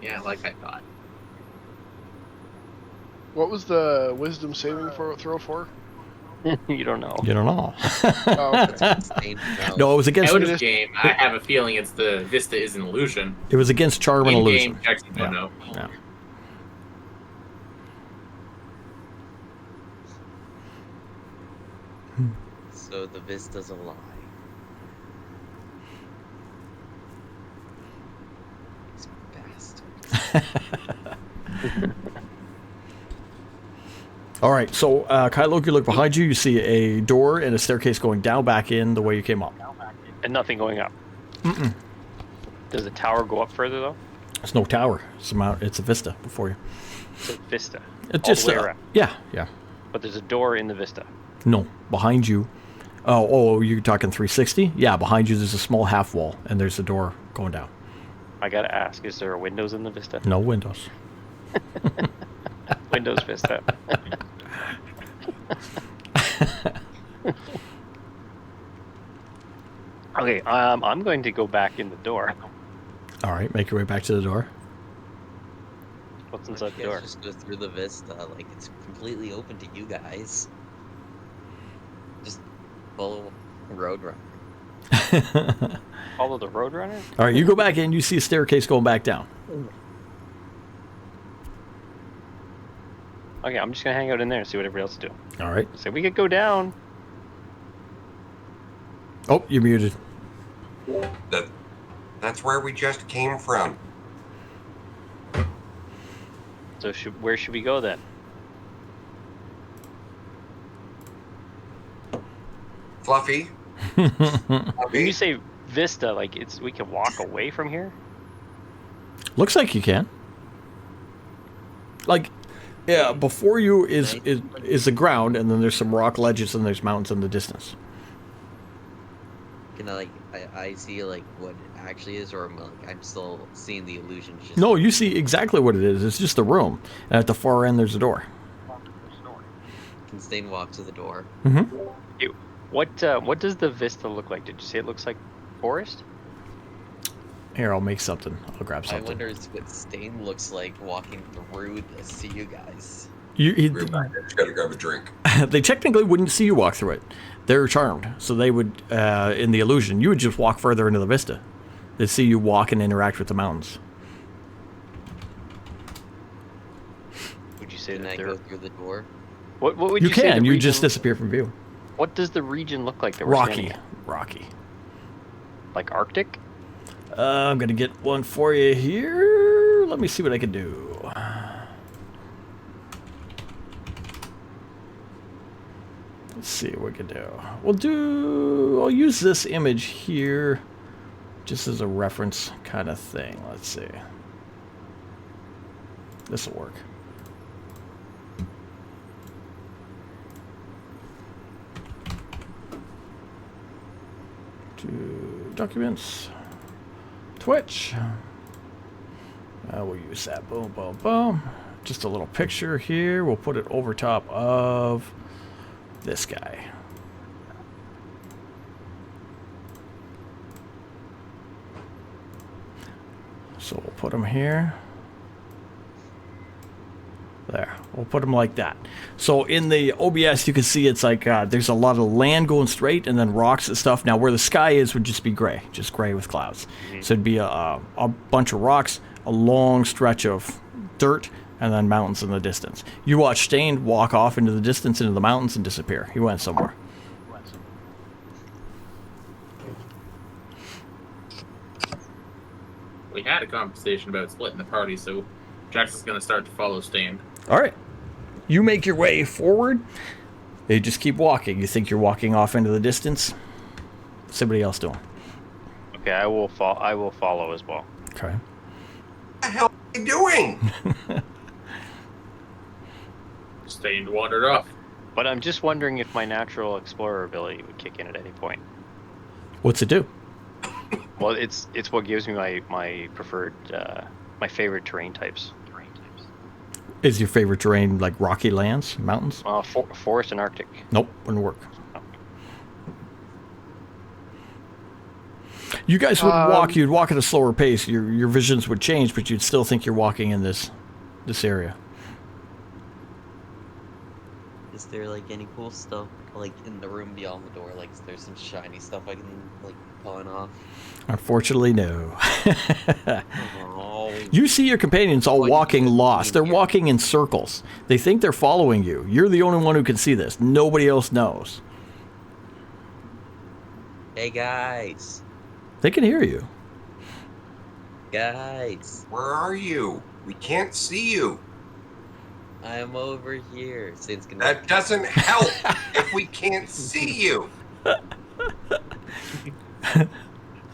Yeah, like I thought. What was the wisdom saving throw for? You don't know. You don't know. Oh, okay. Stain, No, it was against. Out of game, I have a feeling it's the Vista is an illusion. It was against charm and In illusion. game, Jackson don't know. Yeah. So the Vista's a lie. These bastards. All right. So, Kylo, you look behind you. You see a door and a staircase going down back in the way you came up. And nothing going up. Mm-mm. Does the tower go up further, though? It's no tower. It's a vista before you. It's a vista. It's all just the way around. yeah. But there's a door in the vista. No, behind you. Oh, you're talking 360? Yeah, behind you there's a small half wall, and there's a door going down. I gotta ask, is there windows in the vista? No windows. Windows vista. Okay, I'm going to go back in the door. All right, make your way back to the door. What's You inside the guys door? just go through the vista, like it's completely open to you guys. Just follow Roadrunner. Follow the Roadrunner? All right, you go back in. You see a staircase going back down. Okay, I'm just gonna hang out in there and see what everybody else is doing. All right. So we could go down. Oh, you're muted. That's where we just came from. So where should we go then? Fluffy. When Fluffy. you say vista, like we can walk away from here? Looks like you can. Like, yeah, before you is the ground, and then there's some rock ledges, and there's mountains in the distance. Can I see like what it actually is, or I'm still seeing the illusion? Just No, you see exactly what it is. It's just a room, and at the far end there's a door. Can Stain walk to the door? Mm-hmm. What does the vista look like? Did you say it looks like forest? Here, I'll make something. I'll grab I something. wonder what Stain looks like walking through this to you guys. We're back. I just gotta grab a drink. They technically wouldn't see you walk through it. They're charmed, so they would, in the illusion, you would just walk further into the vista. They'd see you walk and interact with the mountains. Would you say Can that I they're... go through the door? What would You you say can. the You region... just disappear from view. What does the region look like that we're Rocky. standing in? Rocky. Like Arctic? I'm going to get one for you here. Let me see what I can do. Let's see what we can do. I'll use this image here just as a reference kind of thing. Let's see. This will work. To documents. Twitch. We'll use that. Boom, boom, boom. Just a little picture here. We'll put it over top of this guy. So we'll put him here. There. We'll put them like that. So in the OBS, you can see it's like there's a lot of land going straight and then rocks and stuff. Now where the sky is would just be gray. Just gray with clouds. Mm-hmm. So it'd be a bunch of rocks, a long stretch of dirt, and then mountains in the distance. You watch Stain walk off into the distance, into the mountains, and disappear. He went somewhere. We had a conversation about splitting the party, so Jackson's going to start to follow Stain. All right. You make your way forward. They just keep walking. You think you're walking off into the distance? What's everybody else doing? Okay, I will follow as well. Okay. What the hell are you doing? Stain wandered off. But I'm just wondering if my natural explorer ability would kick in at any point. What's it do? Well, it's what gives me my preferred my favorite terrain types. Is your favorite terrain like rocky lands, mountains? Forest and Arctic. Nope, wouldn't work. You guys would walk. You'd walk at a slower pace. Your visions would change, but you'd still think you're walking in this area. Is there like any cool stuff like in the room beyond the door? Like, is there some shiny stuff I can like pawn off? Unfortunately, no. Oh. You see your companions all walking lost. They're walking in circles. They think they're following you. You're the only one who can see this. Nobody else knows. Hey guys, They can hear you. guys, Where are you? We can't see you. I'm over here. Saint's gonna. That doesn't help if we can't see you.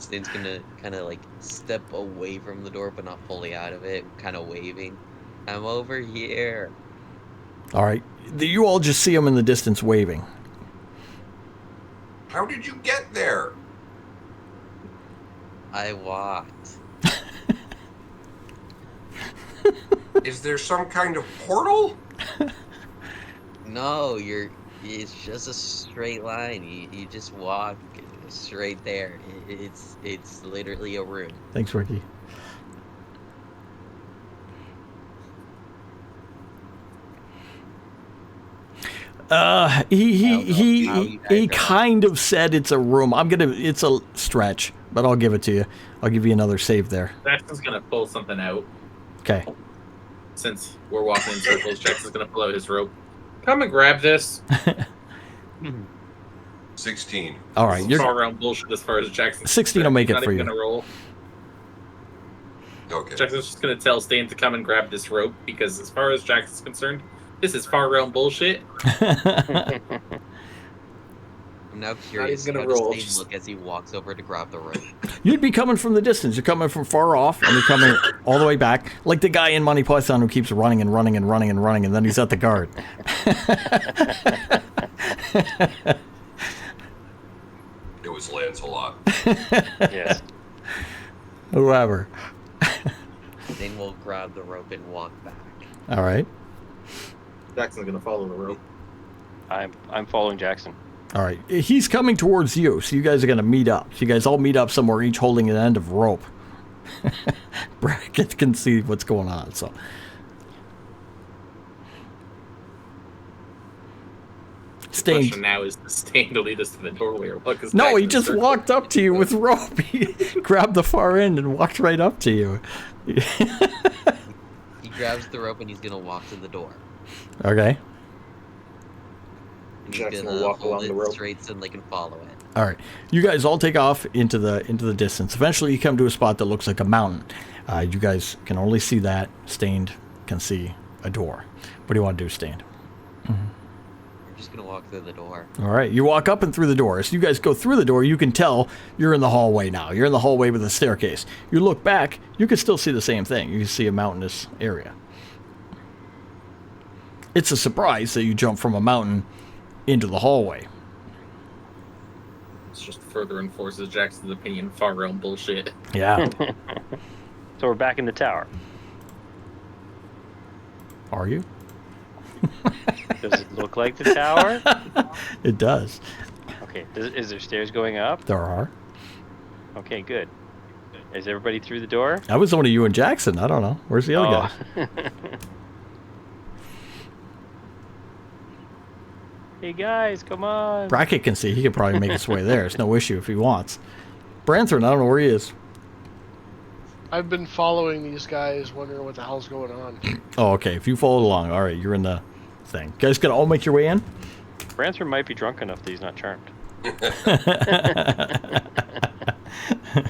Stane's gonna kind of like step away from the door, but not fully out of it, kind of waving. I'm over here. All right. You all just see him in the distance waving. How did you get there? I walked. Is there some kind of portal? No, it's just a straight line. You just walk straight there. It's literally a room. Thanks, Ricky. He kind of said it's a room. It's a stretch, but I'll give it to you. I'll give you another save there. Jackson's gonna pull something out. Okay. Since we're walking in circles, Jackson's gonna pull out his rope. Come and grab this. 16. All right. You're far around bullshit as far as Jackson's 16 will make it for you. Gonna roll. Okay. Jackson's just gonna tell Stain to come and grab this rope because, as far as Jackson's concerned, this is far realm bullshit. I'm now curious. gonna How roll. does Stain look as he walks over to grab the rope? You'd be coming from the distance. You're coming from far off, and you're coming all the way back, like the guy in Monty Python who keeps running and running and running and running, and then he's at the guard. It was Lancelot. Yes. Whoever. Stain will grab the rope and walk back. All right. Jackson's gonna follow the rope. I'm following Jackson. All right. He's coming towards you, so you guys are going to meet up. So you guys all meet up somewhere, each holding an end of rope. Brackett can see what's going on, so. The question now is the Stain to lead us to the doorway or what? No, he just walked up to you with rope. He grabbed the far end and walked right up to you. He grabs the rope and he's gonna walk to the door. Okay. And he's Jackson gonna will walk hold along it the rope. straight so they can follow it. All right. You guys all take off into the distance. Eventually, you come to a spot that looks like a mountain. You guys can only see that. Stained can see a door. What do you want to do, Stained? We're just gonna walk through the door. All right. You walk up and through the door. As you guys go through the door, you can tell you're in the hallway now. You're in the hallway with a staircase. You look back, you can still see the same thing. You can see a mountainous area. It's a surprise that you jump from a mountain into the hallway. This just further enforces Jackson's opinion. Far realm bullshit. Yeah. So we're back in the tower. Are you? Does it look like the tower? It does. Okay. Is there stairs going up? There are. Okay, good. Is everybody through the door? That was only you and Jackson. I don't know. Where's the other guy? Hey guys, come on. Brackett can see. He could probably make his way there. It's no issue if he wants. Branthorn, I don't know where he is. I've been following these guys, wondering what the hell's going on. Oh, okay. If you follow along, all right, you're in the thing. Guys, gonna all make your way in? Branson might be drunk enough that he's not charmed.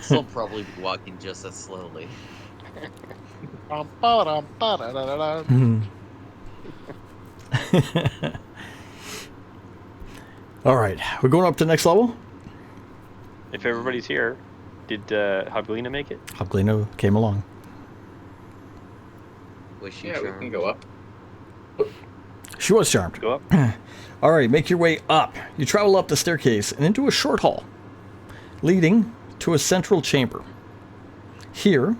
He'll probably be walking just as slowly. All right, we're going up to the next level. If everybody's here, did Hoglina make it? Hoglina came along. Was she Yeah, we charmed? can go up. She was charmed. Go up. All right, make your way up. You travel up the staircase and into a short hall, leading to a central chamber. Here,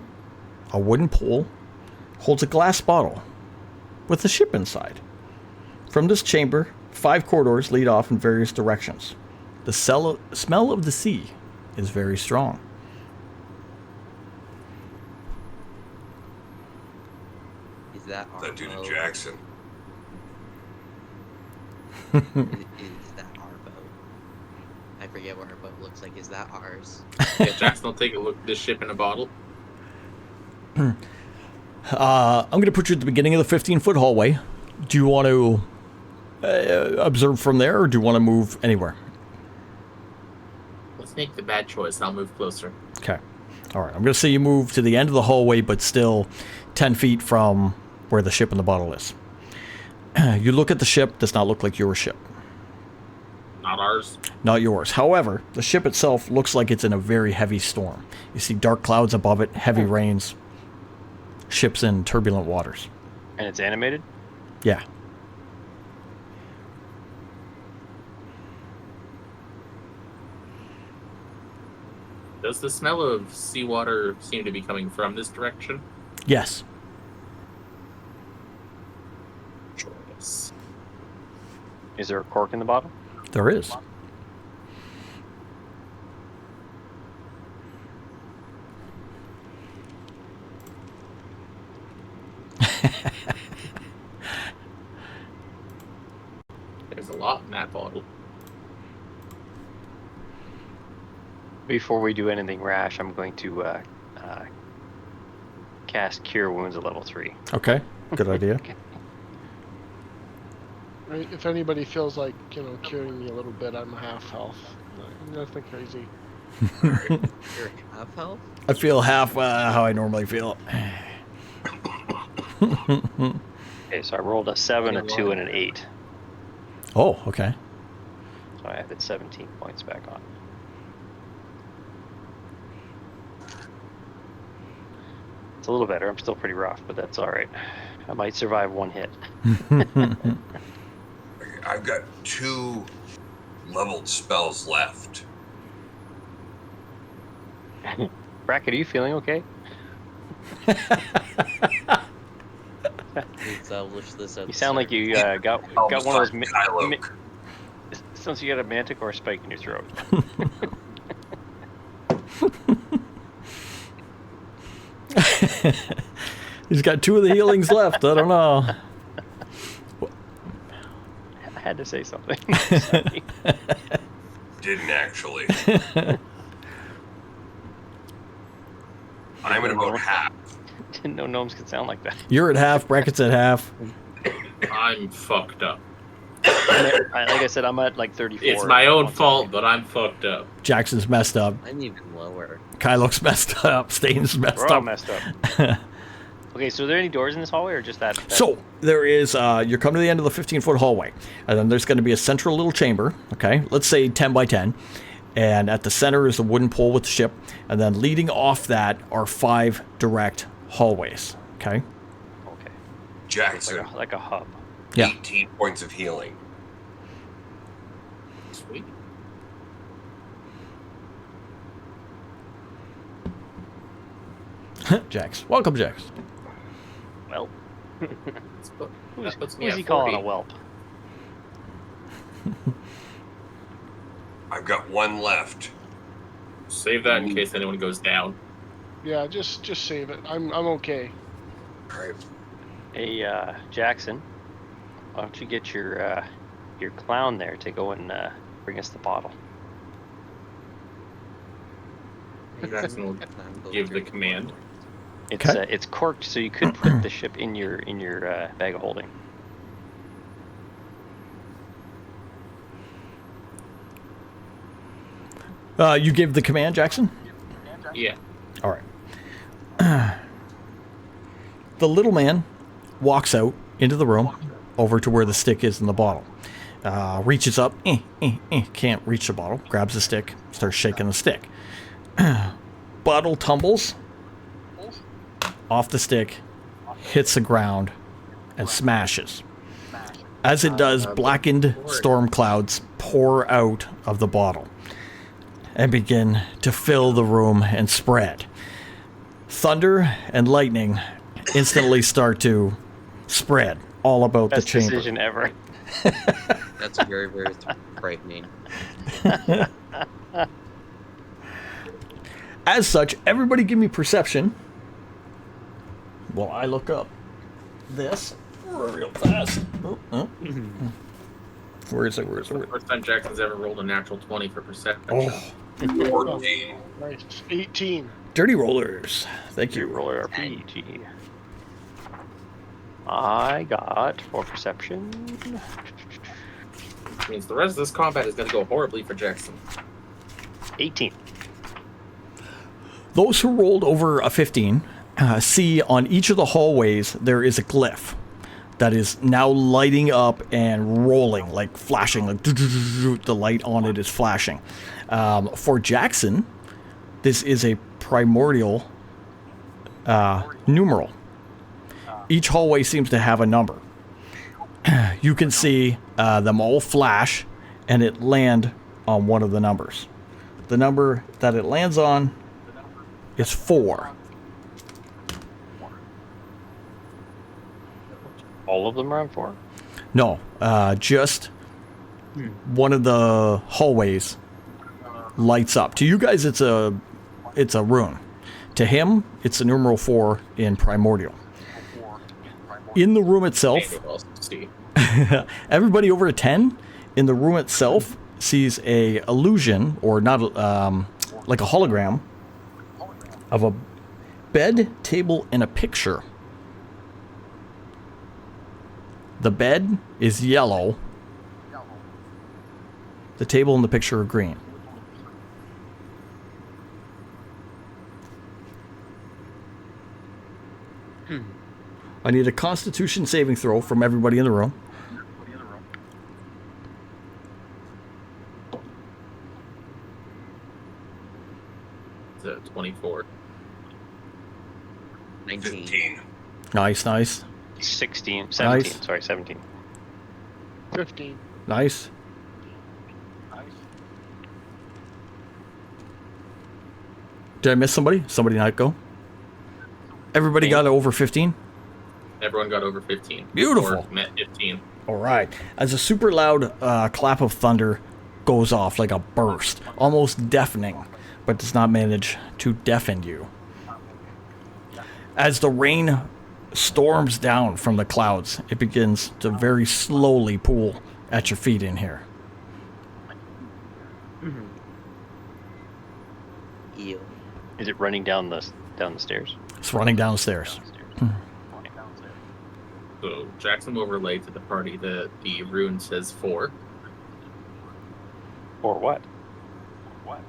a wooden pole holds a glass bottle with a ship inside. From this chamber, 5 corridors lead off in various directions. The smell of the sea is very strong. Is that our That dude boat? Jackson. Is that our boat? I forget what our boat looks like. Is that ours? Yeah, Jackson will take a look at this ship in a bottle. I'm going to put you at the beginning of the 15-foot hallway. Do you want to observe from there, or do you want to move anywhere? Let's make the bad choice. I'll move closer. Okay. All right. I'm going to say you move to the end of the hallway, but still 10 feet from where the ship in the bottle is. You look at the ship. Does not look like your ship. Not ours. Not yours. However, the ship itself looks like it's in a very heavy storm. You see dark clouds above it, heavy rains, ships in turbulent waters. And it's animated? Yeah. Does the smell of seawater seem to be coming from this direction? Yes. Yes. Is there a cork in the bottle? There is. There's a lot in that bottle. Before we do anything rash, I'm going to cast Cure Wounds at level 3. Okay. Good idea. Right, if anybody feels like, curing me a little bit, I'm half health. Nothing crazy. You're half health? I feel half how I normally feel. Okay, so I rolled a 7, a 2, and an 8. Oh, okay. So I added 17 points back on. It's a little better. I'm still pretty rough, but that's all right. I might survive one hit. I've got 2 leveled spells left. Bracket, are you feeling okay? Establish this at You the sound like start. you got one of those. Kyloke. Sounds like you got a manticore spike in your throat. He's got 2 of the healings left. I don't know. I had to say something. Didn't actually. I'm at about half. Didn't know gnomes could sound like that. You're at half. Bracket's at half. I'm fucked up. Like I said, I'm at like 34. It's my own fault, but I'm fucked up. Jackson's messed up. I'm even lower. Kyloke's messed up. Stain's messed We're all up. messed up. Okay, so are there any doors in this hallway, or just that? So there is. You're coming to the end of the 15-foot hallway, and then there's going to be a central little chamber. Okay, let's say 10 by 10, and at the center is the wooden pole with the ship, and then leading off that are 5 direct hallways. Okay. Okay. Jackson, Like a hub. Yeah. 18 points of healing. Sweet. Jax, welcome, Jax. Well, That puts me who's at he calling 40. a whelp? I've got 1 left. Save that in case anyone goes down. Yeah, just save it. I'm okay. All right. Hey, Jackson, why don't you get your clown there to go and bring us the bottle? Jackson will give the command. It's Okay. it's corked, so you could put the ship in your bag of holding. You give the command, Jackson? Yeah. All right. The little man walks out into the room, over to where the stick is in the bottle. Reaches up, can't reach the bottle, grabs the stick, starts shaking the stick. Bottle tumbles off the stick, hits the ground, and smashes. As it does, blackened storm clouds pour out of the bottle and begin to fill the room and spread. Thunder and lightning instantly start to spread all about Best the chamber. decision ever. That's very, very frightening. As such, everybody give me perception. Well, I look up this real fast. Where is it? First time Jackson's ever rolled a natural 20 for perception. Oh, 14. Nice. 18. dirty rollers. Thank you. Roller RPG. I got 4 perception. Means the rest of this combat is going to go horribly for Jackson. 18. Those who rolled over a 15 see on each of the hallways there is a glyph. that is now lighting up and rolling, like flashing, like the light on it is flashing. For Jackson, this is a primordial numeral. Each hallway seems to have a number. You can see them all flash, and it land on one of the numbers. The number that it lands on is 4. All of them are on 4? No, just one of the hallways lights up. To you guys, it's a rune. To him, it's a numeral 4 in primordial. In the room itself, everybody over a 10 in the room itself sees a illusion, or not, like a hologram of a bed, table, and a picture. The bed is yellow. The table and the picture are green. I need a Constitution saving throw from everybody in the room. It's a 24. 19. 15. Nice, nice, 16, 17, Nice. sorry, 17. 15. nice. Did I miss somebody? Somebody not go? Everybody got over 15? Everyone got over 15. Beautiful. Or met 15. All right. As a super loud clap of thunder goes off like a burst, almost deafening, but does not manage to deafen you. As the rain storms down from the clouds, it begins to very slowly pool at your feet in here. Ew. Is it running down the stairs? It's running downstairs. So Jackson will relay to the party that the rune says 4. Or what?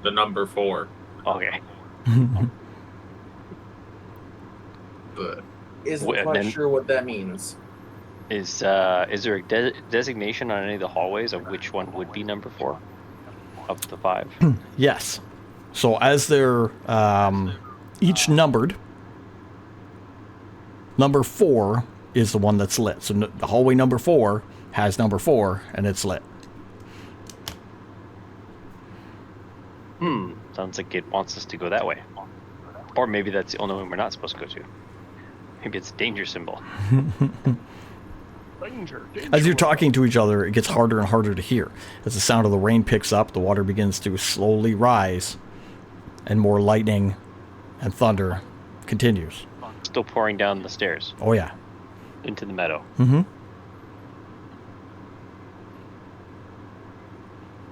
The number 4. Okay. But Isn't Well, quite then- sure what that means. Is there a designation on any of the hallways of which one would be number 4 of the 5? Yes. So as they're each numbered, number 4 is the one that's lit. So the hallway number 4 has number 4, and it's lit. Sounds like it wants us to go that way. Or maybe that's the only one we're not supposed to go to. Maybe it's a danger symbol. Danger. As you're talking to each other, it gets harder and harder to hear. As the sound of the rain picks up, the water begins to slowly rise, and more lightning and thunder continues. Still pouring down the stairs Oh yeah. into the meadow. Mm-hmm.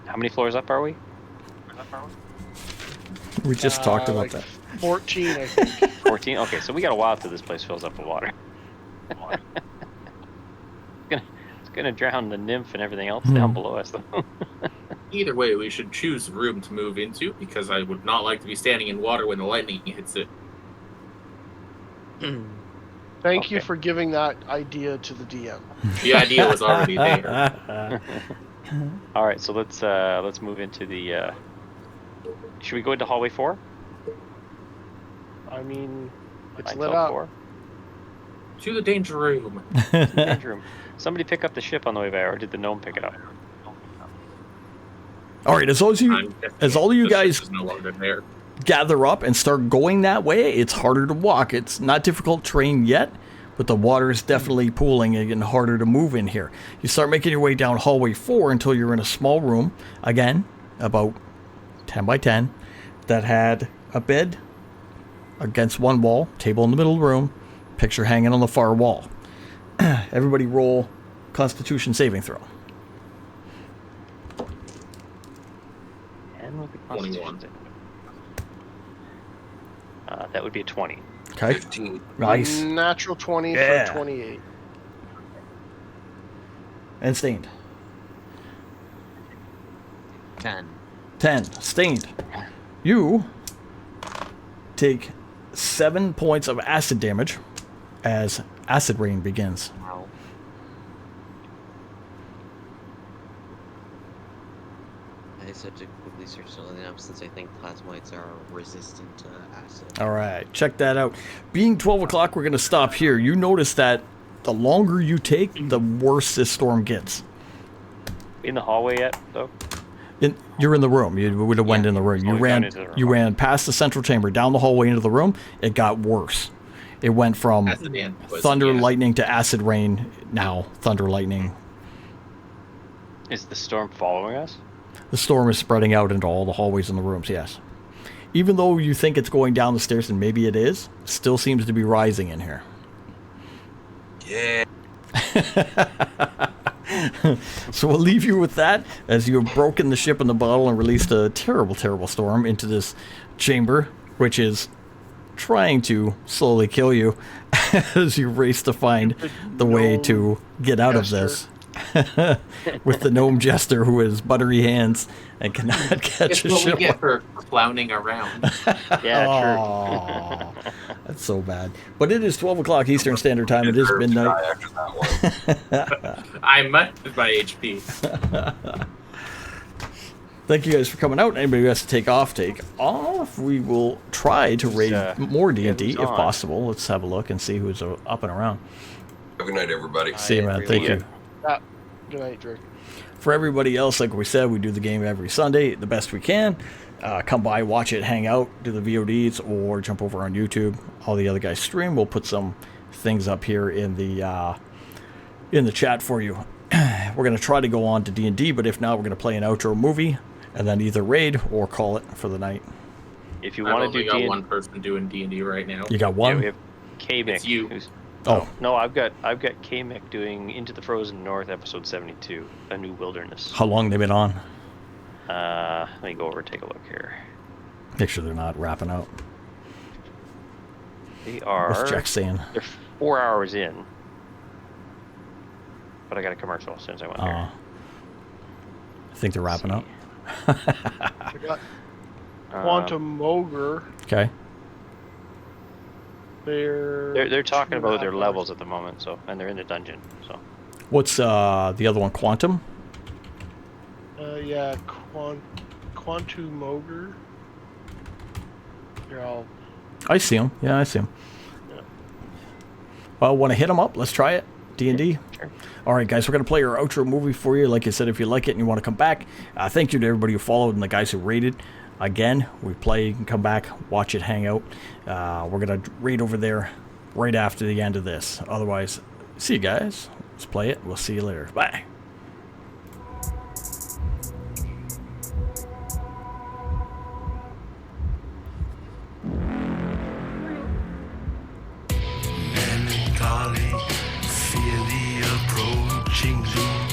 How many floors up are we? We just talked about like that. 14, I think. 14? Okay, so we got a while till this place fills up with water. It's gonna drown the nymph and everything else down below us, though. either way, we should choose the room to move into, because I would not like to be standing in water when the lightning hits it. Thank you Okay. for giving that idea to the DM. The idea was already there. All right, so let's move into the. Should we go into hallway 4? I mean, it's Mine lit fell up. 4. To the danger room. Danger room. Somebody pick up the ship on the way by, or did the gnome pick it up? All right, as long as all of you The ship guys is no longer there. gather up and start going that way, it's harder to walk. It's not difficult terrain yet, but the water is definitely pooling and getting harder to move in here. You start making your way down hallway 4 until you're in a small room, again, about 10 by 10, that had a bed against one wall, table in the middle of the room, picture hanging on the far wall. Everybody roll Constitution saving throw. And with the 21. Constitution. That would be a 20. Okay, 15. nice. Natural 20 Yeah. for 28. And Stained. 10. 10. Stained. You take 7 points of acid damage as acid rain begins. Wow. I just have to quickly search something up since I think plasmoids are resistant to acid. All right, check that out. Being 12 o'clock, we're going to stop here. You notice that the longer you take, the worse this storm gets. In the hallway yet, though? You're in the room. You would have went Yeah. in the room. Oh, You we ran. got into the room. You ran past the central chamber, down the hallway into the room. It got worse. It went from As the man was, thunder, yeah. lightning to acid rain. Now thunder, lightning. Is the storm following us? The storm is spreading out into all the hallways and the rooms. Yes. Even though you think it's going down the stairs, and maybe it is, still seems to be rising in here. Yeah. So we'll leave you with that as you have broken the ship in the bottle and released a terrible, terrible storm into this chamber, which is trying to slowly kill you as you race to find the way to get out of this. With the gnome jester who has buttery hands and cannot catch It's a what we ship. get for clowning around. Yeah, Aw, that's so bad. But it is 12 o'clock Eastern Standard Time. It is Deserve to midnight. die after that one. I'm at my HP. Thank you guys for coming out. Anybody who has to take off. We will try to raid more D&D if who's on? possible. Let's have a look and see who's up and around. Good night, everybody. See you, man. Thank you. Good night, Drake. For everybody else, like we said, we do the game every Sunday the best we can. Come by, watch it, hang out, do the VODs, or jump over on YouTube. All the other guys stream. We'll put some things up here in the chat for you. We're going to try to go on to D&D, but if not, we're going to play an outro movie and then either raid or call it for the night. If you I've want only to do got D&D, one person doing D&D right now. You got yeah, one? we have K-Mick. It's you. Oh. No, I've got K-Mick doing Into the Frozen North, episode 72, A New Wilderness. How long they been on? Let me go over and take a look here. Make sure they're not wrapping up. They are. What's Jack saying? They're 4 hours in. But I got a commercial as soon as I went there. I think they're wrapping up. I got Quantum Ogre. Okay. They're talking about their 2.5 levels at the moment, so, and they're in the dungeon. So What's the other one? Quantum? Yeah, Quantum Ogre. They're all. I see him. Yeah, I see him. Yeah. Well, want to hit them up? Let's try it. D&D. Sure. All right, guys, we're going to play our outro movie for you. Like I said, if you like it and you want to come back, thank you to everybody who followed and the guys who rated. Again, we play, you can come back, watch it, hang out. We're going to raid over there right after the end of this. Otherwise, see you guys. Let's play it. We'll see you later. Bye. Melancholy, fear the approaching doom.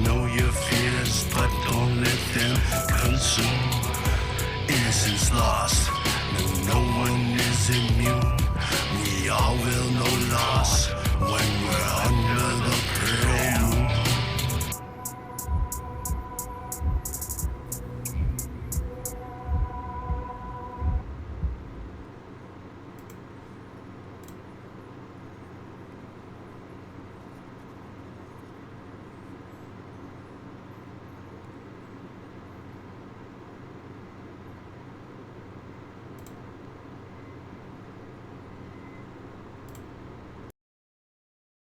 Know your fears, but don't let them consume. Innocence lost, no one is immune.